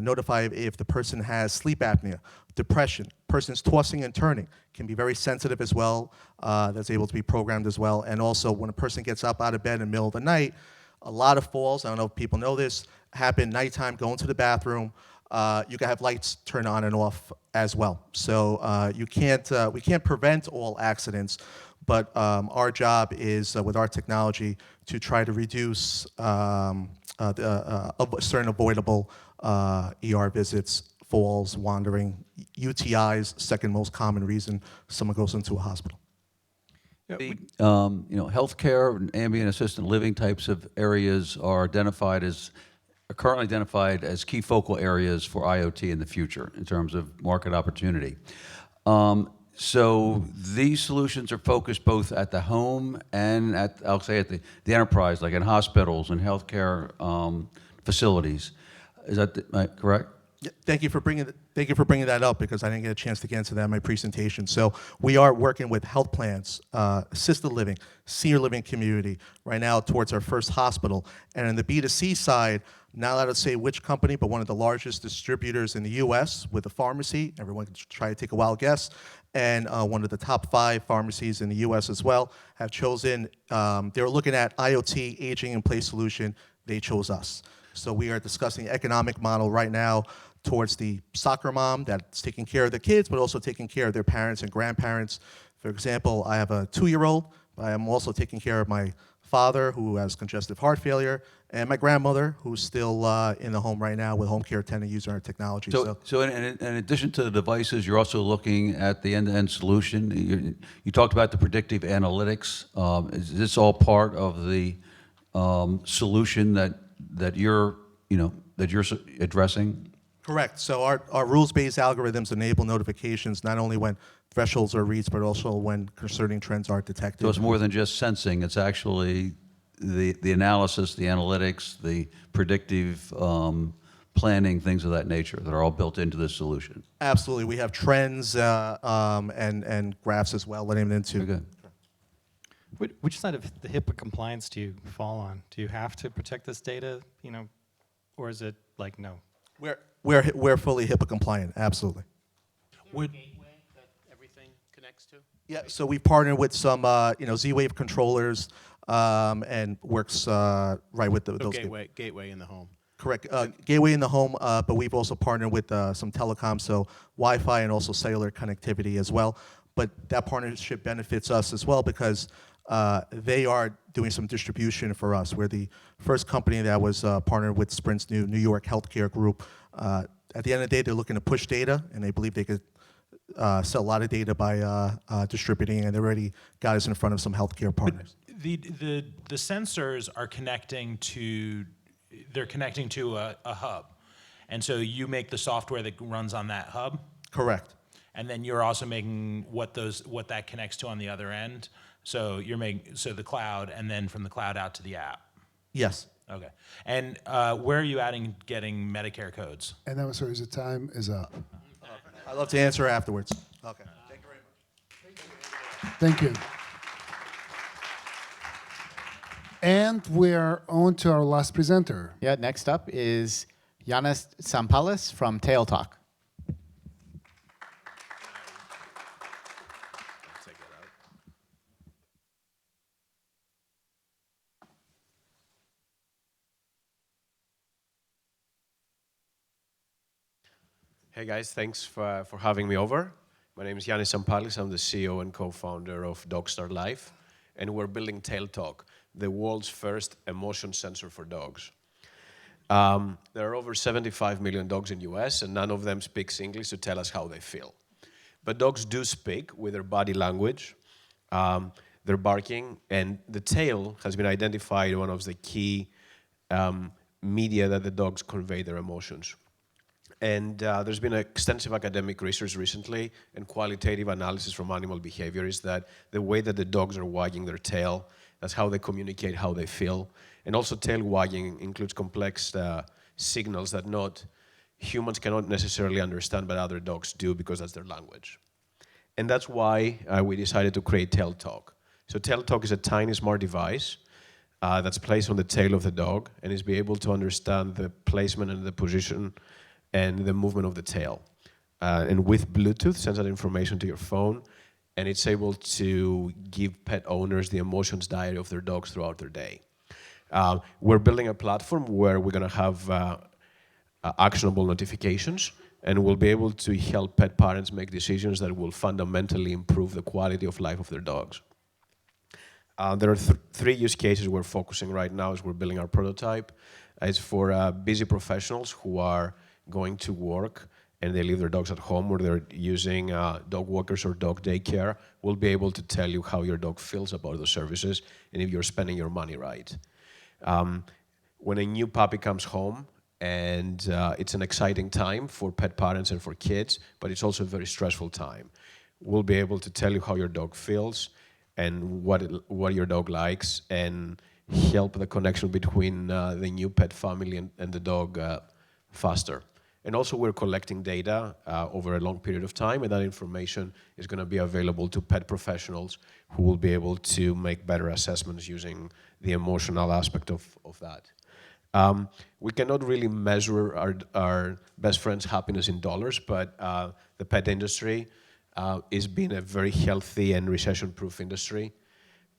notify if the person has sleep apnea, depression, person's tossing and turning, can be very sensitive as well. That's able to be programmed as well. And also, when a person gets up out of bed in the middle of the night, a lot of falls, I don't know if people know this, happen nighttime, going to the bathroom. You can have lights turn on and off as well. So we can't prevent all accidents, but our job is, with our technology, to try to reduce certain avoidable ER visits, falls, wandering, UTIs, second most common reason someone goes into a hospital. You know, healthcare and ambient assisted living types of areas are currently identified as key focal areas for IoT in the future in terms of market opportunity. So these solutions are focused both at the home and I'll say at the enterprise, like in hospitals and healthcare facilities. Is that correct? Yeah, thank you for bringing that up, because I didn't get a chance to get into that in my presentation. So we are working with health plans, assisted living, senior living community right now towards our first hospital. And on the B2C side, not allowed to say which company, but one of the largest distributors in the US with a pharmacy. Everyone can try to take a wild guess. And one of the top 5 pharmacies in the US as well have chosen, they were looking at IoT aging in place solution. They chose us. So we are discussing economic model right now towards the soccer mom that's taking care of the kids, but also taking care of their parents and grandparents. For example, I have a 2-year-old, but I am also taking care of my father who has congestive heart failure, and my grandmother who's still in the home right now with home care attendant using our technology. So in addition to the devices, you're also looking at the end-to-end solution. You talked about the predictive analytics. Is this all part of the solution that you're addressing? Correct. So our rules-based algorithms enable notifications not only when thresholds are reached, but also when concerning trends are detected. So it's more than just sensing. It's actually the analysis, the analytics, the predictive planning, things of that nature that are all built into this solution. Absolutely. We have trends and graphs as well letting them into. Okay. Which side of the HIPAA compliance do you fall on? Do you have to protect this data, or is it like no? We're fully HIPAA compliant, absolutely. Gateway that everything connects to? Yeah, so we've partnered with some Z-Wave controllers and works right with those. Gateway in the home. Correct. Gateway in the home, but we've also partnered with some telecom, so Wi-Fi and also cellular connectivity as well. But that partnership benefits us as well because they are doing some distribution for us. We're the first company that was partnered with Sprint's New York healthcare group. At the end of the day, they're looking to push data, and they believe they could sell a lot of data by distributing, and they already got us in front of some healthcare partners. The sensors are connecting to a hub, and so you make the software that runs on that hub. Correct. And then you're also making what that connects to on the other end. So you're making the cloud, and then from the cloud out to the app. Yes. Okay. And where are you getting Medicare codes? And I'm sorry, the time is up. I'd love to answer afterwards. Okay. Thank you very much. Thank you. And we're on to our last presenter. Yeah, next up is Yanis Sampalis from TailTalk. Hey guys, thanks for having me over. My name is Yanis Sampalis. I'm the CEO and co-founder of Dogstar Life, and we're building TailTalk, the world's first emotion sensor for dogs. There are over 75 million dogs in the US, and none of them speaks English to tell us how they feel. But dogs do speak with their body language, their barking, and the tail has been identified as one of the key media that the dogs convey their emotions. And there's been extensive academic research recently and qualitative analysis from animal behavior is that the way that the dogs are wagging their tail, that's how they communicate how they feel. And also tail wagging includes complex signals that humans cannot necessarily understand, but other dogs do because that's their language. And that's why we decided to create TailTalk. So TailTalk is a tiny smart device that's placed on the tail of the dog and is be able to understand the placement and the position and the movement of the tail. And with Bluetooth, sends that information to your phone, and it's able to give pet owners the emotions diary of their dogs throughout their day. We're building a platform where we're gonna have actionable notifications, and we'll be able to help pet parents make decisions that will fundamentally improve the quality of life of their dogs. There are three use cases we're focusing right now as we're building our prototype. It's for busy professionals who are going to work and they leave their dogs at home, or they're using dog walkers or dog daycare. We'll be able to tell you how your dog feels about those services and if you're spending your money right. When a new puppy comes home, and it's an exciting time for pet parents and for kids, but it's also a very stressful time. We'll be able to tell you how your dog feels and what your dog likes, and help the connection between the new pet family and the dog faster. And also we're collecting data over a long period of time, and that information is going to be available to pet professionals who will be able to make better assessments using the emotional aspect of that. We cannot really measure our best friend's happiness in dollars, but the pet industry is being a very healthy and recession-proof industry.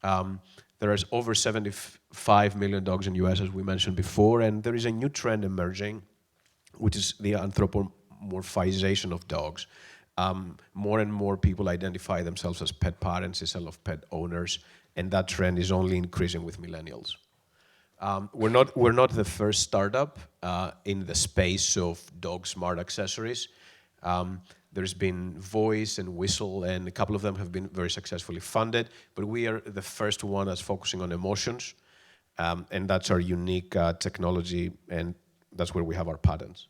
There is over 75 million dogs in the US, as we mentioned before, and there is a new trend emerging, which is the anthropomorphization of dogs. More and more people identify themselves as pet parents instead of pet owners, and that trend is only increasing with millennials. We're not the first startup in the space of dog smart accessories. There's been Voice and Whistle, and a couple of them have been very successfully funded, but we are the first one that's focusing on emotions, and that's our unique technology, and that's where we have our patents.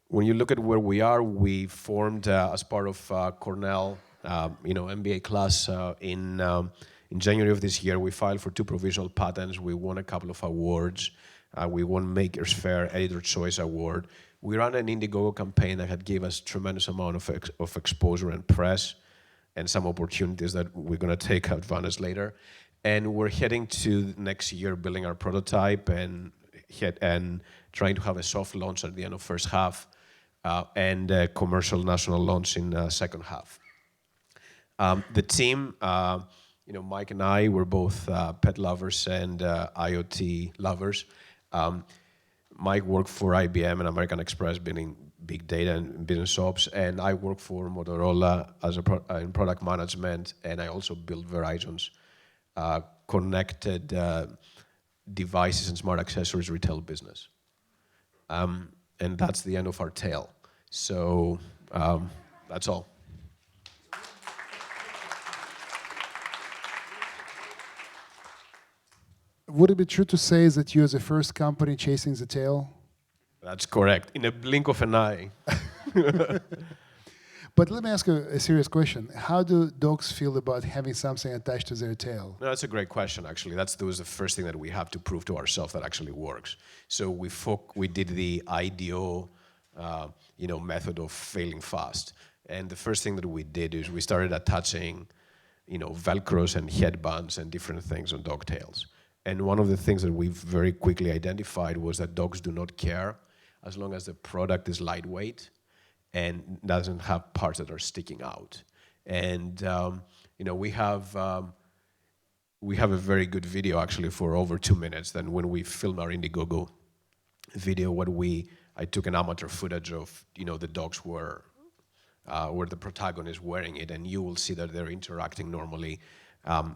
When you look at where we are, we formed as part of Cornell, MBA class in January of this year. We filed for 2 provisional patents. We won a couple of awards. We won Maker's Fair Editor Choice Award. We ran an Indiegogo campaign that had given us tremendous amount of exposure and press, and some opportunities that we're going to take advantage later. And we're heading to next year building our prototype and trying to have a soft launch at the end of first half and a commercial national launch in second half. The team, Mike and I, we're both pet lovers and IoT lovers. Mike worked for IBM and American Express, building big data and business ops, and I work for Motorola as in product management, and I also build Verizon's connected devices and smart accessories retail business. And that's the end of our tale. So that's all. Would it be true to say that you're the first company chasing the tail? That's correct. In a blink of an eye. But let me ask you a serious question. How do dogs feel about having something attached to their tail? No, that's a great question, actually. That was the first thing that we have to prove to ourselves that actually works. So we did the IDO method of failing fast. And the first thing that we did is we started attaching Velcros and headbands and different things on dog tails. And one of the things that we very quickly identified was that dogs do not care as long as the product is lightweight and doesn't have parts that are sticking out. And we have a very good video actually for over 2 minutes. Then when we filmed our Indiegogo video, I took an amateur footage of the dogs where the protagonist wearing it, and you will see that they're interacting normally.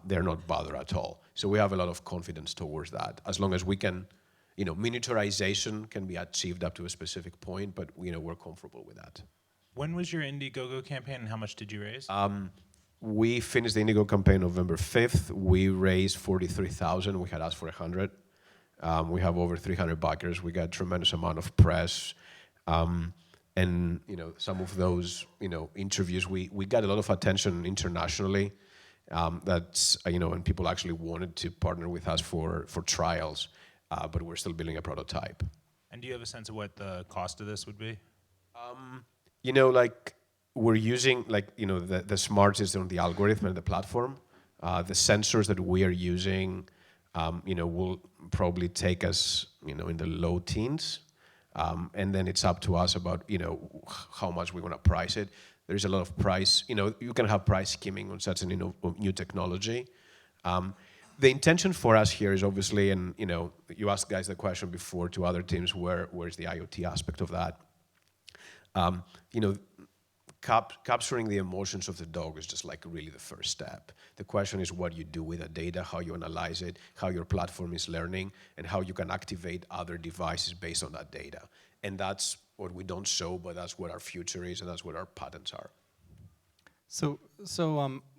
They're not bothered at all. So we have a lot of confidence towards that. As long as we can, miniaturization can be achieved up to a specific point, but we're comfortable with that. When was your Indiegogo campaign and how much did you raise? We finished the Indiegogo campaign November 5th. We raised 43,000. We had asked for 100. We have over 300 backers. We got a tremendous amount of press. And some of those interviews, we got a lot of attention internationally. And people actually wanted to partner with us for trials, but we're still building a prototype. And do you have a sense of what the cost of this would be? We're using the smart system, the algorithm and the platform. The sensors that we are using, will probably take us, in the low teens. And then it's up to us about, how much we want to price it. There's a lot of price, you can have price skimming on such a new technology. The intention for us here is obviously, and you asked guys the question before to other teams, where's the IoT aspect of that? capturing the emotions of the dog is just like really the first step. The question is what you do with the data, how you analyze it, how your platform is learning, and how you can activate other devices based on that data. And that's what we don't show, but that's what our future is, and that's what our patents are.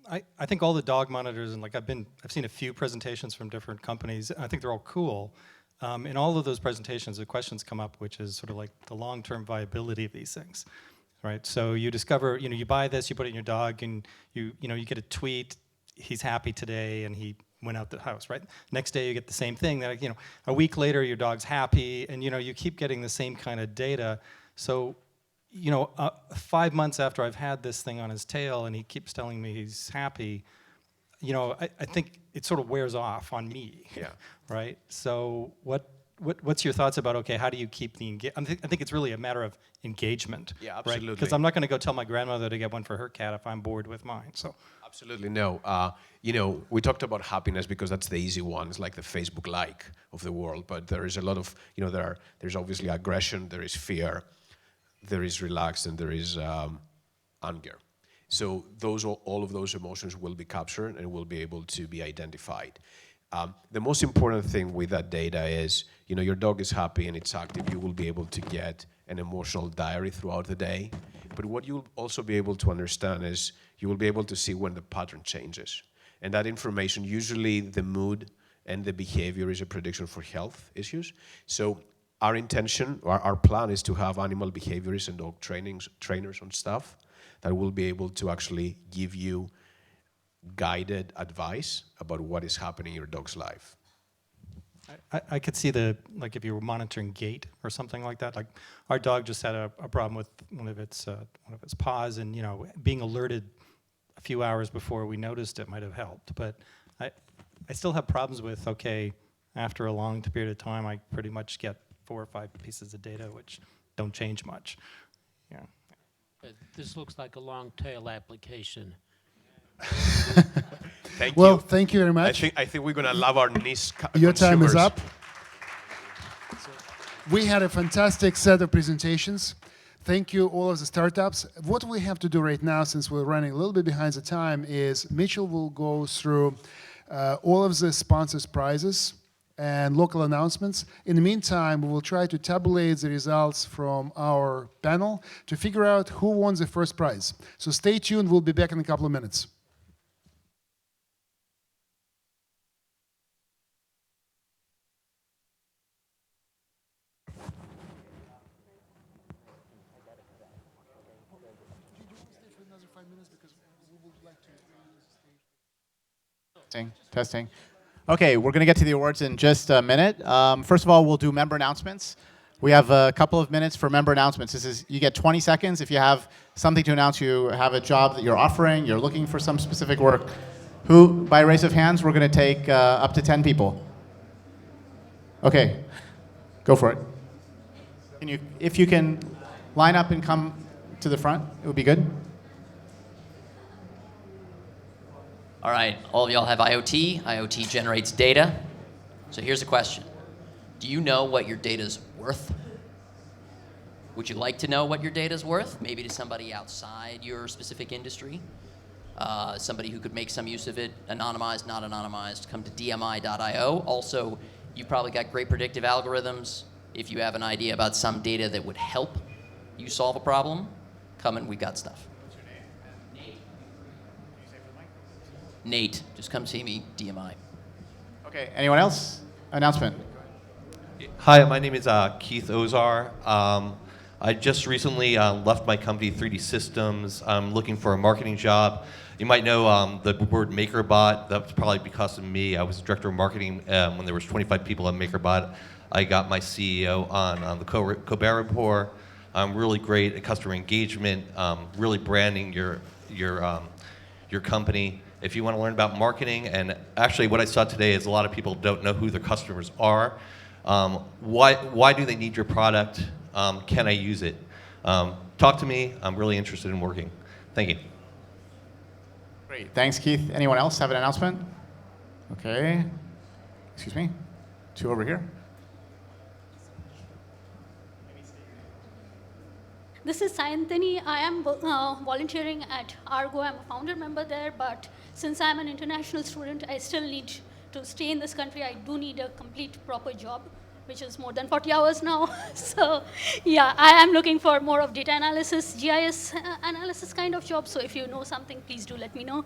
I think all the dog monitors, and like I've seen a few presentations from different companies. I think they're all cool. In all of those presentations, the questions come up, which is sort of like the long-term viability of these things, right? So you discover, you buy this, you put it in your dog, and you get a tweet, he's happy today, and he went out the house, right? Next day you get the same thing. That a week later your dog's happy, and you keep getting the same kind of data. So 5 months after I've had this thing on his tail and he keeps telling me he's happy, I think it sort of wears off on me. Yeah. Right? So what's your thoughts about, okay, how do you keep the engagement? I think it's really a matter of engagement. Yeah, absolutely. Right? Because I'm not going to go tell my grandmother to get one for her cat if I'm bored with mine. So. Absolutely no. We talked about happiness because that's the easy one. It's like the Facebook like of the world. But there is a lot of, there's obviously aggression, there is fear, there is relaxed, and there is anger. So all of those emotions will be captured and will be able to be identified. The most important thing with that data is, your dog is happy and it's active. You will be able to get an emotional diary throughout the day. But what you'll also be able to understand is you will be able to see when the pattern changes. And that information, usually the mood and the behavior is a prediction for health issues. So our intention, or our plan is to have animal behaviorists and dog trainers on staff that will be able to actually give you guided advice about what is happening in your dog's life. I could see if you were monitoring gait or something like that. Like our dog just had a problem with one of its paws, and being alerted a few hours before we noticed it might have helped. But I still have problems with, okay, after a long period of time, I pretty much get 4 or 5 pieces of data which don't change much. Yeah. This looks like a long tail application. Thank well, you. Thank you very much. I think we're going to love our niche Your time is consumers. up. We had a fantastic set of presentations. Thank you, all of the startups. What we have to do right now, since we're running a little bit behind the time, is Mitchell will go through all of the sponsors' prizes and local announcements. In the meantime, we will try to tabulate the results from our panel to figure out who won the first prize. So stay tuned. We'll be back in a couple of minutes. Testing. Okay, we're going to get to the awards in just a minute. First of all, we'll do member announcements. We have a couple of minutes for member announcements. You get 20 seconds. If you have something to announce, you have a job that you're offering, you're looking for some specific work. By raise of hands, we're going to take up to 10 people. Okay, go for it. If you can line up and come to the front, it would be good. All right, all of y'all have IoT. IoT generates data. So here's a question. Do you know what your data's worth? Would you like to know what your data's worth? Maybe to somebody outside your specific industry? Somebody who could make some use of it, anonymized, not anonymized, come to dmi.io. Also, you've probably got great predictive algorithms. If you have an idea about some data that would help you solve a problem, come and we've got stuff. Nate, just come see me, DMI. Okay, anyone else? Announcement. Hi, my name is Keith Ozar. I just recently left my company, 3D Systems. I'm looking for a marketing job. You might know the word MakerBot. That's probably because of me. I was director of marketing when there was 25 people at MakerBot. I got my CEO on the Colbert Report. I'm really great at customer engagement, really branding your company. If you want to learn about marketing, and actually what I saw today is a lot of people don't know who their customers are. Why do they need your product? Can I use it? Talk to me. I'm really interested in working. Thank you. Great. Thanks, Keith. Anyone else have an announcement? Okay. Excuse me. 2 over here. This is Sayantini. I am volunteering at Argo. I'm a founder member there, but since I'm an international student, I still need to stay in this country. I do need a complete proper job, which is more than 40 hours now. So yeah, I am looking for more of data analysis, GIS analysis kind of job. So if you know something, please do let me know.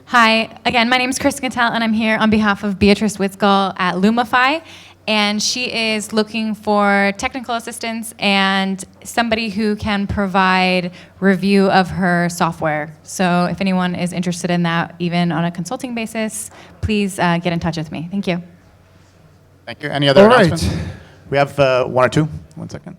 Hi, again, my name is Kristen Cattell, and I'm here on behalf of Beatrice Witzgall at Lumify. And she is looking for technical assistance and somebody who can provide review of her software. So if anyone is interested in that, even on a consulting basis, please get in touch with me. Thank you. Thank you. Any other All right. announcements? We have one or two. 1 second.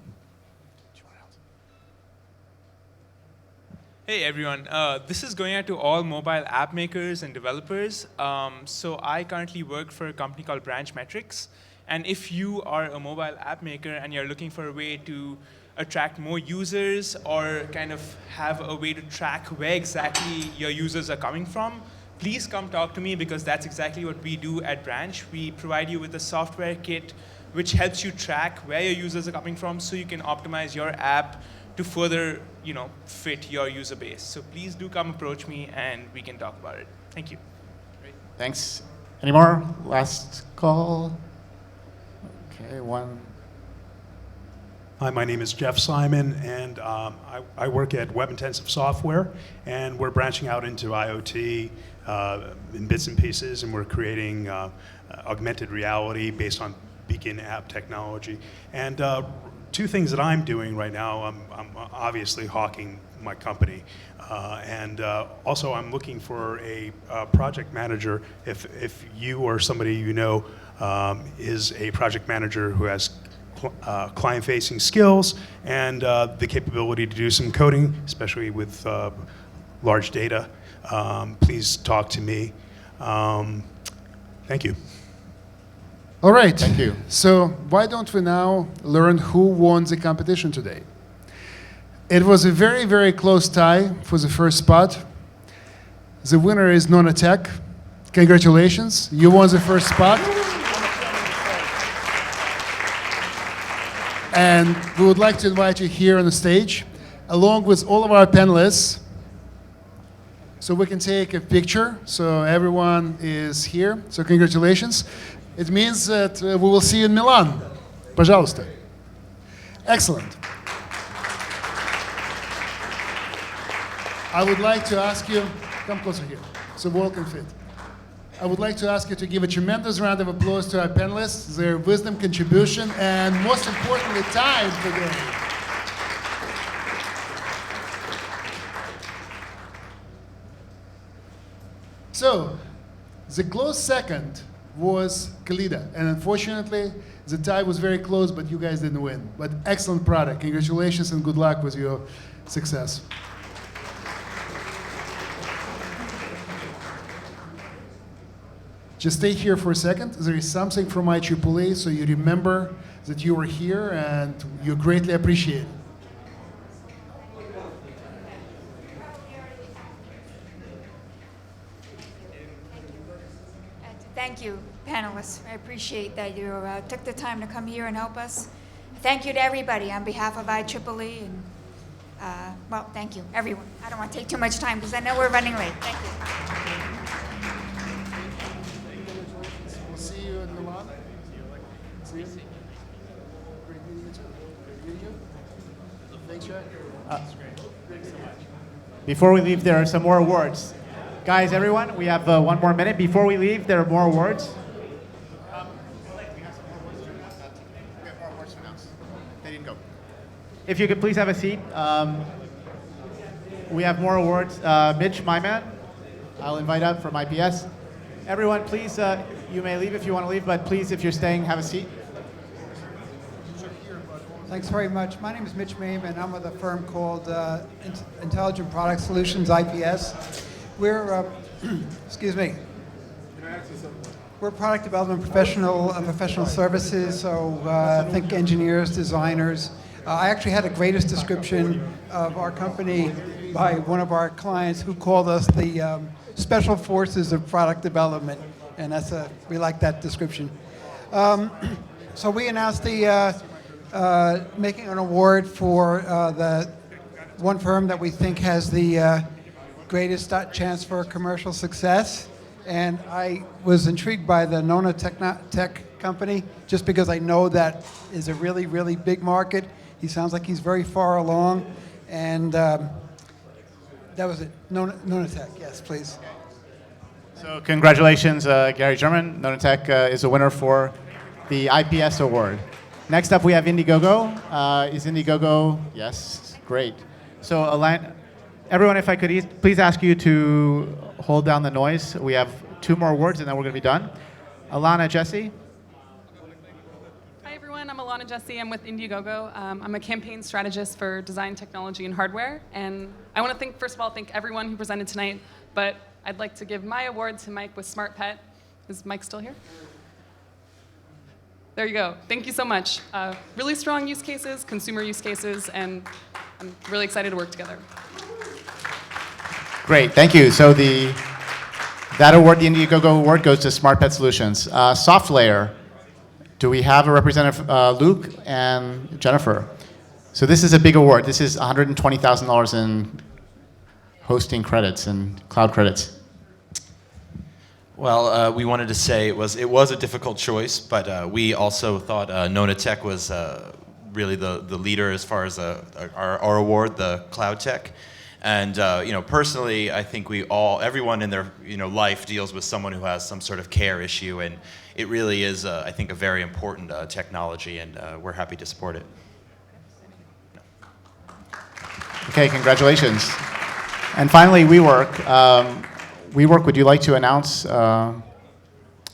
Hey everyone, this is going out to all mobile app makers and developers. So I currently work for a company called Branch Metrics. And if you are a mobile app maker and you're looking for a way to attract more users or kind of have a way to track where exactly your users are coming from, please come talk to me because that's exactly what we do at Branch. We provide you with a software kit which helps you track where your users are coming from so you can optimize your app to further, fit your user base. So please do come approach me and we can talk about it. Thank you. Great. Thanks. Any more? Last call. Okay, one. Hi, my name is Jeff Simon, and I work at Web Intensive Software, and we're branching out into IoT in bits and pieces, and we're creating augmented reality based on beacon app technology. And two things that I'm doing right now, I'm obviously hawking my company, and also I'm looking for a project manager. If you or somebody you know is a project manager who has client-facing skills and the capability to do some coding, especially with large data, please talk to me. Thank you. All right. Thank you. So why don't we now learn who won the competition today? It was a very, very close tie for the first spot. The winner is NonaTech. Congratulations. You won the first spot. And we would like to invite you here on the stage, along with all of our panelists, so we can take a picture. So everyone is here. So congratulations. It means that we will see you in Milan. Пожалуйста. Excellent. I would like to ask you, come closer here, so we all can fit. I would like to ask you to give a tremendous round of applause to our panelists, their wisdom, contribution, and most importantly, time today. So, the close second was Kalida, and unfortunately, the tie was very close, but you guys didn't win. But excellent product. Congratulations and good luck with your success. Just stay here for a second. There is something from IEEE, so you remember that you were here and you're greatly appreciated. Thank you, panelists. I appreciate that you took the time to come here and help us. Thank you to everybody on behalf of IEEE, and well, thank you, everyone. I don't want to take too much time because I know we're running late. Thank you. We'll see you in Milan. See you. Great meeting you too. Great meeting you. Thanks, Jack. Thanks so much. Before we leave, there are some more awards. Guys, everyone, we have 1 more minute. Before we leave, there are more awards. They didn't go. If you could please have a seat. We have more awards. Mitch, my man, I'll invite up from IPS. Everyone, please, you may leave if you want to leave, but please, if you're staying, have a seat. Thanks very much. My name is Mitch Mame, and I'm with a firm called Intelligent Product Solutions, IPS. We're, excuse me, we're product development professional services, so think engineers, designers. I actually had the greatest description of our company by one of our clients who called us the special forces of product development, and we like that description. So we announced the making an award for the one firm that we think has the greatest chance for commercial success. And I was intrigued by the NonaTech company, just because I know that is a really, really big market. He sounds like he's very far along. And that was it. NonaTech, yes, please. So congratulations, Gary German. NonaTech is a winner for the IPS award. Next up, we have Indiegogo. Is Indiegogo? Yes, great. So everyone, if I could please ask you to hold down the noise. We have 2 more awards, and then we're going to be done. Alana, Jesse. Hi, everyone. I'm Alana Jesse. I'm with Indiegogo. I'm a campaign strategist for design, technology, and hardware. And I want to first of all, thank everyone who presented tonight. But I'd like to give my award to Mike with Smart Pet. Is Mike still here? There you go. Thank you so much. Really strong use cases, consumer use cases, and I'm really excited to work together. Great, thank you. So that award, the Indiegogo award, goes to Smart Pet Solutions. SoftLayer, do we have a representative, Luke and Jennifer? So this is a big award. This is $120,000 in hosting credits and cloud credits. Well, we wanted to say it was a difficult choice, but we also thought NonaTech was really the leader as far as our award, the cloud tech. And personally, I think everyone in their life deals with someone who has some sort of care issue, and it really is, I think, a very important technology, and we're happy to support it. Okay, congratulations. And finally, WeWork. WeWork, would you like to announce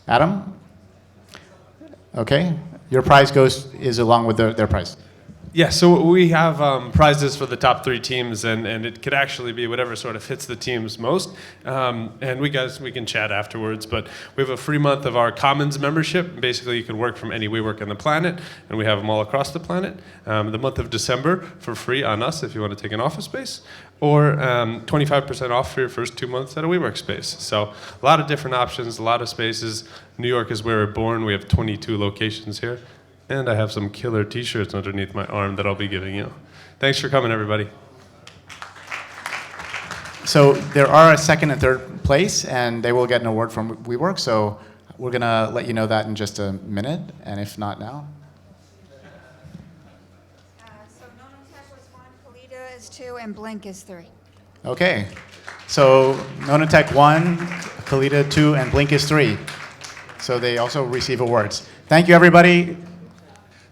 Adam? Okay, your prize is along with their prize. Yeah, so we have prizes for the top 3 teams, and it could actually be whatever sort of fits the teams most. And we can chat afterwards, but we have a free month of our Commons membership. Basically, you can work from any WeWork on the planet, and we have them all across the planet. The month of December for free on us if you want to take an office space, or 25% off for your first 2 months at a WeWork space. So a lot of different options, a lot of spaces. New York is where we're born. We have 22 locations here. And I have some killer t-shirts underneath my arm that I'll be giving you. Thanks for coming, everybody. So there are a 2nd and 3rd place, and they will get an award from WeWork. So we're going to let you know that in just a minute, and if not now. So NonaTech was 1, Kalida is 2, and Blink is 3. Okay. So NonaTech 1, Kalida 2, and Blink is 3. So they also receive awards. Thank you, everybody.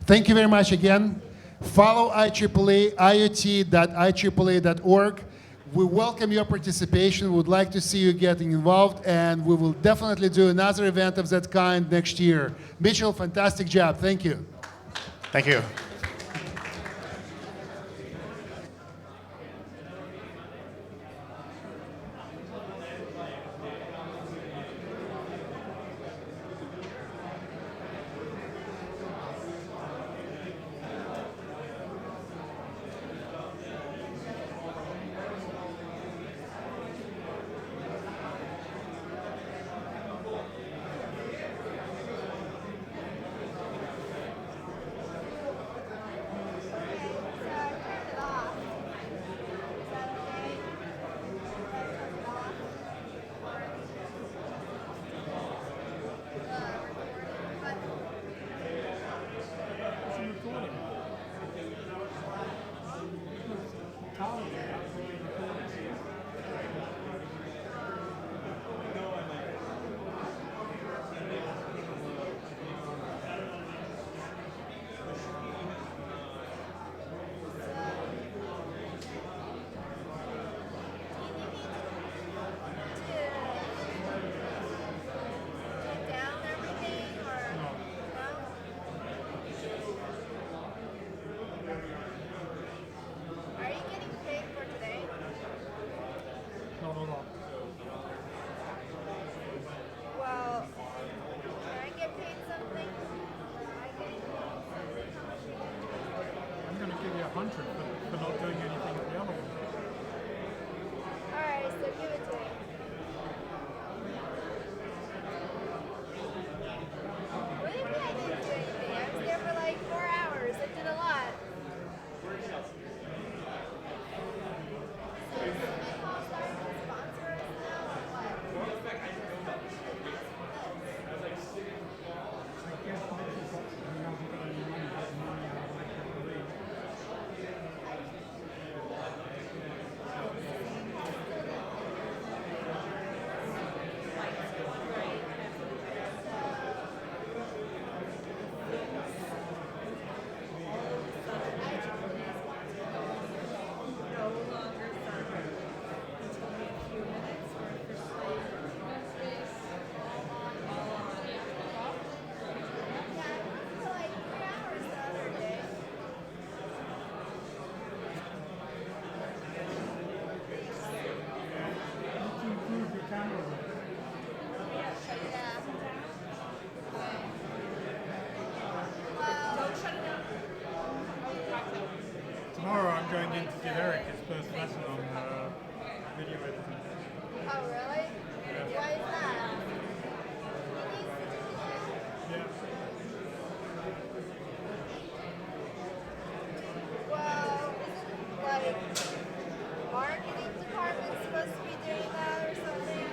Thank you very much again. Follow IEEE, iot.ieee.org. We welcome your participation. We would like to see you getting involved, and we will definitely do another event of that kind next year. Mitchell, fantastic job. Thank you. Thank you. Eric his first lesson on video editing. Oh, really? Yeah. Why is that? Yeah. Well, isn't like marketing department supposed to be doing that or something?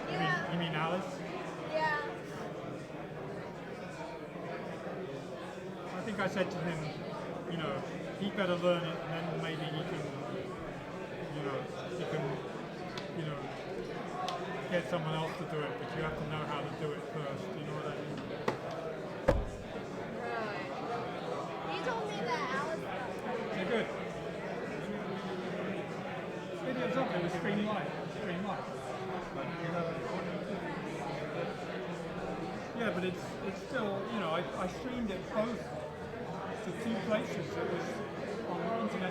Yeah. You mean Alice? Yeah. I think I said to him, you know, he better learn it, and then maybe he can, get someone else to do it. But you have to know how to do it first. You know what I mean? Right. He told me that Alice. They're good. Video's up. It was stream live. Yeah, but it's still, I streamed it both to two places. It was on Internet